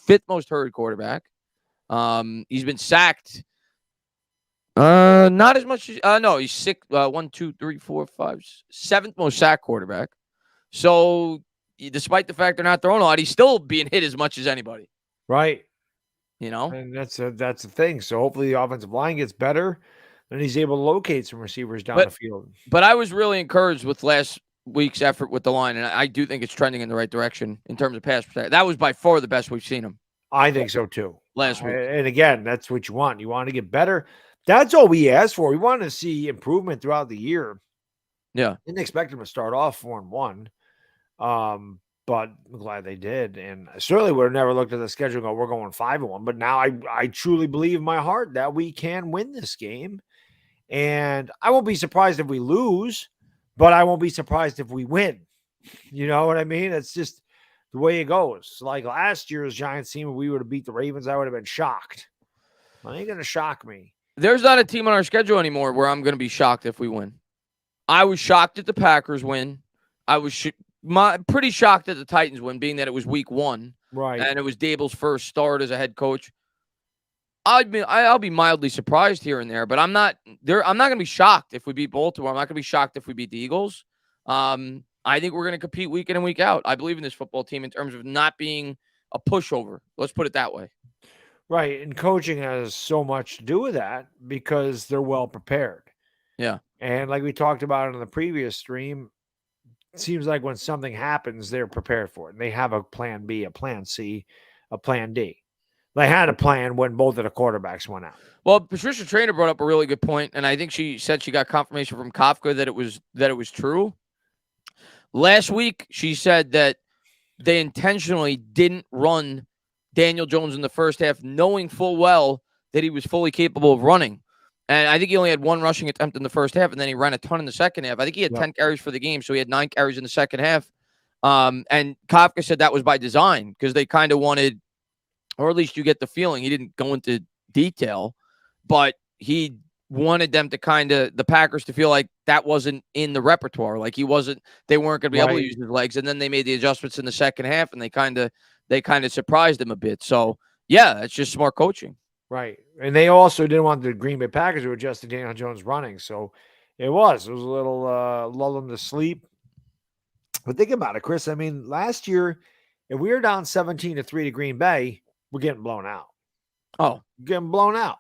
5th most hurried quarterback. He's been sacked. Not as much. No, he's 6. 1, 2, 3, 4, 5. 7th most sacked quarterback. So, despite the fact they're not throwing a lot, he's still being hit as much as anybody. Right. You know? And that's the thing. So, hopefully the offensive line gets better, and he's able to locate some receivers down the field. But I was really encouraged with last week's effort with the line, and I do think it's trending in the right direction in terms of pass protection. That was by far the best we've seen him. I think so, too. Last week. And again, that's what you want. You want to get better. That's all we asked for. We want to see improvement throughout the year. Yeah. Didn't expect him to start off 4-1. But I'm glad they did. And I certainly would have never looked at the schedule and go, we're going 5-1. But now I truly believe in my heart that we can win this game. And I won't be surprised if we lose, but I won't be surprised if we win. You know what I mean? It's just the way it goes. Like last year's Giants team, if we would have beat the Ravens, I would have been shocked. Well, ain't going to shock me. There's not a team on our schedule anymore where I'm going to be shocked if we win. I was shocked at the Packers win. I was pretty shocked at the Titans win, being that it was week 1. Right. And it was Dable's first start as a head coach. I'll be mildly surprised here and there, but I'm not going to be shocked if we beat Baltimore. I'm not going to be shocked if we beat the Eagles. I think we're going to compete week in and week out. I believe in this football team in terms of not being a pushover. Let's put it that way. Right. And coaching has so much to do with that because they're well prepared. Yeah. And like we talked about in the previous stream, it seems like when something happens, they're prepared for it. And they have a plan B, a plan C, a plan D. They had a plan when both of the quarterbacks went out. Well, Patricia Traynor brought up a really good point, and I think she said she got confirmation from Kafka that it was true. Last week, she said that they intentionally didn't run Daniel Jones in the first half, knowing full well that he was fully capable of running. And I think he only had 1 rushing attempt in the first half, and then he ran a ton in the second half. I think he had 10 carries for the game, so he had 9 carries in the second half. And Kafka said that was by design because they kind of wanted, or at least you get the feeling, he didn't go into detail, but he wanted them to the Packers to feel like that wasn't in the repertoire. Like they weren't going to be able to use his legs. And then they made the adjustments in the second half and they kind of surprised him a bit. So yeah, it's just smart coaching. Right. And they also didn't want the Green Bay Packers to adjust to Daniel Jones running. So it was a little lull them to sleep. But think about it, Chris. I mean, last year, if we were down 17-3 to Green Bay, we're getting blown out. Oh, getting blown out.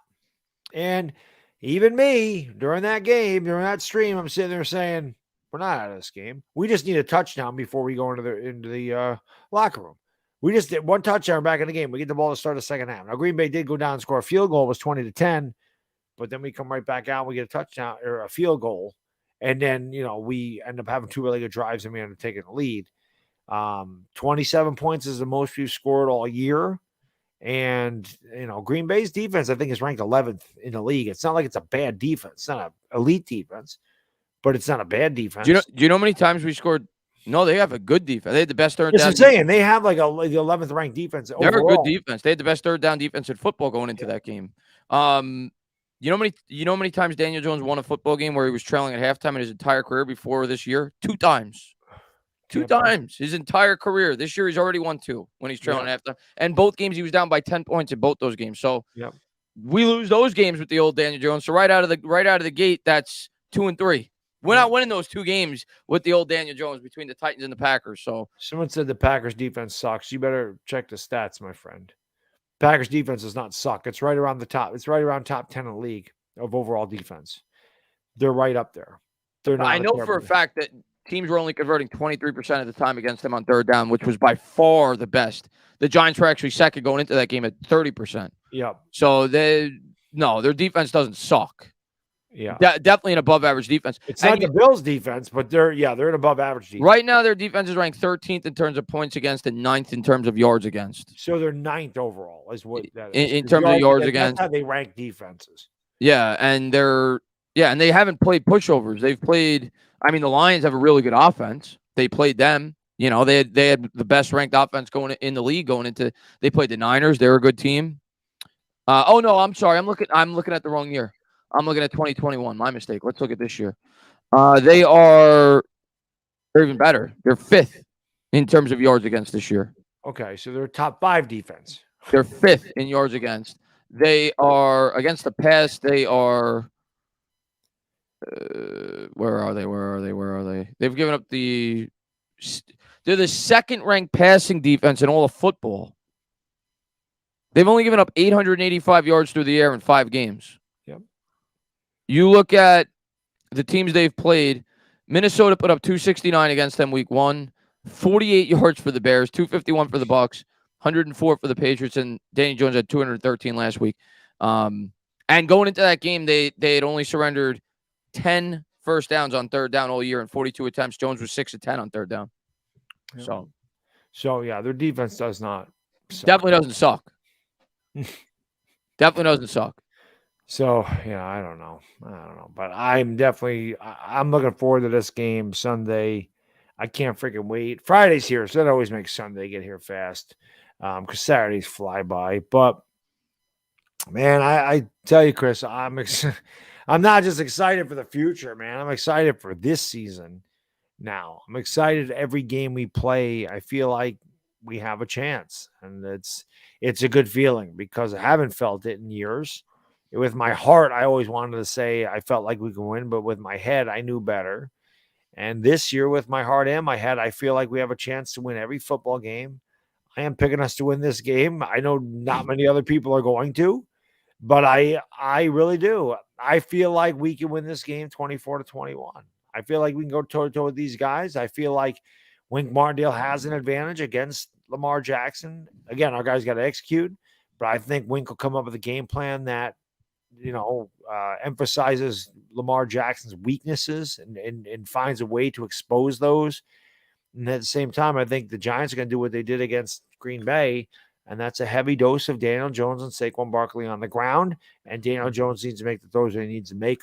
And even me, during that game, during that stream, I'm sitting there saying, we're not out of this game. We just need a touchdown before we go into the locker room. We just did 1 touchdown back in the game. We get the ball to start the second half. Now, Green Bay did go down and score a field goal. It was 20-10. But then we come right back out. We get a touchdown or a field goal. And then, we end up having 2 really good drives and we end up taking the lead. 27 points is the most we've scored all year. And, Green Bay's defense, I think, is ranked 11th in the league. It's not like it's a bad defense. It's not an elite defense, but it's not a bad defense. Do you know how many times we scored No, they have a good defense. They had the best third That's down. what I'm saying. They have like the 11th ranked defense overall. They're a good defense. They had the best third down defense in football going into that game. You know how many times Daniel Jones won a football game where he was trailing at halftime in his entire career before this year? 2 times. Two times his entire career. This year he's already won 2 when he's trailing at halftime. And both games he was down by 10 points in both those games. So we lose those games with the old Daniel Jones. So right out of the gate, that's 2-3. We're not winning those 2 games with the old Daniel Jones between the Titans and the Packers. So someone said the Packers defense sucks. You better check the stats, my friend. Packers defense does not suck. It's right around the top. It's right around top 10 in the league of overall defense. They're right up there. They're not. I know for a fact that teams were only converting 23% of the time against them on third down, which was by far the best. The Giants were actually second going into that game at 30%. Yeah. So their defense doesn't suck. Yeah. Definitely an above average defense. It's not the Bills defense, but they're an above average defense. Right now, their defense is ranked 13th in terms of points against and 9th in terms of yards against. So they're 9th overall is what that is. In terms of yards against. That's how they rank defenses. Yeah. And and they haven't played pushovers. They've played, the Lions have a really good offense. They played them. They had the best ranked offense going in the league going into, they played the Niners. They're a good team. Oh no, I'm sorry. I'm looking at the wrong year. I'm looking at 2021. My mistake. Let's look at this year. They're even better. They're 5th in terms of yards against this year. Okay, so they're top 5 defense. They're 5th in yards against. They are against the pass. They are. Where are they? They've given up they're the 2nd ranked passing defense in all of football. They've only given up 885 yards through the air in 5 games. Yep. You look at the teams they've played. Minnesota put up 269 against them week 1, 48 yards for the Bears, 251 for the Bucks, 104 for the Patriots, and Danny Jones had 213 last week. And going into that game, they had only surrendered 10 first downs on third down all year and 42 attempts. Jones was 6 of 10 on third down. Yeah. So yeah, their defense does not suck. Definitely doesn't suck. Definitely doesn't suck. So yeah, I don't know, but I'm looking forward to this game Sunday. I can't freaking wait. Friday's here, so that always makes Sunday get here fast. Because Saturdays fly by. But man, I tell you, Chris, I'm not just excited for the future, man. I'm excited for this season. Now I'm excited every game we play. I feel like we have a chance, and it's a good feeling because I haven't felt it in years. With my heart, I always wanted to say I felt like we can win, but with my head, I knew better. And this year, with my heart and my head, I feel like we have a chance to win every football game. I am picking us to win this game. I know not many other people are going to, but I really do. I feel like we can win this game 24-21. I feel like we can go toe-to-toe with these guys. I feel like Wink Martindale has an advantage against Lamar Jackson. Again, our guys got to execute, but I think Wink will come up with a game plan that, emphasizes Lamar Jackson's weaknesses and finds a way to expose those. And at the same time, I think the Giants are going to do what they did against Green Bay, and that's a heavy dose of Daniel Jones and Saquon Barkley on the ground, and Daniel Jones needs to make the throws that he needs to make.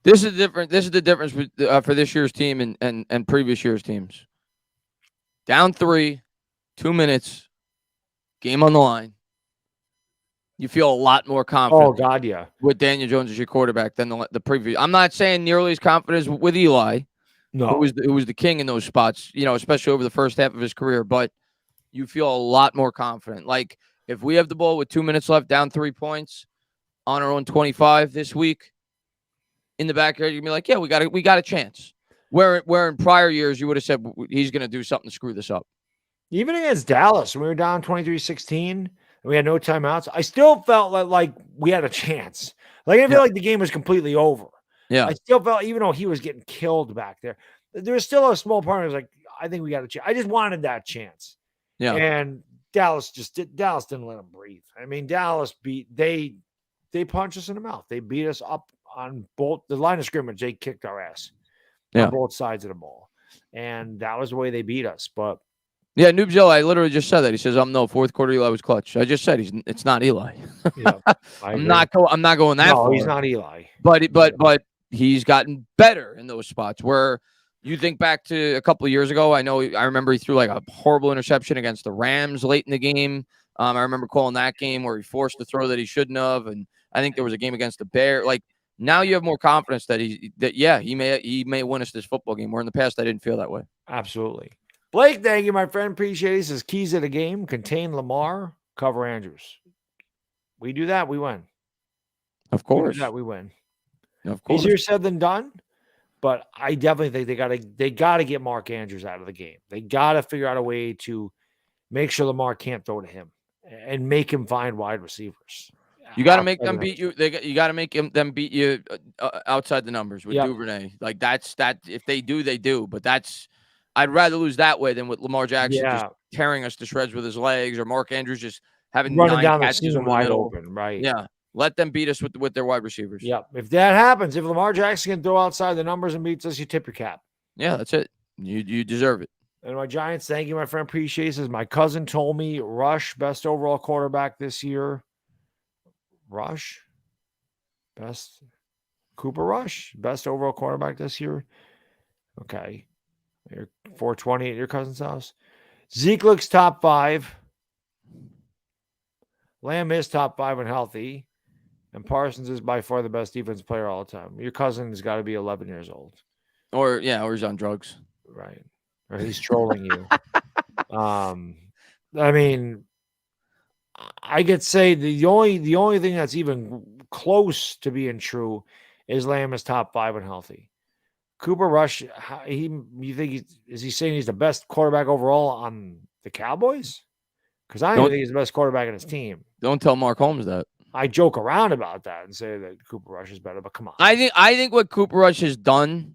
This is different. This is the difference for this year's team and previous year's teams. Down 3, 2 minutes, game on the line. You feel a lot more confident. Oh God, yeah. With Daniel Jones as your quarterback than the previous. I'm not saying nearly as confident as with Eli. No, who was the king in those spots. Especially over the first half of his career. But you feel a lot more confident. Like if we have the ball with 2 minutes left, down 3 points on our own 25 this week, in the backyard, you're gonna be like, yeah, we got a chance. Where in prior years you would have said he's gonna do something to screw this up. Even against Dallas, when we were down 23-16. We had no timeouts. I still felt like we had a chance. Like I feel like the game was completely over. Yeah. I still felt, even though he was getting killed back there was still a small part of me was like, I think we got a chance. I just wanted that chance. Yeah. And Dallas didn't let them breathe. I mean, Dallas they punched us in the mouth. They beat us up on both the line of scrimmage. They kicked our ass on both sides of the ball. And that was the way they beat us. But yeah, Noob Joe, I literally just said that. He says, no, fourth quarter Eli was clutch. I just said it's not Eli. Yeah, I'm not going that far. He's not Eli. But he's gotten better in those spots where You think back to a couple of years ago. I remember he threw like a horrible interception against the Rams late in the game. I remember calling that game where he forced a throw that he shouldn't have, and I think there was a game against the Bears. Like now, you have more confidence that he may win us this football game. Where in the past, I didn't feel that way. Absolutely. Blake, thank you, my friend. Appreciate it. He says keys of the game: contain Lamar, cover Andrews. We do that, we win. Of course, we win. Of course, easier said than done. But I definitely think they gotta get Mark Andrews out of the game. They gotta figure out a way to make sure Lamar can't throw to him and make him find wide receivers. You got to make them beat you. You got to make them beat you outside the numbers with Duvernay. Like that's that. If they do, they do. But I'd rather lose that way than with Lamar Jackson just tearing us to shreds with his legs, or Mark Andrews just having running 9 down the catches seam wide open. Right. Yeah. Let them beat us with their wide receivers. Yep. If that happens, if Lamar Jackson can throw outside the numbers and beats us, you tip your cap. Yeah, that's it. You deserve it. And my Giants, thank you, my friend. Appreciate it. Says my cousin told me Rush, best overall quarterback this year. Rush, best Cooper Rush, best overall quarterback this year. Okay. You're 420 at your cousin's house. Zeke looks top 5. Lamb is top 5 and healthy. And Parsons is by far the best defense player all the time. Your cousin has got to be 11 years old. Or he's on drugs. Right. Or he's trolling you. I mean, I could say the only thing that's even close to being true is Lamb is top 5 and healthy. Cooper Rush, you think is he saying he's the best quarterback overall on the Cowboys? Because I don't think he's the best quarterback in his team. Don't tell Mark Holmes that. I joke around about that and say that Cooper Rush is better, but come on. I think what Cooper Rush has done,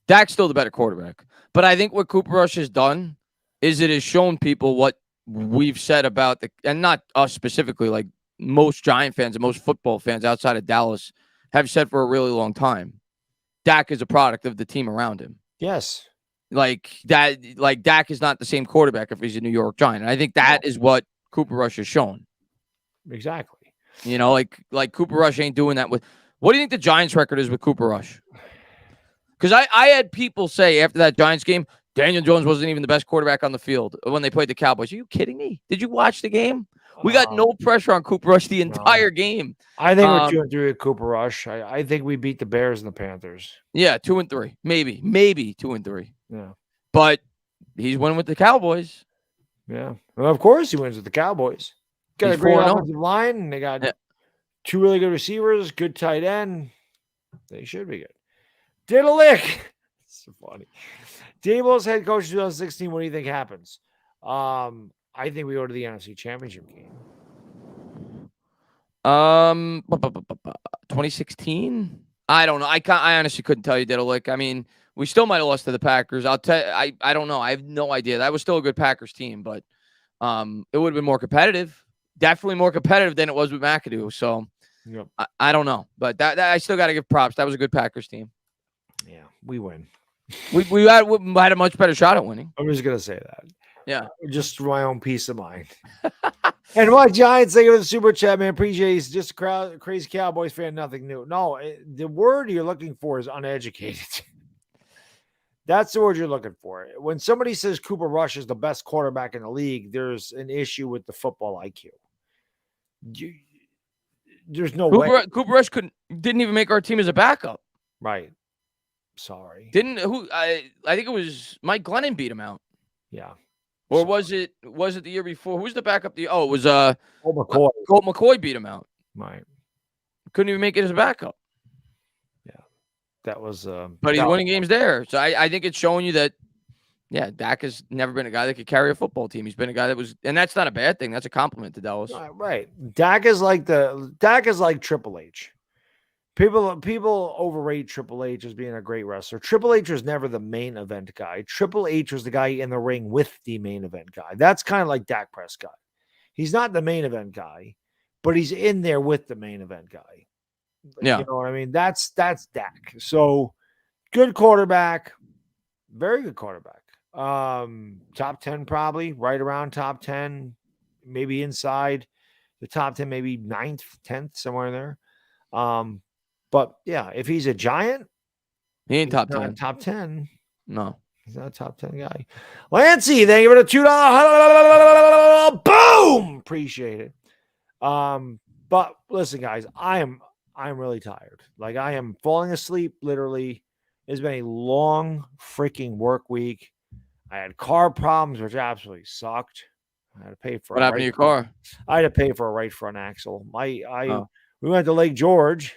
Dak's still the better quarterback. But I think what Cooper Rush has done is it has shown people what we've said about and not us specifically, like most Giant fans and most football fans outside of Dallas have said for a really long time. Dak is a product of the team around him. Yes. Like Dak is not the same quarterback if he's a New York Giant. And I think that is what Cooper Rush has shown. Exactly. Like Cooper Rush ain't doing that with. What do you think the Giants' record is with Cooper Rush? Because I had people say after that Giants game, Daniel Jones wasn't even the best quarterback on the field when they played the Cowboys. Are you kidding me? Did you watch the game? We got no pressure on Cooper Rush the entire game. I think we're 2-3 with Cooper Rush. I think we beat the Bears and the Panthers. Yeah, 2-3. Maybe 2-3. Yeah. But he's winning with the Cowboys. Yeah. Well, of course he wins with the Cowboys. Got a great offensive line, and they got 2 really good receivers, good tight end. They should be good. Did a lick. So funny. Daboll's head coach in 2016. What do you think happens? I think we go to the NFC Championship game. 2016. I don't know. I honestly couldn't tell you, Diddleick. I mean, we still might have lost to the Packers. I'll tell you, I don't know. I have no idea. That was still a good Packers team, but it would have been more competitive. Definitely more competitive than it was with McAdoo. So I don't know, but that I still got to give props. That was a good Packers team. Yeah, we win. We had a much better shot at winning. I'm just gonna say that. Yeah, just for my own peace of mind. And my Giants, thank you for the super chat, man. Appreciate it. Just a crazy Cowboys fan, nothing new. No, the word you're looking for is uneducated. That's the word you're looking for. When somebody says Cooper Rush is the best quarterback in the league, there's an issue with the football IQ. There's no way. Cooper Rush didn't even make our team as a backup. Right. Sorry. I think it was Mike Glennon beat him out. Yeah. Or was it the year before? Who's the backup? It was Colt McCoy. Colt McCoy beat him out. Right. Couldn't even make it as a backup. Yeah. That was but he's winning games there. So I think it's showing you that Dak has never been a guy that could carry a football team. He's been a guy that was, and that's not a bad thing. That's a compliment to Dallas. Right. Dak is like Triple H. People overrate Triple H as being a great wrestler. Triple H was never the main event guy. Triple H was the guy in the ring with the main event guy. That's kind of like Dak Prescott. He's not the main event guy, but he's in there with the main event guy. Yeah. You know what I mean? That's Dak. So good quarterback, very good quarterback. Top 10 probably, right around top 10, maybe inside the top 10, maybe 9th, 10th, somewhere in there. But yeah, if he's a Giant, he ain't top 10. Top 10. No. He's not a top 10 guy. Lancey, thank you for the $2. Boom! Appreciate it. But listen, guys, I'm really tired. Like, I am falling asleep, literally. It's been a long freaking work week. I had car problems, which absolutely sucked. I had to pay for What happened to your car? I had to pay for a right front axle. We Oh. went to Lake George,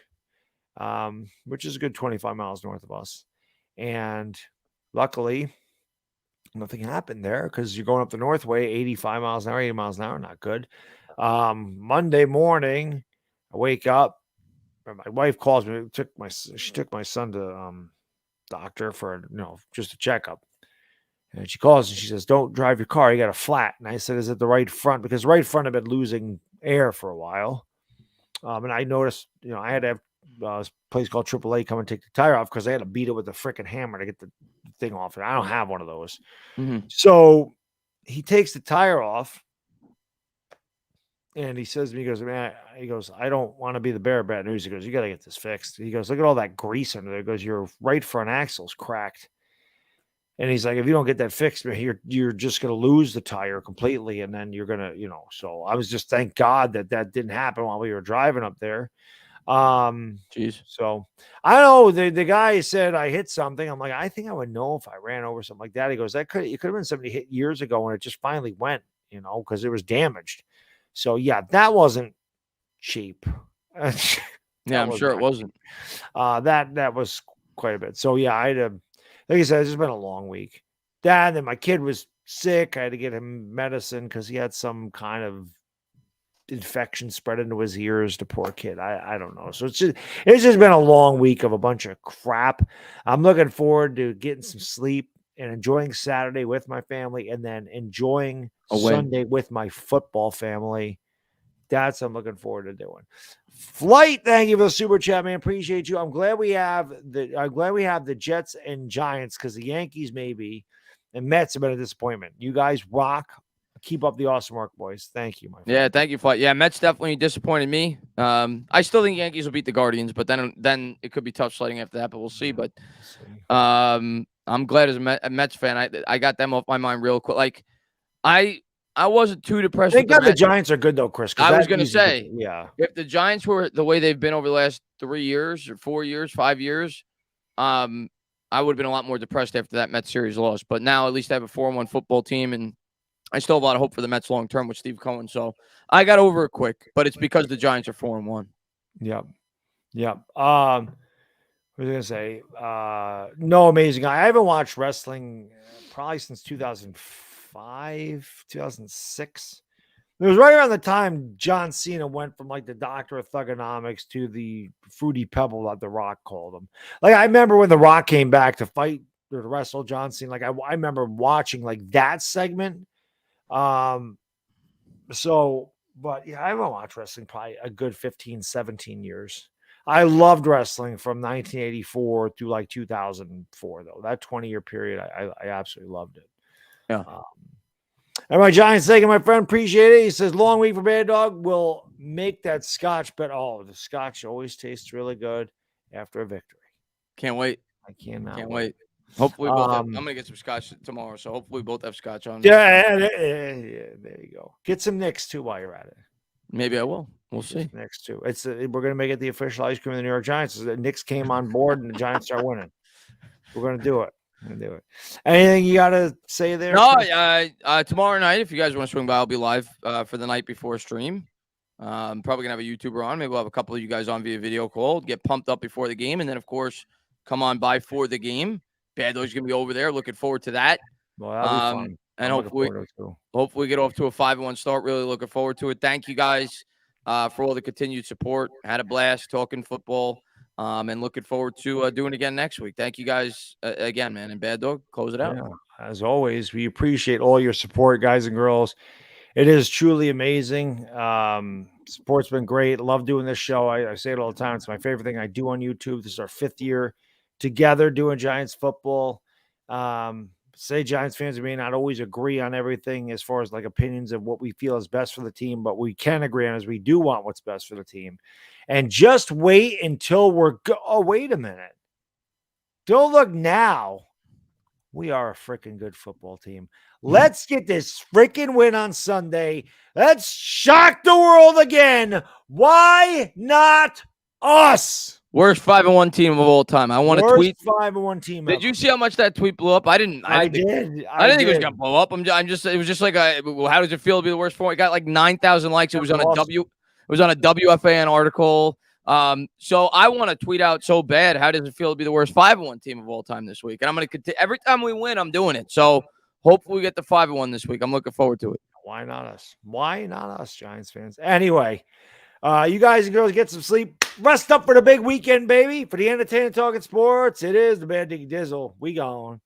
which is a good 25 miles north of us. And luckily, nothing happened there because you're going up the Northway, 85 miles an hour, 80 miles an hour, not good. Monday morning, I wake up. My wife calls me. She took my son to doctor for just a checkup. And she calls and she says, "Don't drive your car. You got a flat." And I said, "Is it the right front?" Because the right front had been losing air for a while. And I noticed, I had to have a place called AAA come and take the tire off because they had to beat it with a freaking hammer to get the thing off. And I don't have one of those. Mm-hmm. So he takes the tire off. And he says to me, he goes, "I don't want to be the bearer of bad news." He goes, "You got to get this fixed." He goes, "Look at all that grease under there." He goes, "Your right front axle's cracked." And he's like, "If you don't get that fixed, you're just going to lose the tire completely. And then you're going to, so I was just, thank God that didn't happen while we were driving up there. Jeez. So I don't know. The guy said I hit something. I'm like, I think I would know if I ran over something like that. He goes, it could have been somebody hit years ago and it just finally went, because it was damaged. So yeah, that wasn't cheap. Yeah, I'm sure it wasn't. That was quite a bit. So yeah, I had to, like I said, it's just been a long week. Then my kid was sick. I had to get him medicine because he had some kind of infection spread into his ears. The poor kid. I don't know. So it's just been a long week of a bunch of crap. I'm looking forward to getting some sleep and enjoying Saturday with my family, and then enjoying Sunday with my football family. That's what I'm looking forward to doing. Flight, thank you for the super chat, man. Appreciate you. I'm glad we have the Jets and Giants, because the Yankees maybe and Mets have been a disappointment. You guys rock. Keep up the awesome work, boys. Thank you, my friend. Yeah, thank you, Flight. Yeah, Mets definitely disappointed me. I still think Yankees will beat the Guardians, but then it could be tough sledding after that, but we'll see. But I'm glad as a Mets fan, I got them off my mind real quick. Like, I wasn't too depressed. Thank God the Giants are good though, Chris. I was going to say, yeah, if the Giants were the way they've been over the last 3 years or 4 years, 5 years, I would have been a lot more depressed after that Mets series loss. But now at least I have a 4-1 football team, and I still have a lot of hope for the Mets long term with Steve Cohen. So I got over it quick, but it's because the Giants are 4-1. Yep. What was I going to say? No, amazing guy. I haven't watched wrestling probably since 2005, 2006. It was right around the time John Cena went from like the Doctor of Thugonomics to the Fruity Pebble that The Rock called him. Like, I remember when The Rock came back to fight or to wrestle John Cena. Like, I remember watching like that segment. But yeah, I haven't watched wrestling probably a good 15, 17 years. I loved wrestling from 1984 through like 2004, though. That 20-year period, I absolutely loved it. Yeah. And my Giants taking, my friend, appreciate it. He says, long week for Baddog. Will make that Scotch bet. Oh, the Scotch always tastes really good after a victory. Can't wait. I cannot Can't wait. Hopefully, both I'm going to get some Scotch tomorrow, so hopefully we both have Scotch on. Yeah, there you go. Get some Knicks, too, while you're at it. Maybe I will. We'll see. Knicks, too. We're going to make it the official ice cream of the New York Giants. The Knicks came on board, and the Giants are winning. We're going to do it. Anything you got to say there? No, tomorrow night, if you guys want to swing by, I'll be live for the night before stream. I'm probably going to have a YouTuber on. Maybe we'll have a couple of you guys on via video call, get pumped up before the game, and then, of course, come on by for the game. Bad Dog's going to be over there. Looking forward to that. Well, that'll be fun. And hopefully get off to a 5-1 start. Really looking forward to it. Thank you guys for all the continued support. Had a blast talking football, and looking forward to doing it again next week. Thank you guys again, man. And Bad Dog, close it out. Yeah, as always, we appreciate all your support, guys and girls. It is truly amazing. Support's been great. Love doing this show. I say it all the time. It's my favorite thing I do on YouTube. This is our 5th year together doing Giants football. Say Giants fans may not always agree on everything as far as like opinions of what we feel is best for the team, but we can agree on is we do want what's best for the team. And just wait until oh, wait a minute. Don't look now. we are a freaking good football team. Let's get this freaking win on Sunday. Let's shock the world again. Why not us? Worst 5-1 team of all time. I want to tweet. 5-1 team. Did you see how much that tweet blew up? I didn't think it was gonna blow up. I'm just. It was just like how does it feel to be the worst four? It got like 9,000 likes. It was on a It was on a WFAN article. So I want to tweet out so bad. How does it feel to be the worst 5-1 team of all time this week? And I'm gonna continue every time we win. I'm doing it. So hopefully we get the 5-1 this week. I'm looking forward to it. Why not us? Why not us, Giants fans? Anyway, you guys and girls get some sleep. Rest up for the big weekend, baby. For the Up Tainah Talkin Sports, it is the Baddog Dizzle. We gone.